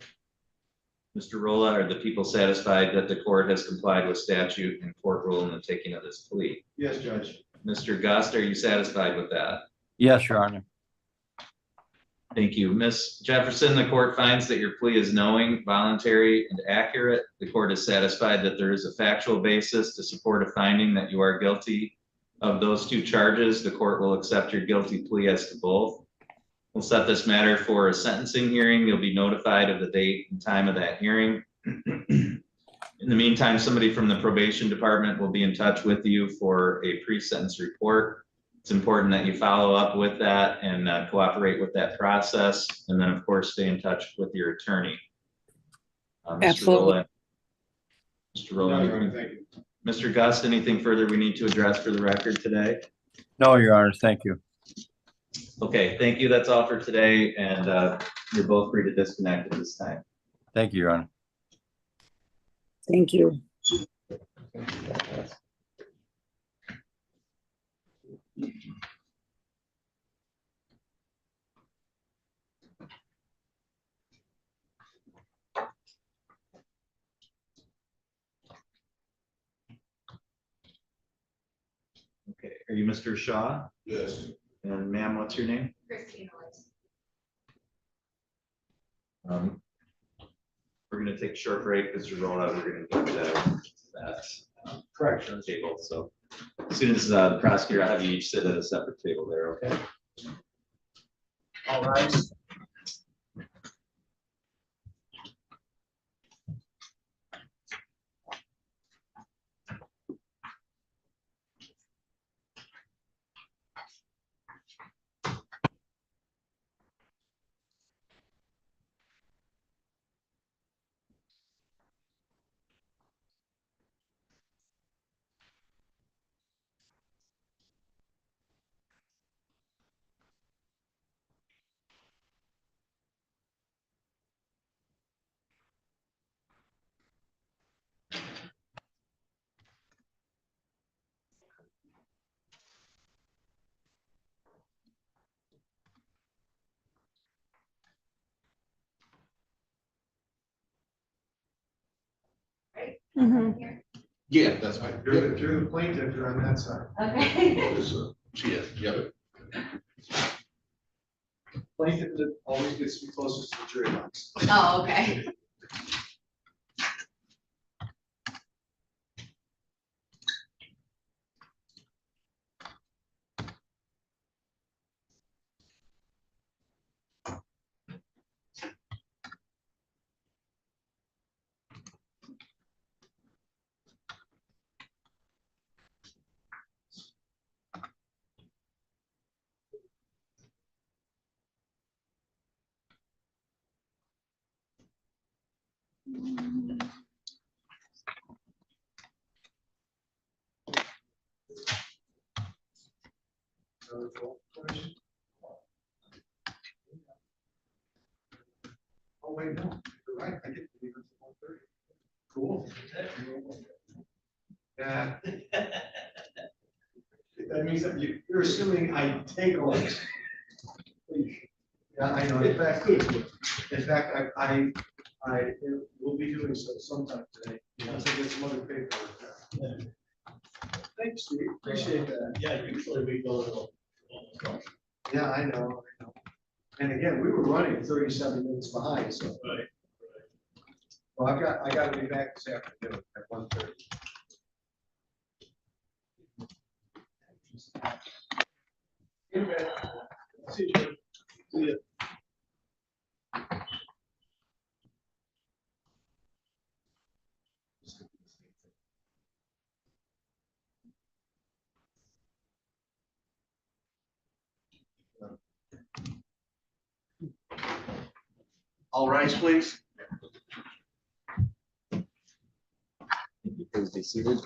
A: Mr. Rolla, are the people satisfied that the court has complied with statute and court rule in the taking of this plea?
C: Yes, Judge.
A: Mr. Gust, are you satisfied with that?
G: Yes, Your Honor.
A: Thank you. Ms. Jefferson, the court finds that your plea is knowing, voluntary, and accurate. The court is satisfied that there is a factual basis to support a finding that you are guilty of those two charges. The court will accept your guilty plea as to both. We'll set this matter for a sentencing hearing. You'll be notified of the date and time of that hearing. In the meantime, somebody from the probation department will be in touch with you for a pre-sentence report. It's important that you follow up with that and cooperate with that process. And then, of course, stay in touch with your attorney. Mr.
H: Absolutely.
A: Rowland. Mr. Rowland.
C: No, thank you.
A: Mr. Gust, anything further we need to address for the record today?
G: No, Your Honor, thank you.
A: Okay, thank you. That's all for today. And you're both free to disconnect at this time.
G: Thank you, Your Honor.
H: Thank you.
A: Okay, are you Mr. Shaw?
C: Yes.
A: And ma'am, what's your name?
I: Christina Weiss.
A: We're gonna take a short break. Mr. Rolla, we're gonna get that
C: Correct, Judge.
A: table. So as soon as the prosecutor, I'll have you each sit at a separate table there, okay?
C: All right.
J: Yeah, that's fine.
C: You're the plaintiff, you're on that side.
I: Okay.
J: She is, yep.
C: Plaintiff that always gets me closest to the jury box.
I: Oh, okay.
C: Oh, wait, no, you're right, I get to leave at 1:30. Cool. Yeah. That means that you're assuming I take over. Yeah, I know, in fact, I will be doing so sometime today, once I get some other paperwork. Thanks, Steve, appreciate that.
F: Yeah, usually we go.
C: Yeah, I know. And again, we were running 37 minutes behind, so.
F: Right.
C: Well, I gotta be back this afternoon at 1:30.
F: See you. See ya.
J: All rise, please.
A: Please be seated.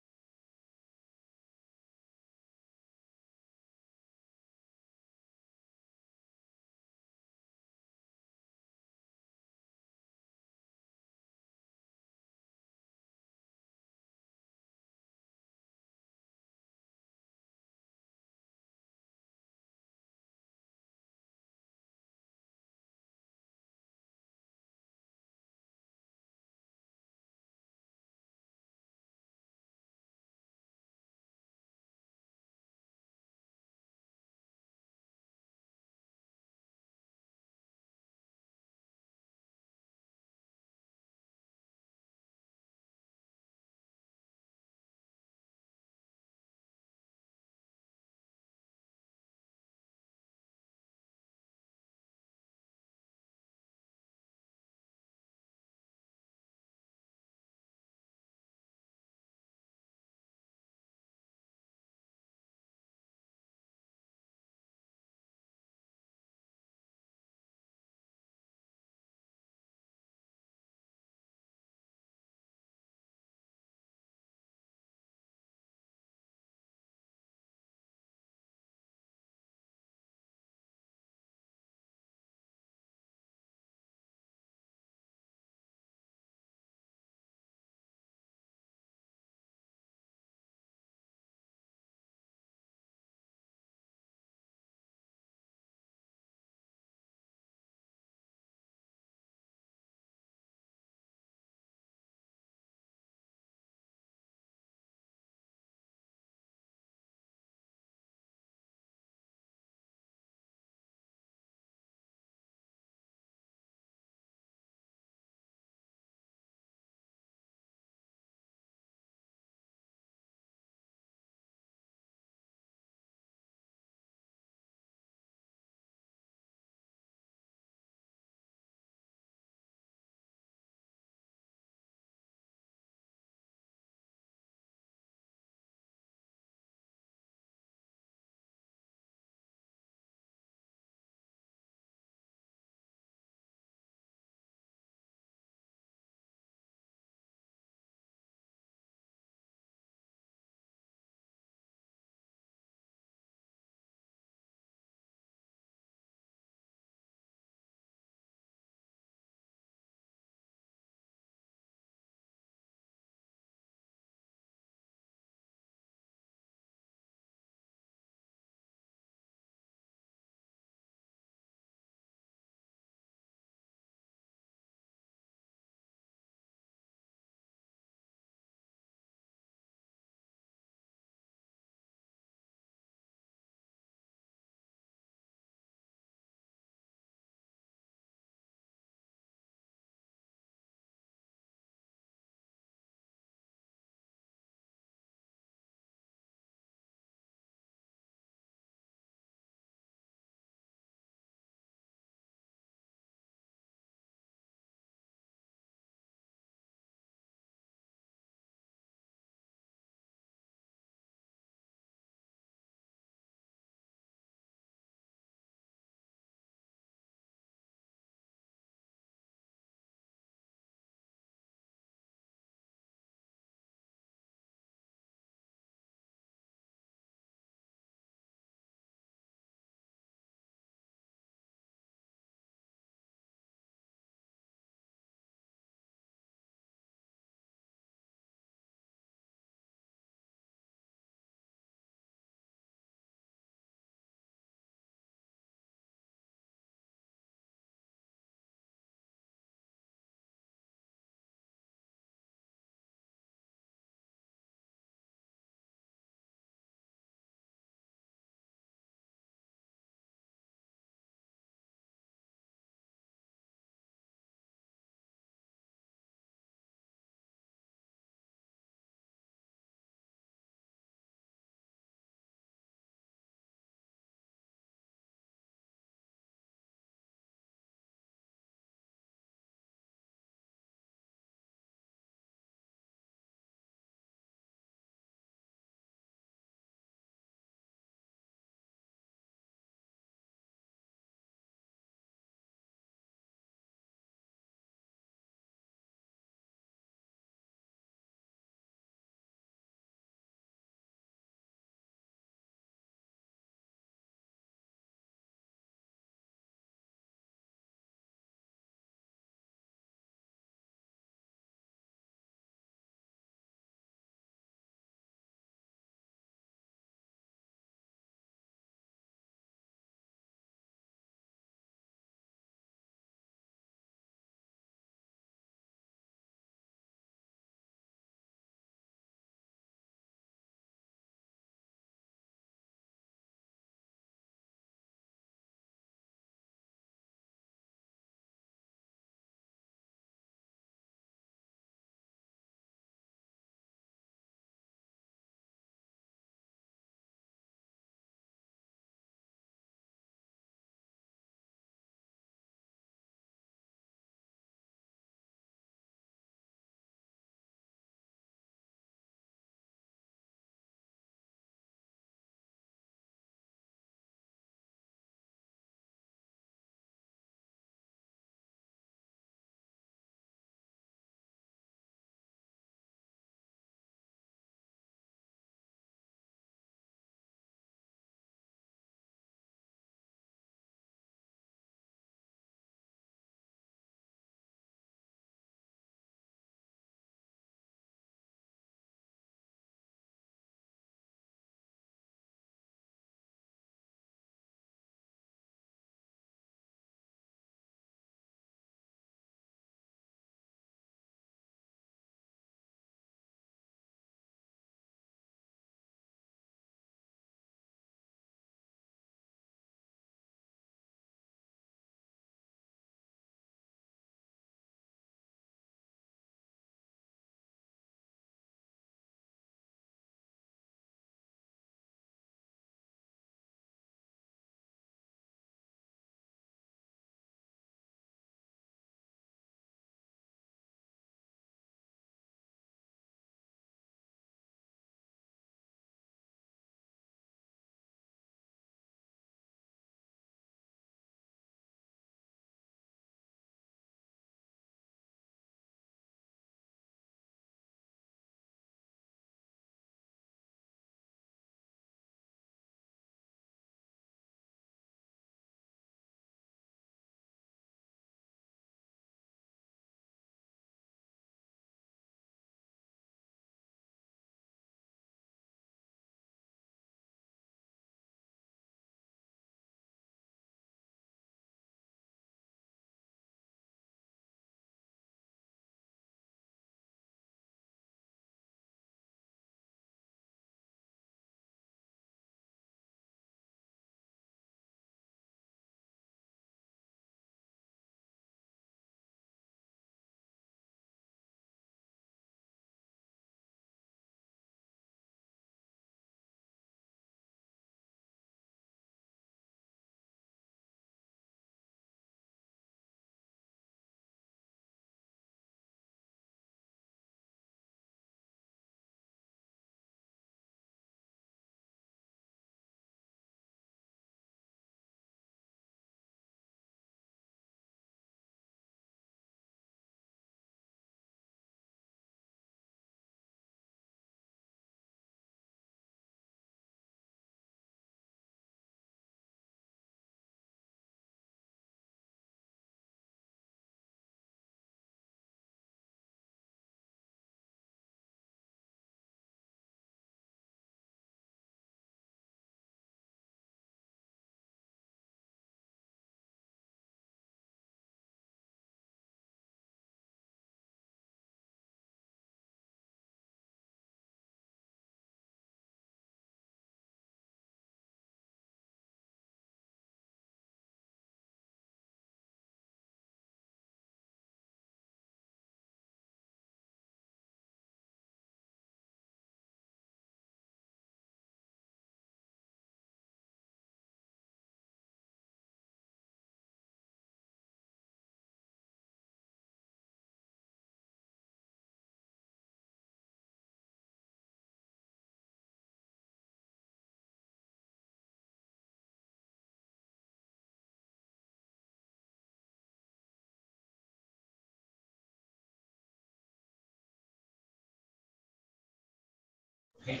B: Okay.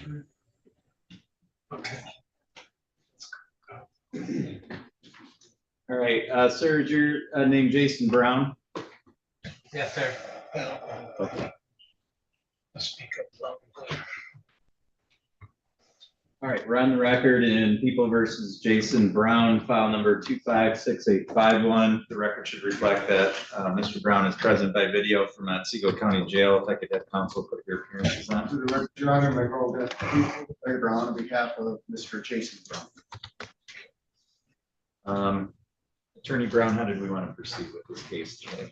A: All right, sir, is your name Jason Brown?
B: Yes, sir. Speak up loud.
A: All right, we're on the record in People versus Jason Brown, file number 256851. The record should reflect that Mr. Brown is present by video from Otsego County Jail. If I could have counsel put your appearances on.
K: To the record, Your Honor, my role deputy, Larry Brown, on behalf of Mr. Jason Brown.
A: Attorney Brown, how did we want to proceed with this case today?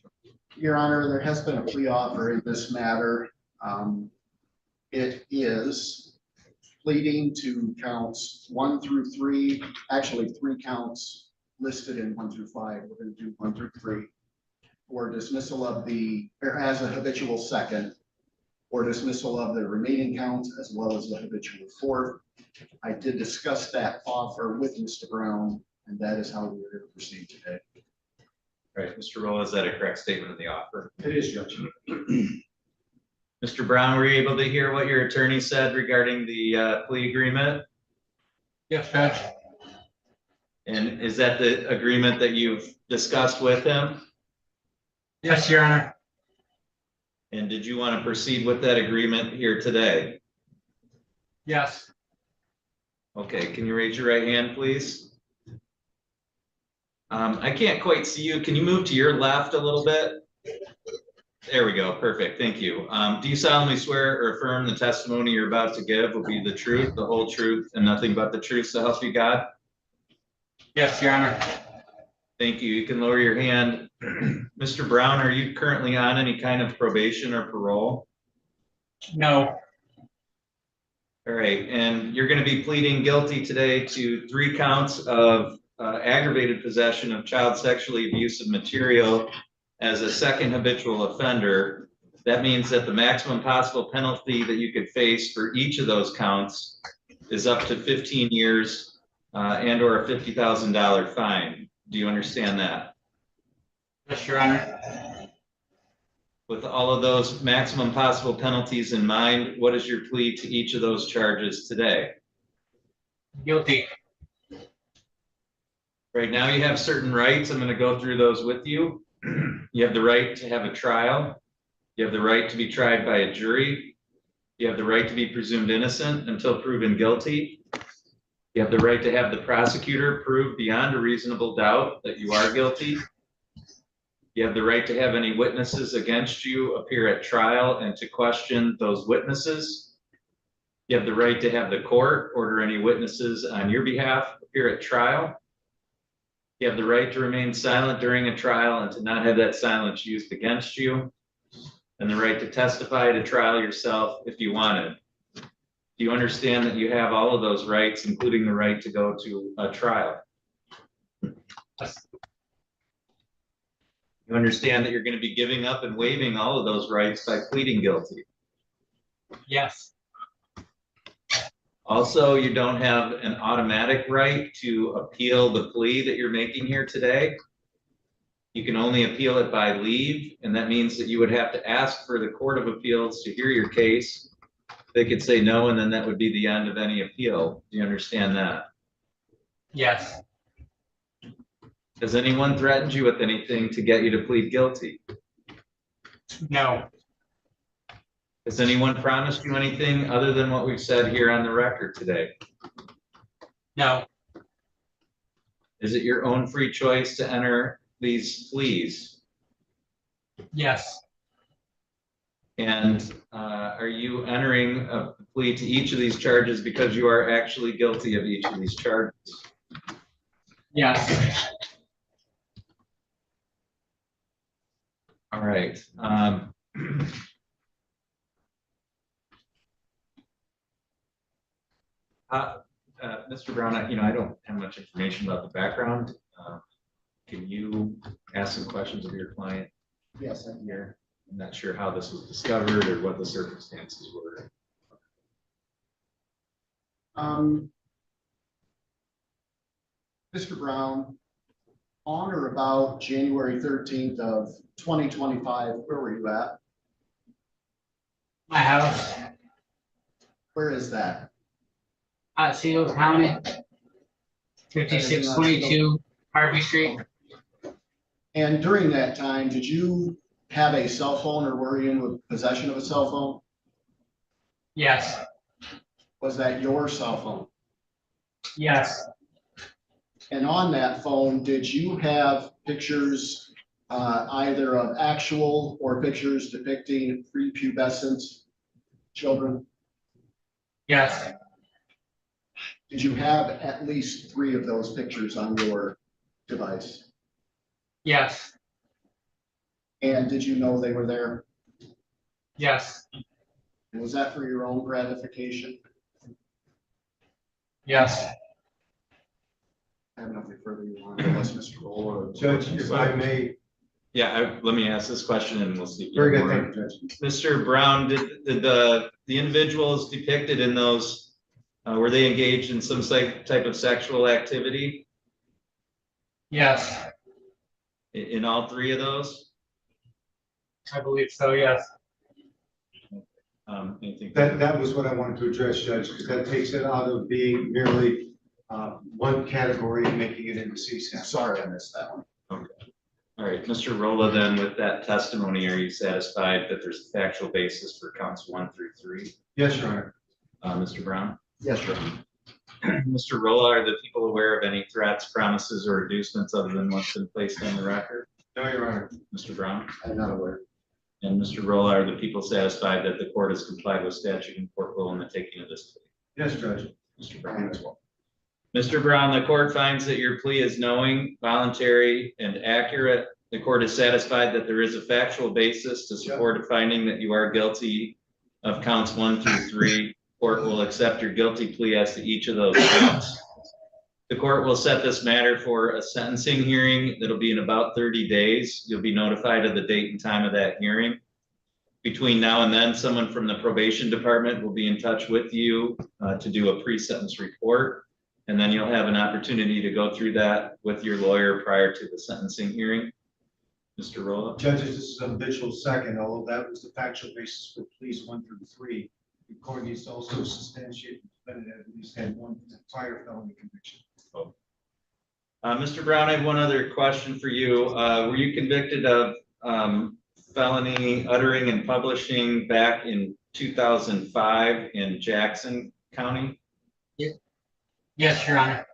K: Your Honor, there has been a plea offer in this matter. It is pleading to counts 1 through 3, actually 3 counts listed in 1 through 5. We're going to do 1 through 3 for dismissal of or as a habitual second, or dismissal of the remaining counts as well as the habitual fourth. I did discuss that offer with Mr. Brown, and that is how we're going to proceed today.
A: All right, Mr. Rolla, is that a correct statement of the offer?
K: It is, Judge.
A: Mr. Brown, were you able to hear what your attorney said regarding the plea agreement?
B: Yes, Judge.
A: And is that the agreement that you've discussed with him?
B: Yes, Your Honor.
A: And did you want to proceed with that agreement here today?
B: Yes.
A: Okay, can you raise your right hand, please? I can't quite see you. Can you move to your left a little bit? There we go. Perfect. Thank you. Do you solemnly swear or affirm the testimony you're about to give will be the truth, the whole truth, and nothing but the truth, so help you God?
B: Yes, Your Honor.
A: Thank you. You can lower your hand. Mr. Brown, are you currently on any kind of probation or parole?
B: No.
A: All right, and you're going to be pleading guilty today to 3 counts of aggravated possession of child sexually abusive material as a second habitual offender. That means that the maximum possible penalty that you could face for each of those counts is up to 15 years and or a $50,000 fine. Do you understand that?
B: Yes, Your Honor.
A: With all of those maximum possible penalties in mind, what is your plea to each of those charges today?
B: Guilty.
A: Right now you have certain rights. I'm going to go through those with you. You have the right to have a trial. You have the right to be tried by a jury. You have the right to be presumed innocent until proven guilty. You have the right to have the prosecutor prove beyond a reasonable doubt that you are guilty. You have the right to have any witnesses against you appear at trial and to question those witnesses. You have the right to have the court order any witnesses on your behalf appear at trial. You have the right to remain silent during a trial and to not have that silence used against you, and the right to testify at a trial yourself if you wanted. Do you understand that you have all of those rights, including the right to go to a trial?
B: Yes.
A: You understand that you're going to be giving up and waiving all of those rights by pleading guilty.
B: Yes.
A: Also, you don't have an automatic right to appeal the plea that you're making here today. You can only appeal it by leave, and that means that you would have to ask for the Court of Appeals to hear your case. They could say no, and then that would be the end of any appeal. Do you understand that?
B: Yes.
A: Has anyone threatened you with anything to get you to plead guilty?
B: No.
A: Has anyone promised you anything other than what we've said here on the record today?
B: No.
A: Is it your own free choice to enter these pleas?
B: Yes.
A: And are you entering a plea to each of these charges because you are actually guilty of each of these charges?
B: Yes.
A: All right. Mr. Brown, I don't have much information about the background. Can you ask some questions of your client
K: Yes, I'm here.
A: I'm not sure how this was discovered or what the circumstances were.
K: Mr. Brown, on or about January 13th of 2025, where were you at?
B: My house.
K: Where is that?
L: Otsego County, 5622 Harvey Street.
K: And during that time, did you have a cell phone or were you in possession of a cell phone?
L: Yes,
K: Was that your cell phone?
L: yes,
K: And on that phone, did you have pictures either of actual or pictures depicting prepubescent children?
L: yes,
K: Did you have at least 3 of those pictures on your device?
L: yes,
K: And did you know they were there?
L: yes,
K: And was that for your own gratification?
L: yes.
K: I have nothing further you want, unless Mr. Roller.
C: Judge, if I may,
A: Yeah, let me ask this question and we'll see. if you
C: very
A: have
C: good,
A: more.
C: thank you, Judge.
A: Mr. Brown, did the individuals depicted in those, were they engaged in some type of sexual activity
L: Yes,
A: in all 3 of those?
L: I believe so, yes.
A: Anything?
C: That was what I wanted to address, Judge, because that takes it out of being merely one category and making it into CSAP.
K: Sorry, I missed that one.
A: All right, Mr. Rolla, then with that testimony, are you satisfied that there's a factual basis for counts 1 through 3?
C: Yes, Your Honor.
A: Mr. Brown?
K: Yes, Your Honor.
A: Mr. Rolla, are the people aware of any threats, promises, or inducements other than what's been placed on the record?
C: No, Your Honor.
A: Mr. Brown?
K: I'm not aware.
A: And Mr. Rolla, are the people satisfied that the court has complied with statute and court rule in the taking of this plea?
C: Yes, Judge.
A: Mr.
K: I
A: Brown?
K: am as well.
A: Mr. Brown, the court finds that your plea is knowing, voluntary, and accurate. The court is satisfied that there is a factual basis to support a finding that you are guilty of counts 1 through 3. Court will accept your guilty plea as to each of those counts. The court will set this matter for a sentencing hearing that'll be in about 30 days. You'll be notified of the date and time of that hearing. Between now and then, someone from the probation department will be in touch with you to do a pre-sentence report. And then you'll have an opportunity to go through that with your lawyer prior to the sentencing hearing. Mr. Rolla?
C: Judges, this is an habitual second, although that was the factual basis for pleas 1 through 3. The court needs to also substantiate that it at least had 1 prior felony conviction.
A: Mr. Brown, I have one other question for you. Were you convicted of felony uttering and publishing back in 2005 in Jackson County?
L: Yes, Your Honor.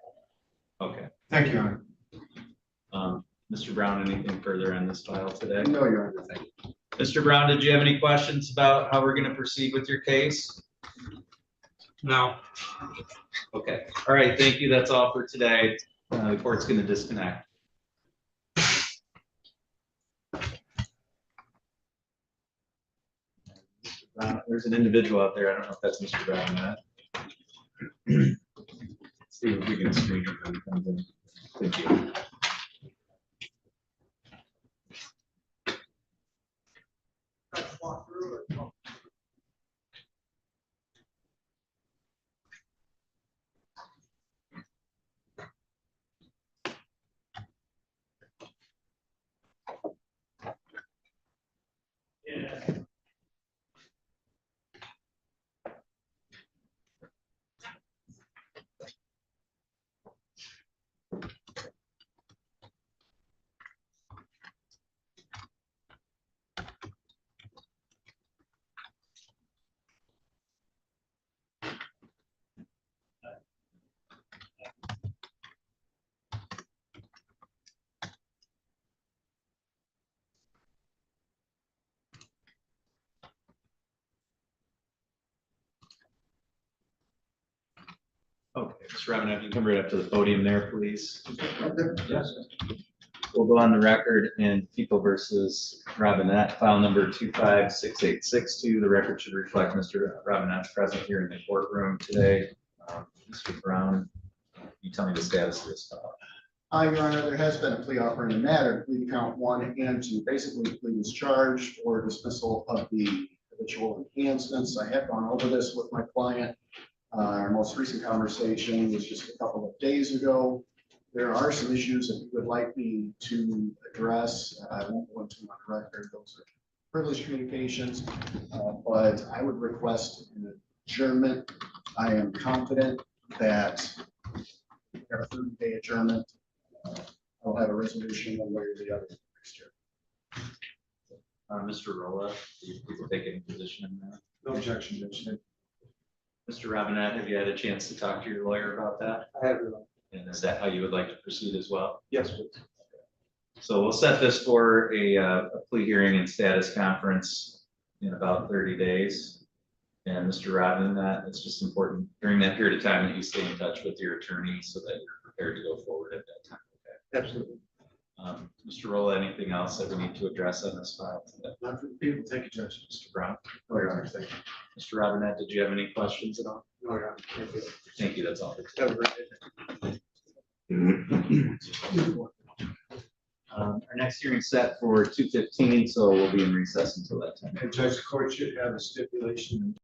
A: Okay.
C: Thank you, Your Honor.
A: Mr. Brown, anything further on this file today?
K: No, Your Honor, thank you.
A: Mr. Brown, did you have any questions about how we're going to proceed with your case?
L: No.
A: Okay. All right. Thank you. That's all for today. The court's going to disconnect. There's an individual out there. I don't know if that's Mr. Brown or not. See if we can screen it when he comes in. Thank you. Okay, Mr. Robinette, if you come right up to the podium there, please. Yes. We'll go on the record in People versus Robinette, file number 256862. The record should reflect Mr. Robinette's present here in the courtroom today. Mr. Brown, you tell me the status of this file.
K: Your Honor, there has been a plea offer in the matter, plea count 1 and 2. Basically, the plea was charged for dismissal of the habitual enhancements. I have gone over this with my client. Our most recent conversation was just a couple of days ago. There are some issues that you would like me to address. I won't go into them on the record. Those are privileged communications, but I would request in adjournment. I am confident that our 30-day adjournment, I'll have a resolution one way or the other next year.
A: Mr. Rolla, do you people take any position in that?
C: No objection, Judge.
A: Mr. Robinette, have you had a chance to talk to your lawyer about that?
C: I have it.
A: And is that how you would like to proceed as well?
C: Yes, please.
A: So we'll set this for a plea hearing and status conference in about 30 days. And Mr. Robinette, it's just important during that period of time that you stay in touch with your attorney so that you're prepared to go forward at that time. Okay.
C: Absolutely.
A: Mr. Rolla, anything else that we need to address on this file today?
C: Not for the people. Thank you, Judge.
A: Mr. Brown?
C: No, Your Honor. Thank
A: Mr. Robinette, did you have any questions at all?
C: you. No, Your Honor. Thank you.
A: Thank you, that's all.
C: Have a great day.
A: Our next hearing set for 2:15, so we'll be in recess until that time.
C: And Judge, the court should have a stipulation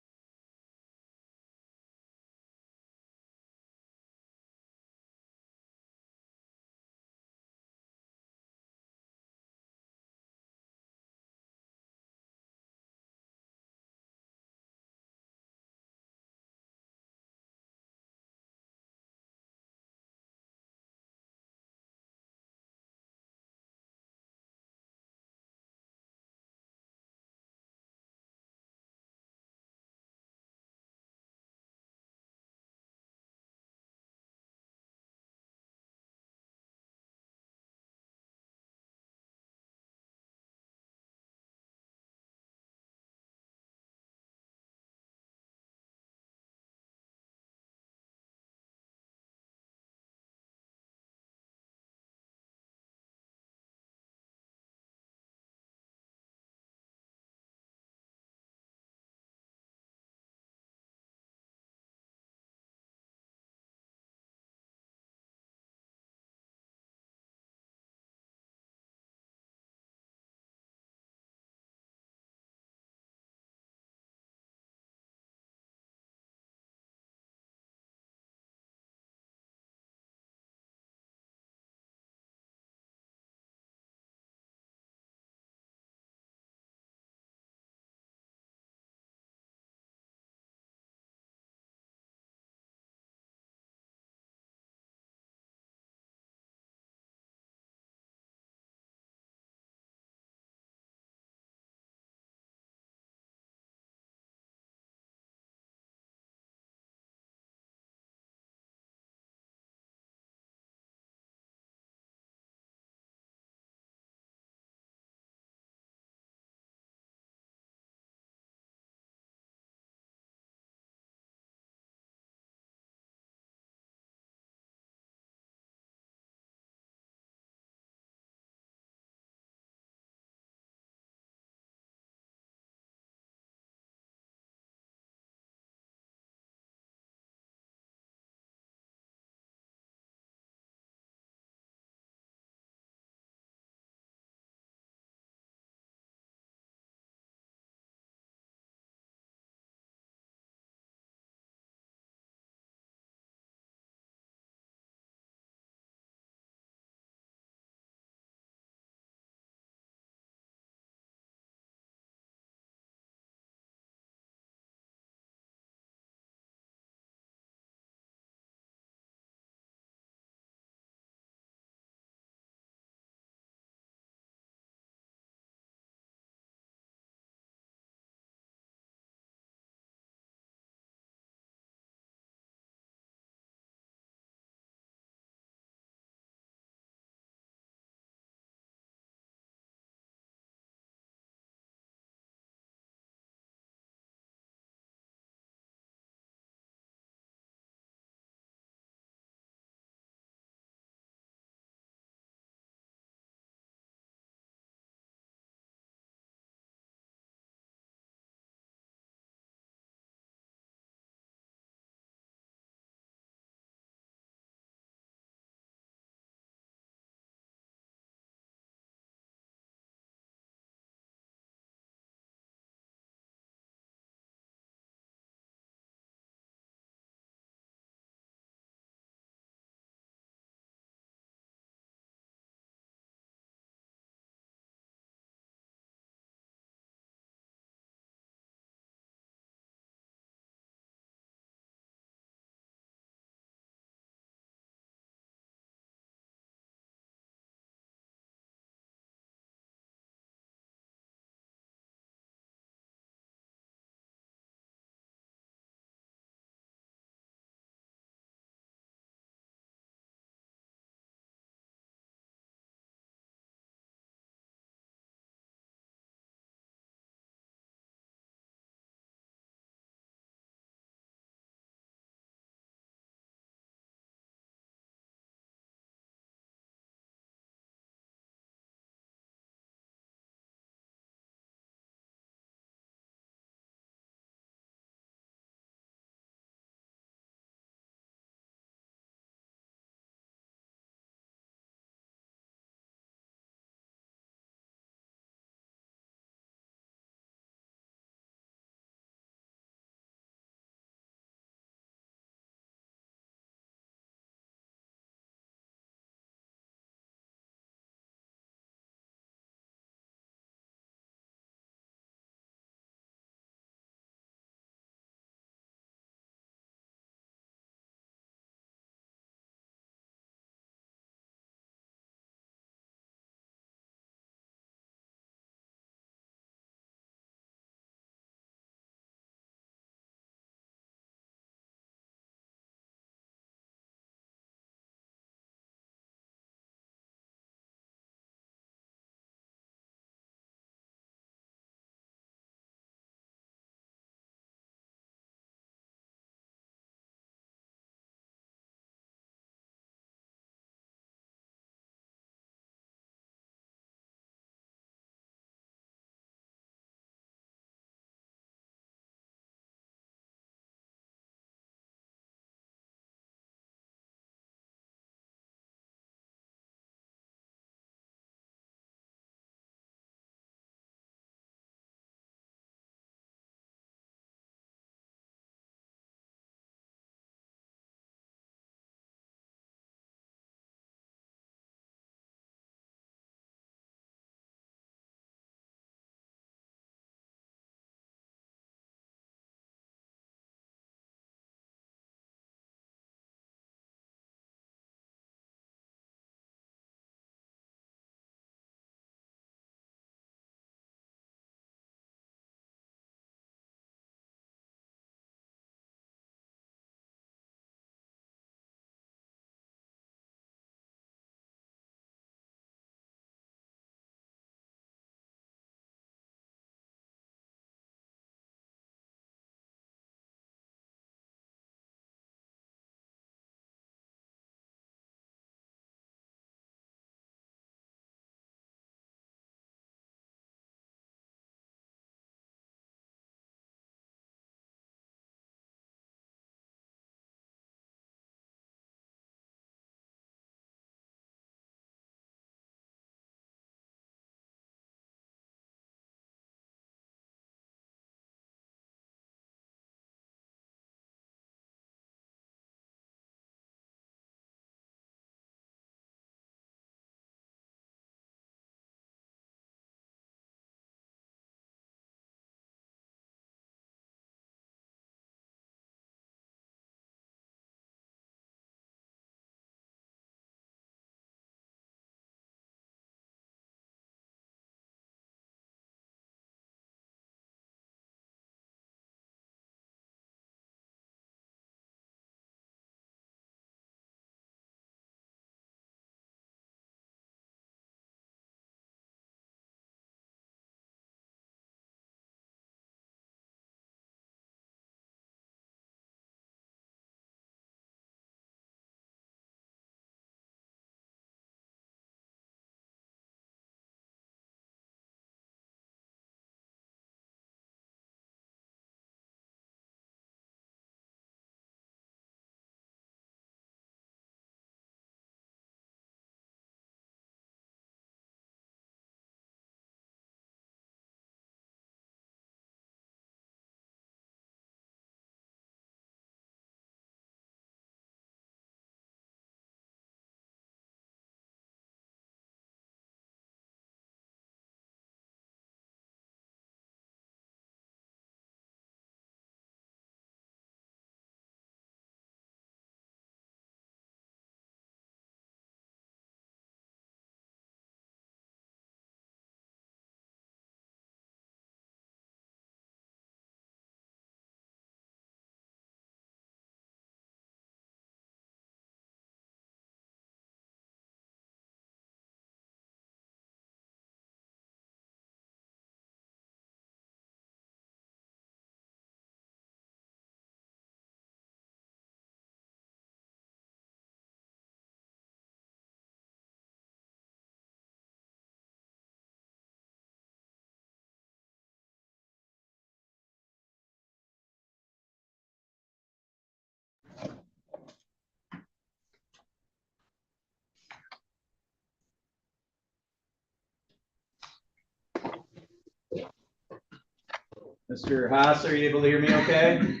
A: Mr. Haas, are you able to hear me okay?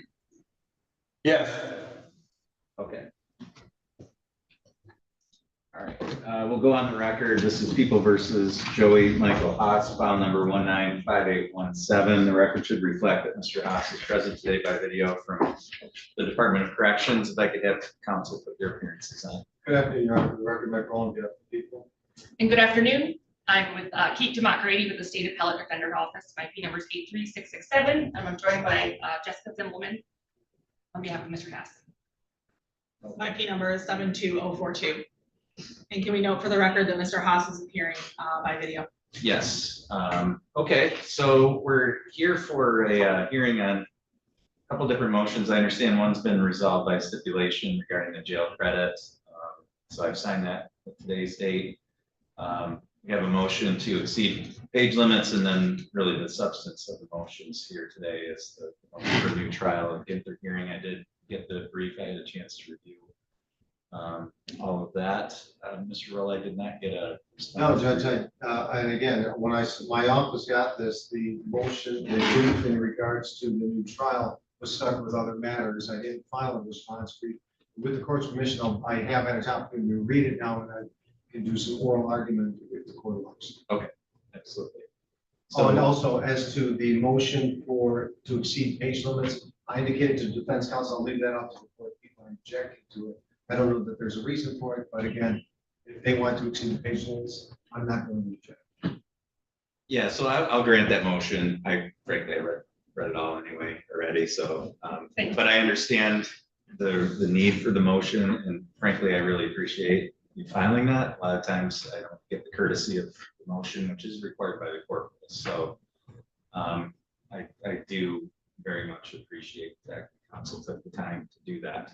J: Yes.
A: Okay. All right, we'll go on the record. This is People versus Joey Michael Haas, file number 195817. The record should reflect that Mr. Haas is present today by video from the Department of Corrections. If I could have counsel put their appearances on.
C: Good afternoon, Your Honor. For the record, Mike Rowland, behalf of the people.
I: And good afternoon. I'm with Kate Democrati with the State Appellate Defender Office. My P number is 83667, and I'm joined by Jessica Zimbelman on behalf of Mr. Haas.
M: My P number is 72042. And can we note for the record that Mr. Haas is appearing by video?
A: Yes. Okay, so we're here for a hearing on a couple different motions. I understand one's been resolved by stipulation regarding the jail credit. So I've signed that with today's date. We have a motion to exceed page limits, and then really the substance of the motions here today is the motion for new trial and get the hearing. I did get the brief. I had a chance to review all of that. Mr. Roll, I did not get a
C: No,
A: response.
C: Judge, and again, when my office got this, the motion, the brief in regards to the new trial was stuck with other matters. I didn't file a response brief. With the court's permission, I have had an opportunity to read it now, and I can do some oral argument if the court wants.
A: Okay, absolutely.
C: Oh, and also as to the motion to exceed page limits, I indicated to defense counsel, I'll leave that up to the court. People are objecting to it. I don't know that there's a reason for it, but again, if they want to exceed the page limits, I'm not going to object.
A: Yeah, so I'll grant that motion. I frankly read it all anyway already, so, but I understand the need for the motion, and frankly, I really appreciate you filing that. A lot of times I don't get the courtesy of the motion, which is required by the court. So I do very much appreciate that counsel took the time to do that.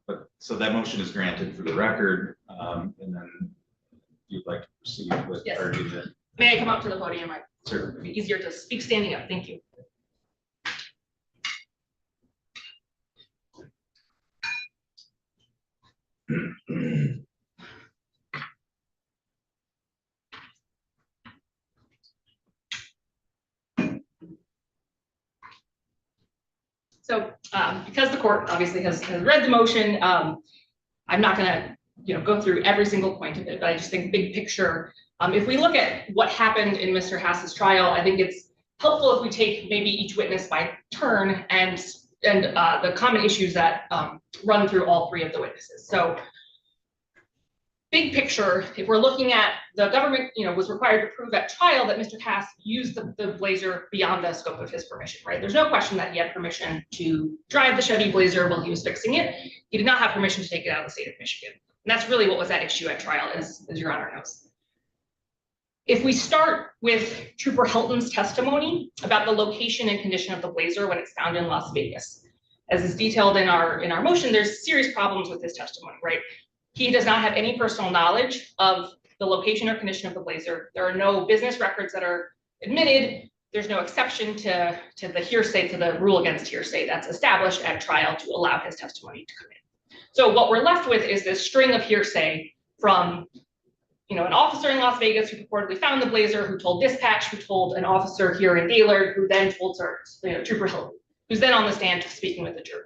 A: But so that motion is granted for the record, and then you'd like to proceed with
I: Yes.
A: argument.
I: May I come up to the podium?
A: Sure.
I: It'd be easier to speak standing up. Thank you. So because the court obviously has read the motion, I'm not going to go through every single point of it, but I just think big picture, if we look at what happened in Mr. Haas's trial, I think it's helpful if we take maybe each witness by turn and the common issues that run through all three of the witnesses. So big picture, if we're looking at the government, was required to prove at trial that Mr. Haas used the Blazer beyond the scope of his permission, right? There's no question that he had permission to drive the Chevy Blazer while he was fixing it. He did not have permission to take it out of the state of Michigan. And that's really what was at issue at trial, as Your Honor knows. If we start with Trooper Helton's testimony about the location and condition of the Blazer when it's found in Las Vegas, as is detailed in our motion, there's serious problems with his testimony, right? He does not have any personal knowledge of the location or condition of the Blazer. There are no business records that are admitted. There's no exception to the hearsay, to the rule against hearsay that's established at trial to allow his testimony to come in. So what we're left with is this string of hearsay from an officer in Las Vegas who purportedly found the Blazer, who told dispatch, who told an officer here in Gaylord, who then told Trooper Hilton, who's then on the stand speaking with the jury.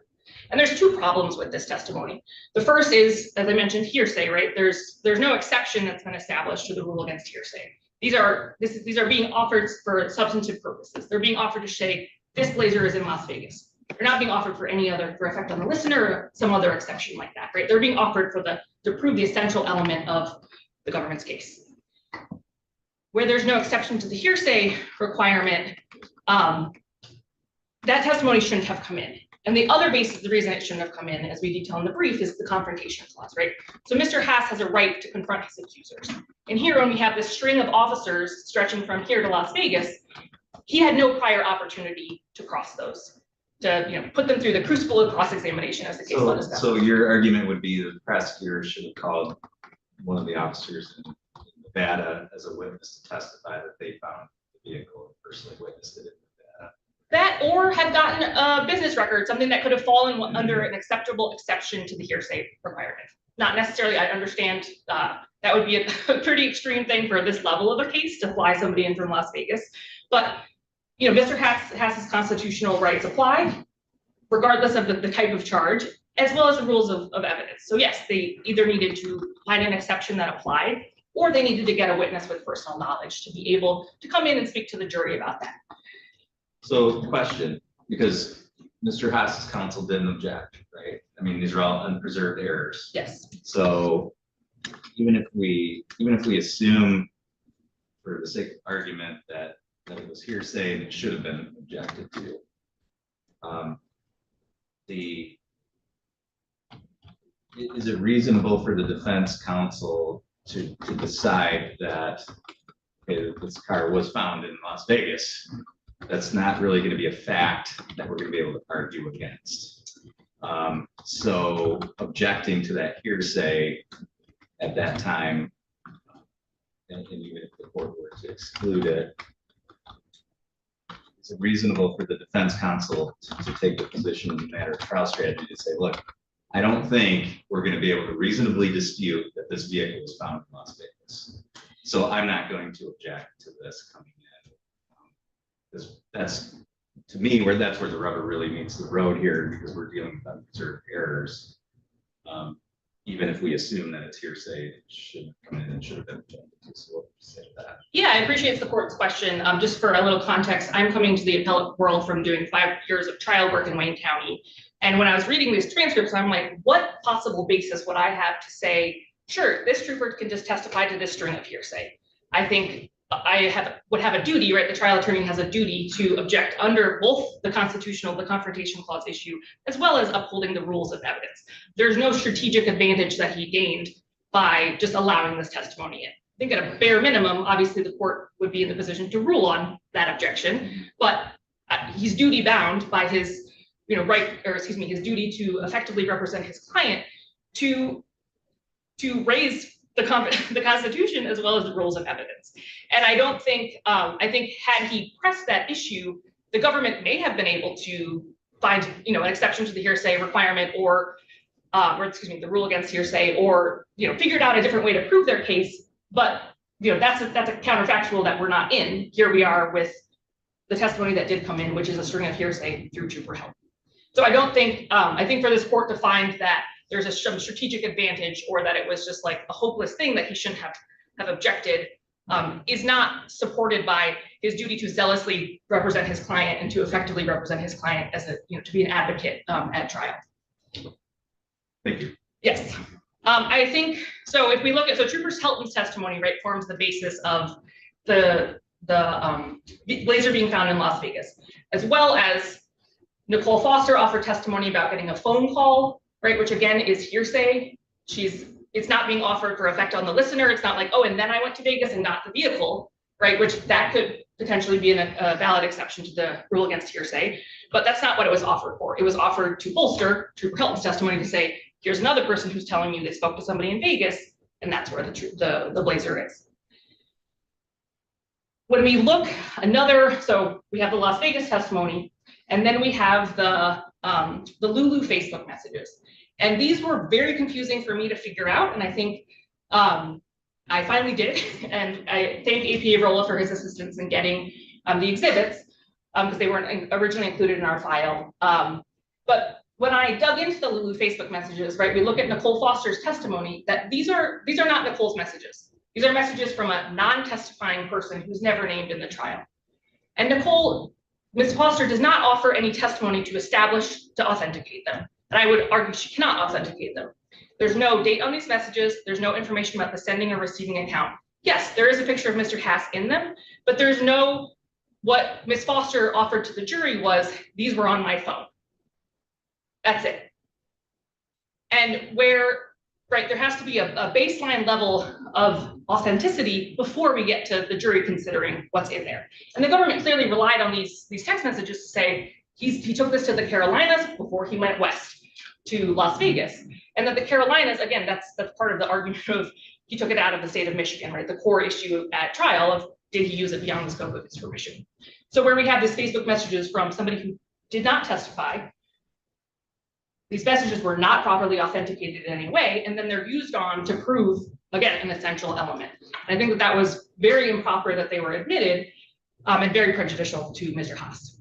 I: And there's two problems with this testimony. The first is, as I mentioned, hearsay, right? There's no exception that's been established to the rule against hearsay. These are being offered for substantive purposes. They're being offered to say this Blazer is in Las Vegas. They're not being offered for any other, for effect on the listener or some other exception like that, right? They're being offered to prove the essential element of the government's case. Where there's no exception to the hearsay requirement, that testimony shouldn't have come in. And the other basis, the reason it shouldn't have come in, as we detail in the brief, is the confrontation clause, right? So Mr. Haas has a right to confront his accusers. And here, when we have this string of officers stretching from here to Las Vegas, he had no prior opportunity to cross those, to put them through the crucible of cross-examination, as the case law discusses.
A: So your argument would be that the prosecutor should have called one of the officers in Nevada as a witness to testify that they found the vehicle and personally witnessed it in Nevada.
I: That, or had gotten a business record, something that could have fallen under an acceptable exception to the hearsay requirement. Not necessarily, I understand that would be a pretty extreme thing for this level of a case to fly somebody in from Las Vegas. But Mr. Hass's constitutional rights apply regardless of the type of charge, as well as the rules of evidence. So yes, they either needed to find an exception that applied, or they needed to get a witness with personal knowledge to be able to come in and speak to the jury about that.
A: So question, because Mr. Haas's counsel didn't object, right? I mean, these are all unpreserved errors.
I: Yes.
A: So even if we assume for the sake of argument that it was hearsay and it should have been objected to, is it reasonable for the defense counsel to decide that, okay, this car was found in Las Vegas? That's not really going to be a fact that we're going to be able to argue against. So objecting to that hearsay at that time, and even if the court were to exclude it, is it reasonable for the defense counsel to take the position in the matter of trial strategy to say, look, I don't think we're going to be able to reasonably dispute that this vehicle was found in Las Vegas. So I'm not going to object to this coming in. That's, to me, that's where the rubber really meets the road here, because we're dealing with unpreserved errors. Even if we assume that it's hearsay, it shouldn't come in and should have been objected to. So what would you say to that?
I: Yeah, I appreciate the court's question. Just for a little context, I'm coming to the appellate world from doing 5 years of trial work in Wayne County. And when I was reading these transcripts, I'm like, what possible basis would I have to say, sure, this trooper can just testify to this string of hearsay? I think I would have a duty, right? The trial attorney has a duty to object under both the confrontation clause issue, as well as upholding the rules of evidence. There's no strategic advantage that he gained by just allowing this testimony in. I think at a bare minimum, obviously the court would be in the position to rule on that objection, but he's duty bound by his his duty to effectively represent his client to raise the Constitution as well as the rules of evidence. And I don't think, I think had he pressed that issue, the government may have been able to find, an exception to the hearsay requirement or the rule against hearsay, or, figured out a different way to prove their case. But, that's a counterfactual that we're not in. Here we are with the testimony that did come in, which is a string of hearsay through trooper help. So I don't think, I think for this court to find that there's some strategic advantage, or that it was just like a hopeless thing that he shouldn't have objected, is not supported by his duty to zealously represent his client and to effectively represent his client as to be an advocate at trial.
A: Thank you.
I: Yes. I think, so if we look at, Trooper Helton's testimony, right, forms the basis of the blazer being found in Las Vegas, as well as Nicole Foster offered testimony about getting a phone call, right, which again is hearsay. It's not being offered for effect on the listener. It's not like, oh, and then I went to Vegas and got the vehicle, right, which that could potentially be a valid exception to the rule against hearsay, but that's not what it was offered for. It was offered to bolster Trooper Helton's testimony to say, here's another person who's telling you they spoke to somebody in Vegas, and that's where the blazer is. When we look so we have the Las Vegas testimony, and then we have the Lulu Facebook messages. And these were very confusing for me to figure out. And I think I finally did. And I thank AP Averola for his assistance in getting the exhibits, because they weren't originally included in our file. But when I dug into the Lulu Facebook messages, right, we look at Nicole Foster's testimony that these are not Nicole's messages. These are messages from a non-testifying person who's never named in the trial. And Ms. Foster does not offer any testimony to authenticate them. And I would argue she cannot authenticate them. There's no date on these messages. There's no information about the sending or receiving account. Yes, there is a picture of Mr. Hass in them, but there's no, what Ms. Foster offered to the jury was, these were on my phone. That's it. And right, there has to be a baseline level of authenticity before we get to the jury considering what's in there. And the government clearly relied on these text messages to say he took this to the Carolinas before he went west to Las Vegas. And that the Carolinas, again, that's part of the argument of he took it out of the state of Michigan, right? The core issue at trial of did he use it beyond the scope of his permission? So where we have these Facebook messages from somebody who did not testify, these messages were not properly authenticated in any way, and then they're used on to prove, again, an essential element. And I think that was very improper that they were admitted, and very prejudicial to Mr. Haas.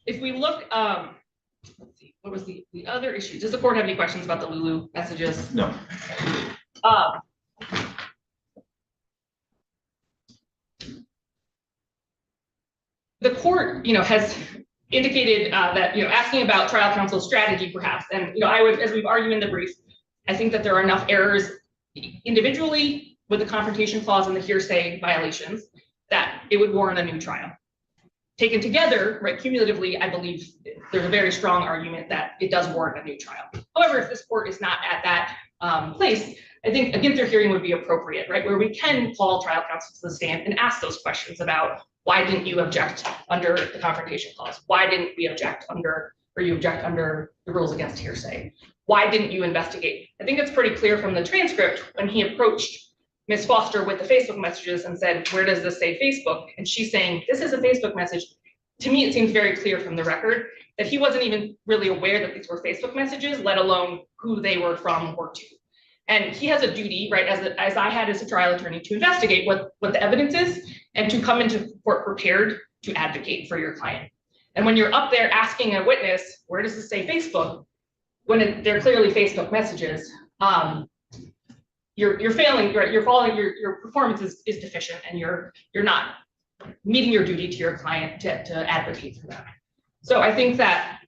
I: If we look, let's see, what was the other issue? Does the court have any questions about the Lulu messages?
A: No.
I: The court, has indicated that, asking about trial counsel's strategy perhaps, and, I would, as we've argued in the brief, I think that there are enough errors individually with the confrontation clause and the hearsay violations that it would warrant a new trial. Taken together, right, cumulatively, I believe there's a very strong argument that it does warrant a new trial. However, if this court is not at that place, I think a Ginther hearing would be appropriate, right, where we can call trial counsel to the stand and ask those questions about why didn't you object under the confrontation clause? Why didn't we object under, or you object under the rules against hearsay? Why didn't you investigate? I think it's pretty clear from the transcript when he approached Ms. Foster with the Facebook messages and said, where does this say Facebook? And she's saying, this is a Facebook message. To me, it seems very clear from the record that he wasn't even really aware that these were Facebook messages, let alone who they were from or to. And he has a duty, right, as I had as a trial attorney, to investigate what the evidence is and to come into court prepared to advocate for your client. And when you're up there asking a witness, where does this say Facebook? When they're clearly Facebook messages, you're failing, you're falling, your performance is deficient, and you're not meeting your duty to your client to advocate for them. So I think that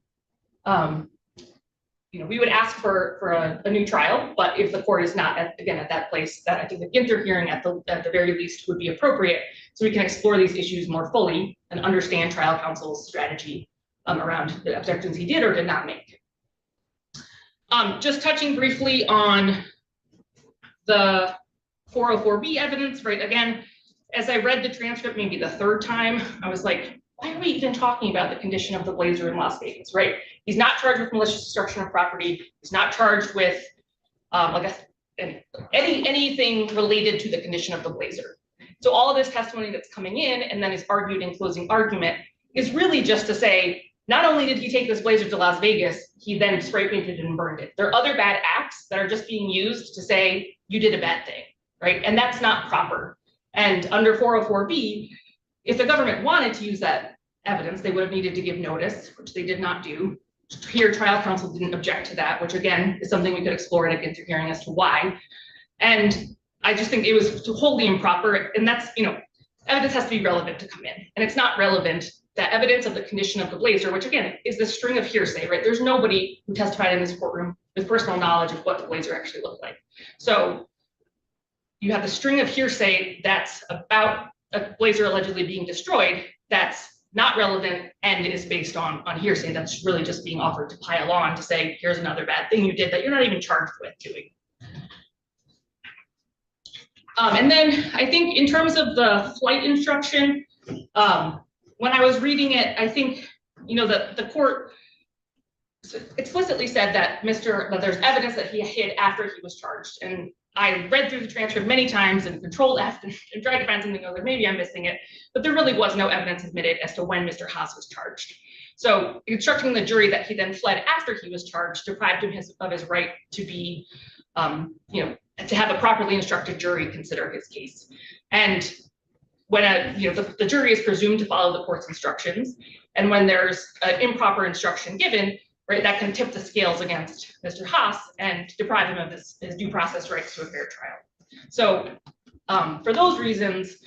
I: we would ask for a new trial, but if the court is not at that place, that I think the Ginther hearing at the very least would be appropriate, so we can explore these issues more fully and understand trial counsel's strategy around the objections he did or did not make. Just touching briefly on the 404B evidence, right? Again, as I read the transcript maybe the third time, I was like, why are we even talking about the condition of the blazer in Las Vegas, right? He's not charged with malicious destruction of property. He's not charged with, I guess, anything related to the condition of the blazer. So all of this testimony that's coming in and then is argued in closing argument is really just to say, not only did he take this blazer to Las Vegas, he then spray painted it and burned it. There are other bad acts that are just being used to say you did a bad thing, right? And that's not proper. And under 404B, if the government wanted to use that evidence, they would have needed to give notice, which they did not do. Here, trial counsel didn't object to that, which again is something we could explore in a Ginther hearing as to why. And I just think it was wholly improper. And that's, evidence has to be relevant to come in. And it's not relevant, that evidence of the condition of the blazer, which again is the string of hearsay, right? There's nobody who testified in this courtroom with personal knowledge of what the blazer actually looked like. So you have the string of hearsay that's about a blazer allegedly being destroyed, that's not relevant and is based on hearsay. That's really just being offered to pile on to say, here's another bad thing you did that you're not even charged with doing. And then I think in terms of the flight instruction, when I was reading it, I think, the court explicitly said that there's evidence that he hid after he was charged. And I read through the transcript many times and controlled F and tried to find something. I was like, maybe I'm missing it, but there really was no evidence admitted as to when Mr. Haas was charged. So instructing the jury that he then fled after he was charged deprived him of his right to be, to have a properly instructed jury consider his case. And when the jury is presumed to follow the court's instructions, and when there's an improper instruction given, right, that can tip the scales against Mr. Haas and deprive him of his due process rights to a fair trial. So for those reasons,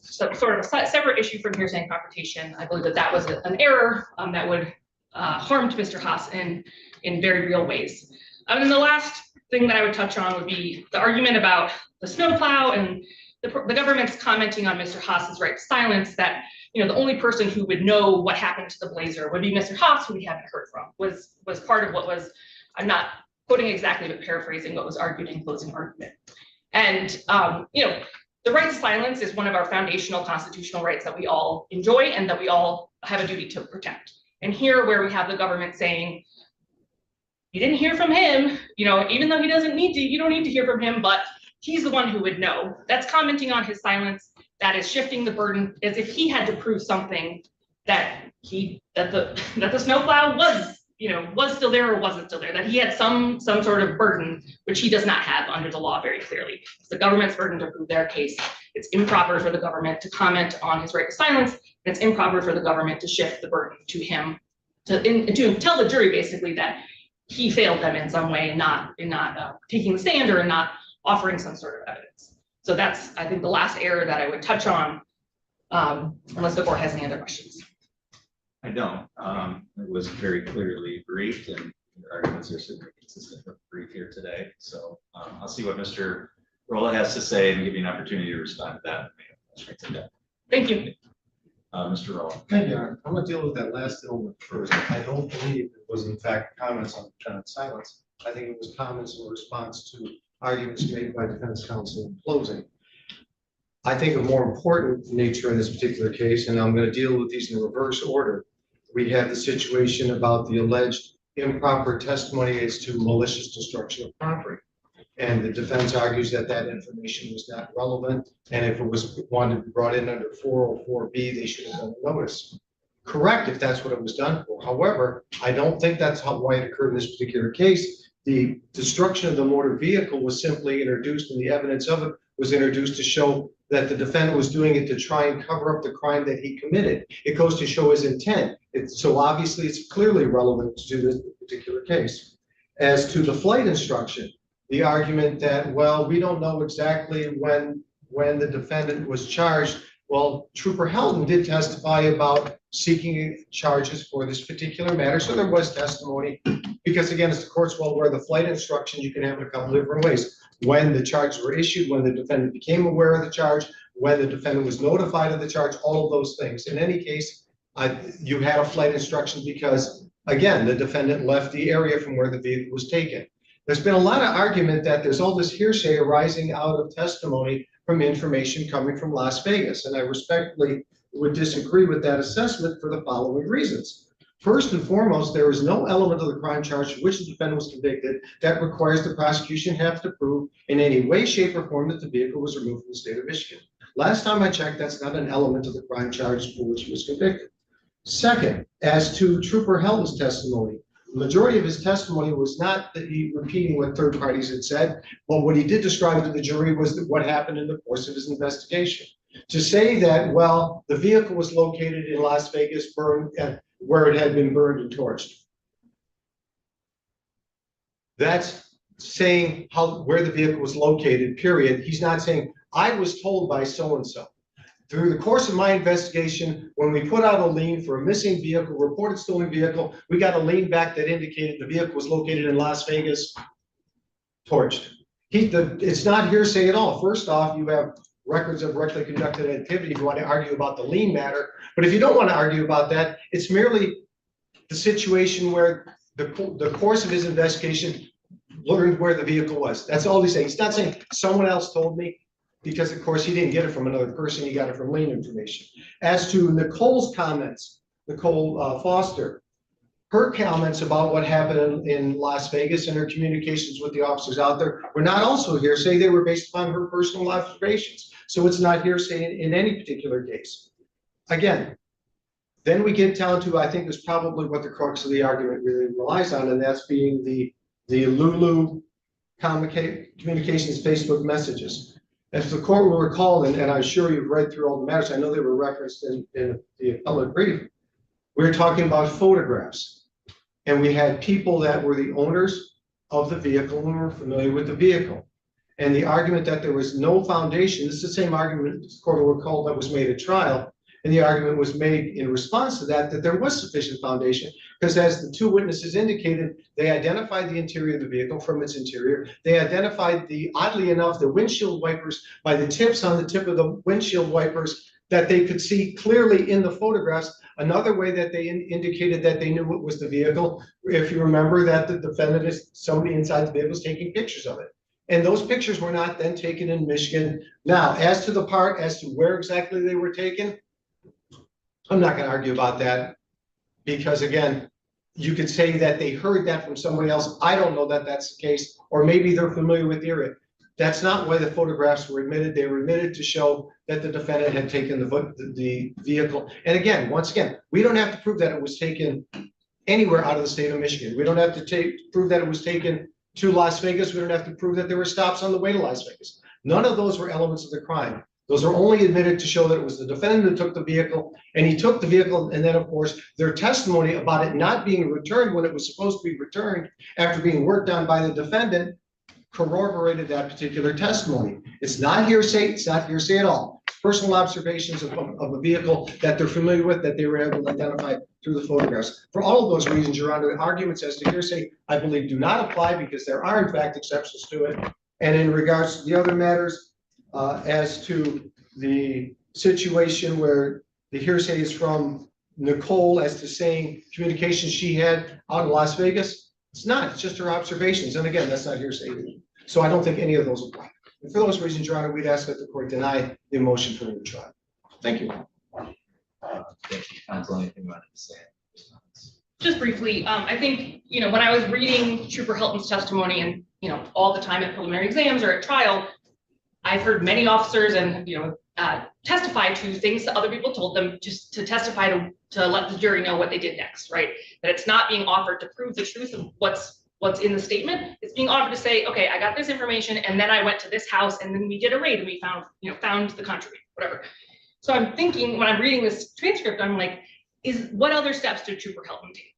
I: so sort of a separate issue from hearsay and confrontation, I believe that was an error that would harm Mr. Haas in very real ways. And then the last thing that I would touch on would be the argument about the snowplow and the government's commenting on Mr. Haas's right to silence, that the only person who would know what happened to the blazer would be Mr. Haas, who we haven't heard from, was part of what was, I'm not quoting exactly, but paraphrasing what was argued in closing argument. And the right to silence is one of our foundational constitutional rights that we all enjoy and that we all have a duty to protect. And here, where we have the government saying, you didn't hear from him, even though he doesn't need to, you don't need to hear from him, but he's the one who would know. That's commenting on his silence. That is shifting the burden as if he had to prove something that the snowplow was, was still there or wasn't still there, that he had some sort of burden, which he does not have under the law very clearly. It's the government's burden to prove their case. It's improper for the government to comment on his right to silence. And it's improper for the government to shift the burden to him, to tell the jury basically that he failed them in some way, in not taking the stand or in not offering some sort of evidence. So that's, I think, the last error that I would touch on, unless the board has any other questions.
A: I don't. It was very clearly briefed, and the arguments are certainly consistent with the brief here today. So I'll see what Mr. Rolla has to say and give you an opportunity to respond to that.
I: Thank you.
A: Mr. Rolla.
C: Thank you. I'm gonna deal with that last element first. I don't believe it was in fact comments on defendant's silence. I think it was comments in response to arguments made by defense counsel in closing. I think of more important nature in this particular case, and I'm going to deal with these in reverse order. We have the situation about the alleged improper testimony as to malicious destruction of property. And the defense argues that that information was not relevant. And if it was wanted to be brought in under 404B, they should have done a notice. Correct, if that's what it was done for. However, I don't think that's why it occurred in this particular case. The destruction of the motor vehicle was simply introduced, and the evidence of it was introduced to show that the defendant was doing it to try and cover up the crime that he committed. It goes to show his intent. So obviously it's clearly relevant to this particular case. As to the flight instruction, the argument that, well, we don't know exactly when the defendant was charged. Well, Trooper Helton did testify about seeking charges for this particular matter. So there was testimony, because again, as the court's well aware, the flight instruction, you can have it a couple different ways. When the charges were issued, when the defendant became aware of the charge, when the defendant was notified of the charge, all of those things. In any case, you had a flight instruction because, again, the defendant left the area from where the vehicle was taken. There's been a lot of argument that there's all this hearsay arising out of testimony from information coming from Las Vegas, and I respectfully would disagree with that assessment for the following reasons. First and foremost, there is no element of the crime charge for which the defendant was convicted that requires the prosecution have to prove in any way, shape, or form that the vehicle was removed from the state of Michigan. Last time I checked, that's not an element of the crime charge for which he was convicted. Second, as to Trooper Helton's testimony, the majority of his testimony was not that he repeating what third parties had said, but what he did describe to the jury was that what happened in the course of his investigation. To say that, well, the vehicle was located in Las Vegas, burned where it had been burned and torched. That's saying where the vehicle was located, period. He's not saying, I was told by so-and-so. Through the course of my investigation, when we put out a lien for a missing vehicle, reported stolen vehicle, we got a lien back that indicated the vehicle was located in Las Vegas, torched. It's not hearsay at all. First off, you have records of regularly conducted activity if you want to argue about the lien matter. But if you don't want to argue about that, it's merely the situation where the course of his investigation learned where the vehicle was. That's all he's saying. He's not saying someone else told me, because of course he didn't get it from another person. He got it from lien information. As to Nicole's comments, Nicole Foster, her comments about what happened in Las Vegas and her communications with the officers out there were not also hearsay. They were based upon her personal observations. So it's not hearsay in any particular case. Again, then we get down to, I think, is probably what the crux of the argument really relies on, and that's being the Lulu communications Facebook messages. As the court will recall, and I'm sure you've read through all the matters, I know they were referenced in the appellate brief, we were talking about photographs. And we had people that were the owners of the vehicle and were familiar with the vehicle. And the argument that there was no foundation, this is the same argument the court will recall that was made at trial. And the argument was made in response to that there was sufficient foundation, because as the two witnesses indicated, they identified the interior of the vehicle from its interior. They identified oddly enough, the windshield wipers by the tips on the tip of the windshield wipers that they could see clearly in the photographs. Another way that they indicated that they knew it was the vehicle, if you remember that the defendant is somebody inside the vehicle is taking pictures of it. And those pictures were not then taken in Michigan. Now, as to the part, as to where exactly they were taken, I'm not going to argue about that, because again, you could say that they heard that from somebody else. I don't know that that's the case, or maybe they're familiar with the area. That's not why the photographs were admitted. They were admitted to show that the defendant had taken the vehicle. And again, once again, we don't have to prove that it was taken anywhere out of the state of Michigan. We don't have to prove that it was taken to Las Vegas. We don't have to prove that there were stops on the way to Las Vegas. None of those were elements of the crime. Those are only admitted to show that it was the defendant who took the vehicle, and he took the vehicle, and then, of course, their testimony about it not being returned when it was supposed to be returned after being worked on by the defendant corroborated that particular testimony. It's not hearsay. It's not hearsay at all. Personal observations of a vehicle that they're familiar with, that they were able to identify through the photographs. For all of those reasons, Your Honor, arguments as to hearsay, I believe, do not apply because there are, in fact, exceptions to it. And in regards to the other matters, as to the situation where the hearsay is from Nicole as to saying communications she had out in Las Vegas, it's not. It's just her observations. And again, that's not hearsay either. So I don't think any of those apply. And for those reasons, Your Honor, we'd ask that the court deny the motion for the retrial. Thank you.
A: Thank you, counsel. Anything you wanted to say?
I: Just briefly, I think, when I was reading Trooper Hilton's testimony and, all the time at preliminary exams or at trial, I've heard many officers and, testify to things that other people told them just to testify to let the jury know what they did next, right? That it's not being offered to prove the truth of what's in the statement. It's being offered to say, okay, I got this information and then I went to this house and then we did a raid and we found the contraband, whatever. So I'm thinking when I'm reading this transcript, I'm like, what other steps did Trooper Hilton take?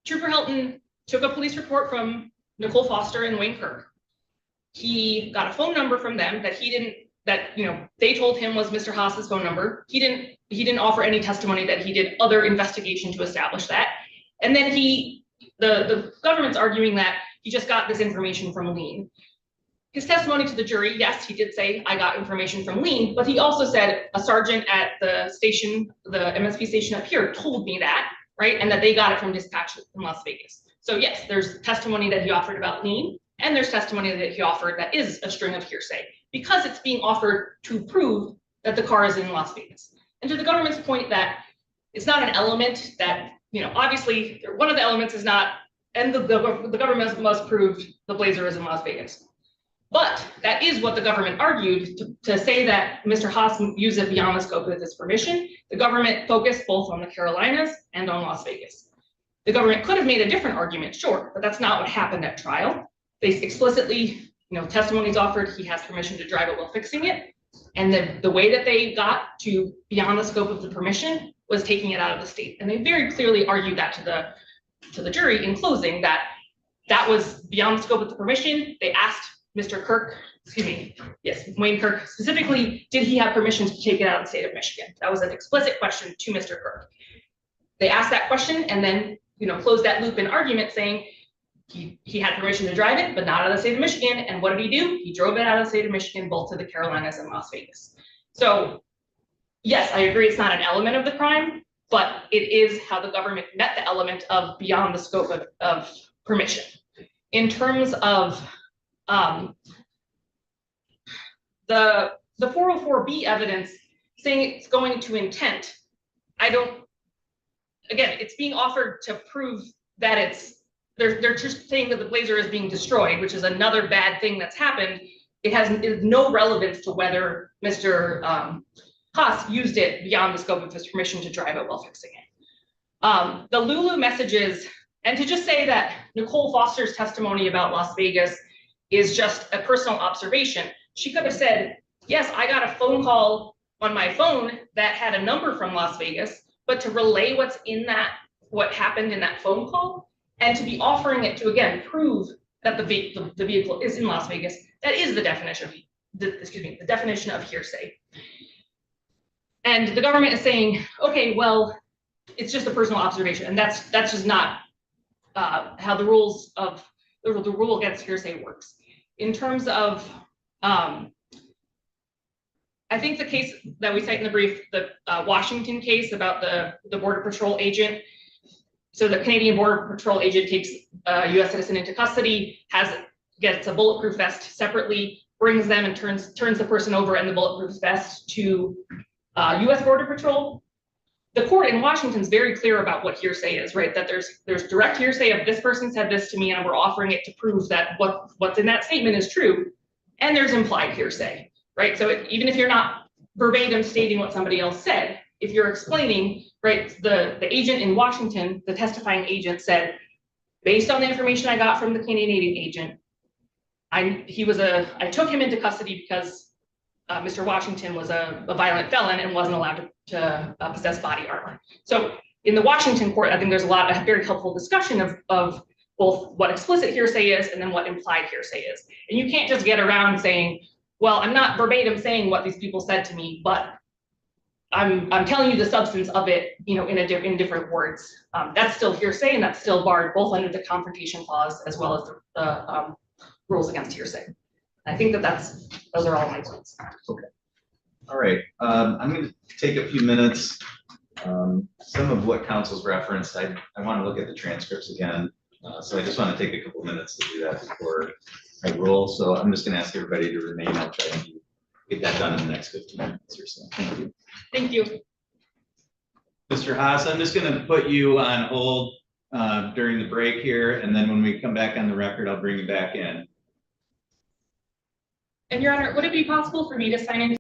I: Trooper Hilton took a police report from Nicole Foster and Wayne Kirk. He got a phone number from them that they told him was Mr. Haas's phone number. He didn't offer any testimony that he did other investigation to establish that. And then the government's arguing that he just got this information from Lean. His testimony to the jury, yes, he did say, I got information from Lean, but he also said a sergeant at the station, the MSP station up here told me that, right? And that they got it from dispatch in Las Vegas. So yes, there's testimony that he offered about Lean, and there's testimony that he offered that is a string of hearsay because it's being offered to prove that the car is in Las Vegas. And to the government's point that it's not an element that, obviously one of the elements is not, and the government must prove the Blazer is in Las Vegas. But that is what the government argued to say that Mr. Haas used it beyond the scope of his permission. The government focused both on the Carolinas and on Las Vegas. The government could have made a different argument, sure, but that's not what happened at trial. They explicitly, testimonies offered, he has permission to drive it while fixing it. And the way that they got to beyond the scope of the permission was taking it out of the state. And they very clearly argued that to the jury in closing that was beyond the scope of the permission. They asked Mr. Kirk, Wayne Kirk specifically, did he have permission to take it out of the state of Michigan? That was an explicit question to Mr. Kirk. They asked that question and then, closed that loop in argument saying he had permission to drive it, but not out of the state of Michigan. And what did he do? He drove it out of the state of Michigan, both to the Carolinas and Las Vegas. So yes, I agree it's not an element of the crime, but it is how the government met the element of beyond the scope of permission. In terms of the 404B evidence saying it's going to intent, again, it's being offered to prove that they're just saying that the Blazer is being destroyed, which is another bad thing that's happened. It has no relevance to whether Mr. Haas used it beyond the scope of his permission to drive it while fixing it. The Lulu messages, and to just say that Nicole Foster's testimony about Las Vegas is just a personal observation. She could have said, yes, I got a phone call on my phone that had a number from Las Vegas, but to relay what happened in that phone call, and to be offering it to, again, prove that the vehicle is in Las Vegas, that is the definition of hearsay. And the government is saying, okay, well, it's just a personal observation, and that's just not how the rule against hearsay works. In terms of, I think the case that we cite in the brief, the Washington case about the Border Patrol agent. So the Canadian Border Patrol agent takes a U.S. citizen into custody, gets a bulletproof vest separately, brings them and turns the person over in the bulletproof vest to U.S. Border Patrol. The court in Washington is very clear about what hearsay is, right? That there's direct hearsay of this person said this to me and we're offering it to prove that what's in that statement is true. and there's implied hearsay, right? So even if you're not verbatim stating what somebody else said, if you're explaining, right, the agent in Washington, the testifying agent said, based on the information I got from the Canadian agent, I took him into custody because Mr. Washington was a violent felon and wasn't allowed to possess body armor. So in the Washington court, I think there's a very helpful discussion of both what explicit hearsay is and then what implied hearsay is. And you can't just get around saying, well, I'm not verbatim saying what these people said to me, but I'm telling you the substance of it, in different words. That's still hearsay, and that's still barred both under the confrontation clause as well as the rules against hearsay. I think those are all my points.
A: Okay. All right. I'm going to take a few minutes. Some of what council's referenced, I want to look at the transcripts again. So I just want to take a couple minutes to do that before I roll. So I'm just going to ask everybody to remain. I'll try and get that done in the next 15 minutes or so. Thank you.
I: Thank you.
A: Mr. Haas, I'm just going to put you on hold during the break here, and then when we come back on the record, I'll bring you back in.
I: And Your Honor, would it be possible for me to sign in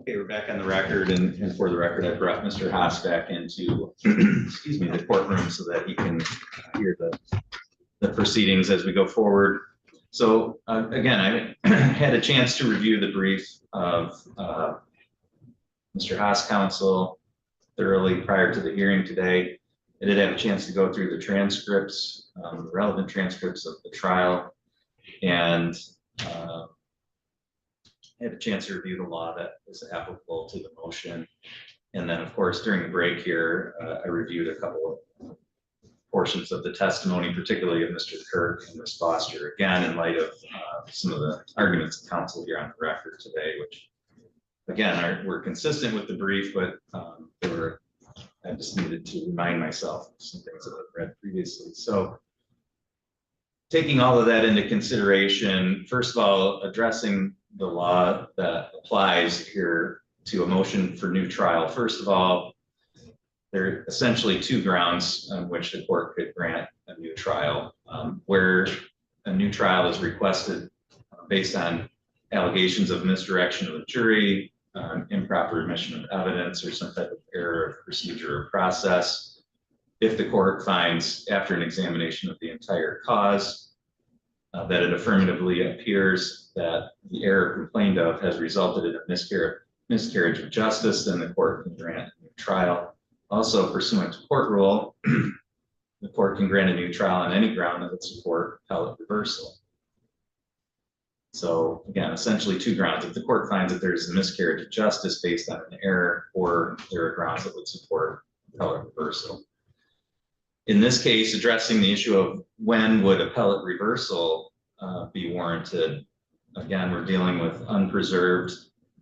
A: Okay, we're back on the record, and for the record, I brought Mr. Haas back into, excuse me, the courtroom so that he can hear the proceedings as we go forward. So again, I had a chance to review the brief of Mr. Haas' counsel thoroughly prior to the hearing today. I did have a chance to go through the transcripts, relevant transcripts of the trial, and had a chance to review the law that is applicable to the motion. And then, of course, during the break here, I reviewed a couple of portions of the testimony, particularly of Mr. Kirk and Ms. Foster, again, in light of some of the arguments of counsel here on the record today, which, again, were consistent with the brief, but I just needed to remind myself of some things that I've read previously. So taking all of that into consideration, first of all, addressing the law that applies here to a motion for new trial. First of all, there are essentially two grounds on which the court could grant a new trial, where a new trial is requested based on allegations of misdirection of the jury, improper admission of evidence, or some type of error of procedure or process. If the court finds, after an examination of the entire cause, that it affirmatively appears that the error complained of has resulted in a miscarriage of justice, then the court can grant a new trial. Also, pursuant to court rule, the court can grant a new trial on any ground that would support appellate reversal. So again, essentially two grounds. If the court finds that there's a miscarriage of justice based on an error, or there are grounds that would support appellate reversal. In this case, addressing the issue of when would appellate reversal be warranted, again, we're dealing with unpreserved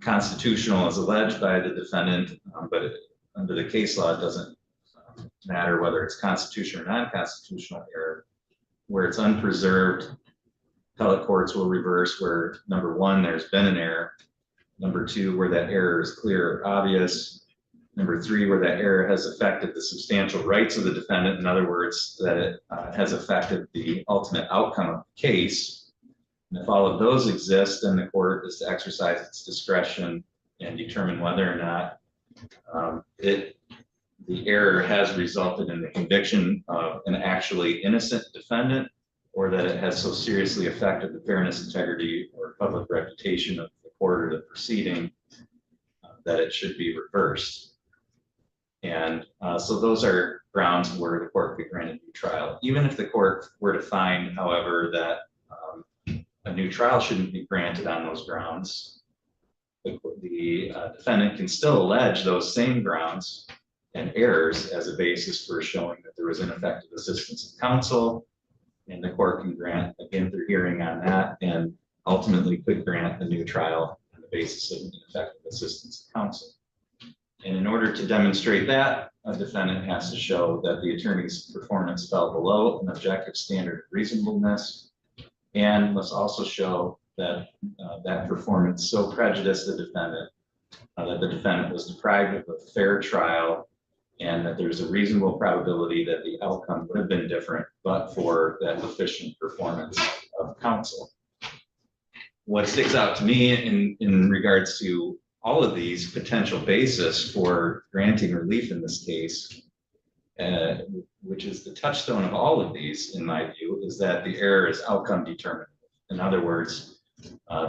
A: constitutional as alleged by the defendant, but under the case law, it doesn't matter whether it's constitutional or non-constitutional error. Where it's unpreserved, appellate courts will reverse where, number one, there's been an error. Number two, where that error is clear or obvious. Number three, where that error has affected the substantial rights of the defendant. In other words, that it has affected the ultimate outcome of the case. And if all of those exist, then the court is to exercise its discretion and determine whether or not the error has resulted in the conviction of an actually innocent defendant, or that it has so seriously affected the fairness, integrity, or public reputation of the court or the proceeding that it should be reversed. And so those are grounds where the court could grant a new trial. Even if the court were to find, however, that a new trial shouldn't be granted on those grounds, the defendant can still allege those same grounds and errors as a basis for showing that there was ineffective assistance of counsel, and the court can grant, again, through hearing on that, and ultimately could grant a new trial on the basis of ineffective assistance of counsel. And in order to demonstrate that, a defendant has to show that the attorney's performance fell below an objective standard of reasonableness, and must also show that that performance so prejudiced the defendant that the defendant was deprived of a fair trial, and that there's a reasonable probability that the outcome would have been different but for that deficient performance of counsel. What sticks out to me in regards to all of these potential basis for granting relief in this case, which is the touchstone of all of these, in my view, is that the error is outcome determinative. In other words,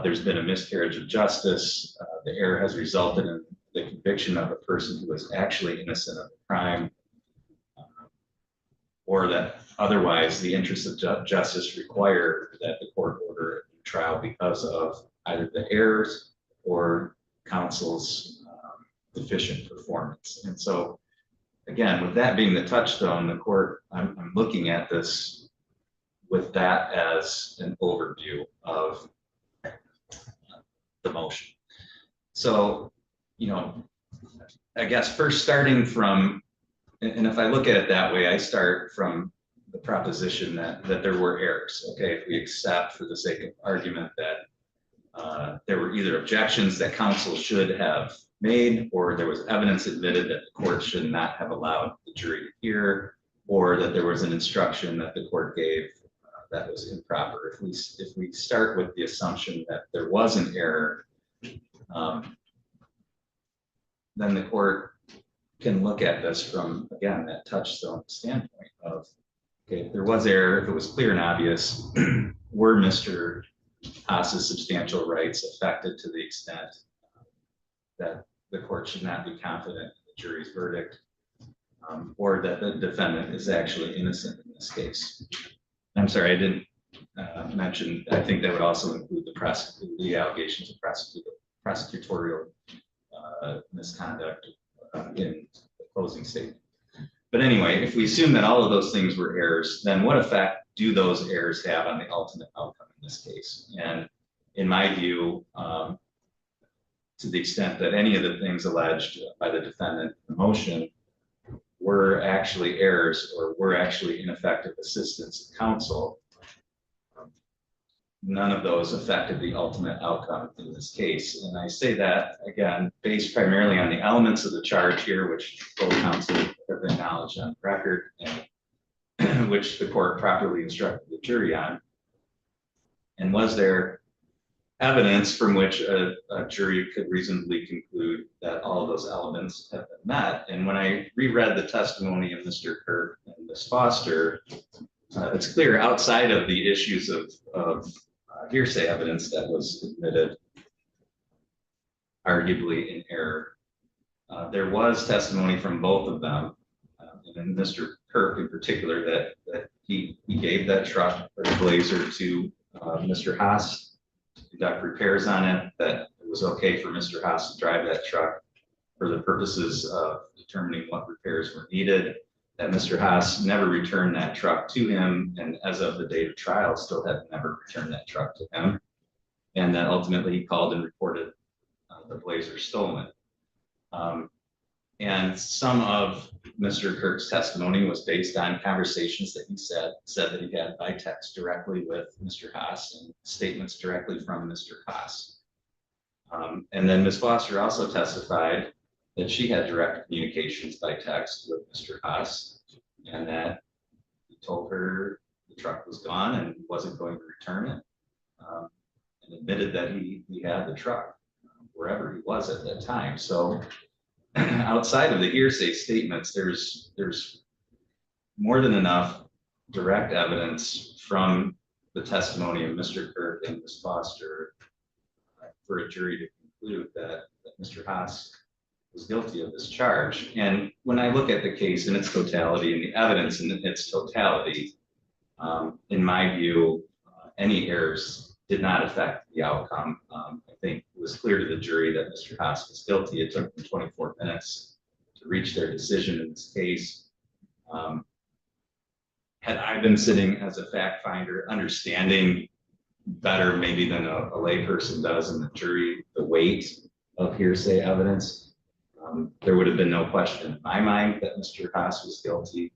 A: there's been a miscarriage of justice. The error has resulted in the conviction of a person who was actually innocent of the crime, or that otherwise the interests of justice require that the court order a new trial because of either the errors or counsel's deficient performance. And so, again, with that being the touchstone, the court, I'm looking at this with that as an overview of the motion. So, I guess first starting from, and if I look at it that way, I start from the proposition that there were errors. Okay, if we accept for the sake of argument that there were either objections that counsel should have made, or there was evidence admitted that the court should not have allowed the jury to hear, or that there was an instruction that the court gave that was improper. If we start with the assumption that there was an error, then the court can look at this from, again, that touchstone standpoint of, okay, if there was error, if it was clear and obvious, were Mr. Haas's substantial rights affected to the extent that the court should not be confident in the jury's verdict, or that the defendant is actually innocent in this case. I'm sorry, I didn't mention, I think that would also include the allegations of prosecutorial misconduct in the closing statement. But anyway, if we assume that all of those things were errors, then what effect do those errors have on the ultimate outcome in this case? And in my view, to the extent that any of the things alleged by the defendant in the motion were actually errors or were actually ineffective assistance of counsel, none of those affected the ultimate outcome in this case. And I say that, again, based primarily on the elements of the charge here, which both counsel have acknowledged on record, and which the court properly instructed the jury on. And was there evidence from which a jury could reasonably conclude that all of those elements have been met? And when I reread the testimony of Mr. Kirk and Ms. Foster, it's clear outside of the issues of hearsay evidence that was admitted, arguably in error, there was testimony from both of them, and Mr. Kirk in particular, that he gave that truck or Blazer to Mr. Haas to conduct repairs on it, that it was okay for Mr. Haas to drive that truck for the purposes of determining what repairs were needed, that Mr. Haas never returned that truck to him, and as of the date of trial, still had never returned that truck to him, and that ultimately he called and reported the Blazer stolen. And some of Mr. Kirk's testimony was based on conversations that he said that he had by text directly with Mr. Haas and statements directly from Mr. Haas. And then Ms. Foster also testified that she had direct communications by text with Mr. Haas, and that he told her the truck was gone and he wasn't going to return it, and admitted that he had the truck wherever he was at that time. So outside of the hearsay statements, there's more than enough direct evidence from the testimony of Mr. Kirk and Ms. Foster for a jury to conclude that Mr. Haas was guilty of this charge. And when I look at the case in its totality and the evidence in its totality, in my view, any errors did not affect the outcome. I think it was clear to the jury that Mr. Haas was guilty. It took them 24 minutes to reach their decision in this case. Had I been sitting as a fact finder, understanding better maybe than a layperson does in the jury, the weight of hearsay evidence, there would have been no question in my mind that Mr. Haas was guilty.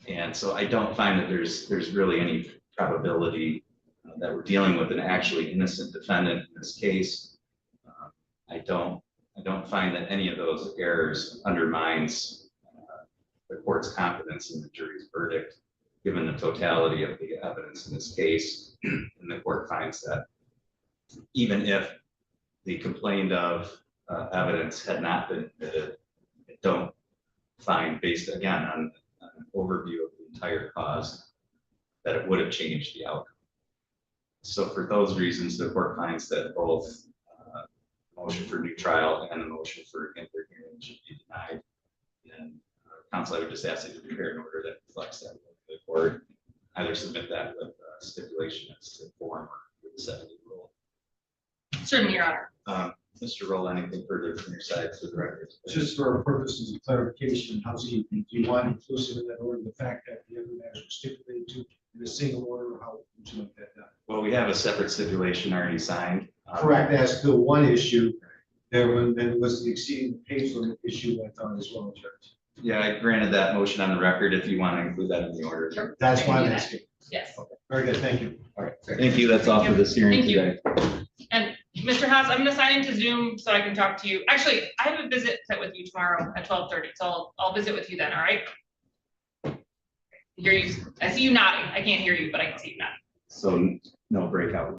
A: And so I don't find that there's really any probability that we're dealing with an actually innocent defendant in this case. I don't find that any of those errors undermines the court's confidence in the jury's verdict, given the totality of the evidence in this case. And the court finds that even if the complained of evidence had not been admitted, I don't find, based again on an overview of the entire cause, that it would have changed the outcome. So for those reasons, the court finds that both motion for new trial and the motion for interhearing should be denied. And counsel, I would just ask you to prepare an order that reflects that to the court. Either submit that with stipulation as to form or with the 70 rule.
I: Certainly, Your Honor.
A: Mr. Roll, anything further from your side for the record?
C: Just for purposes of clarification, housekeeping, do you want inclusive in that order the fact that the other matters were stipulated to in a single order, or how would you like that done?
A: Well, we have a separate stipulation already signed.
C: Correct, as to one issue, then was the exceeding the page limit issue went on as well, Judge.
A: Yeah, I granted that motion on the record if you want to include that in the order.
I: Sure.
C: That's
I: I can
C: why
I: do
C: I'm
I: that.
C: asking.
I: Yes.
C: Very good, thank you.
A: All right, thank you. That's all for this hearing
I: Thank you.
A: today.
I: And Mr. Haas, I'm gonna sign into Zoom so I can talk to you. Actually, I have a visit set with you tomorrow at 12:30, so I'll visit with you then, all right? Hear you, I see you nodding. I can't hear you, but I can see you nodding.
A: So no breakout.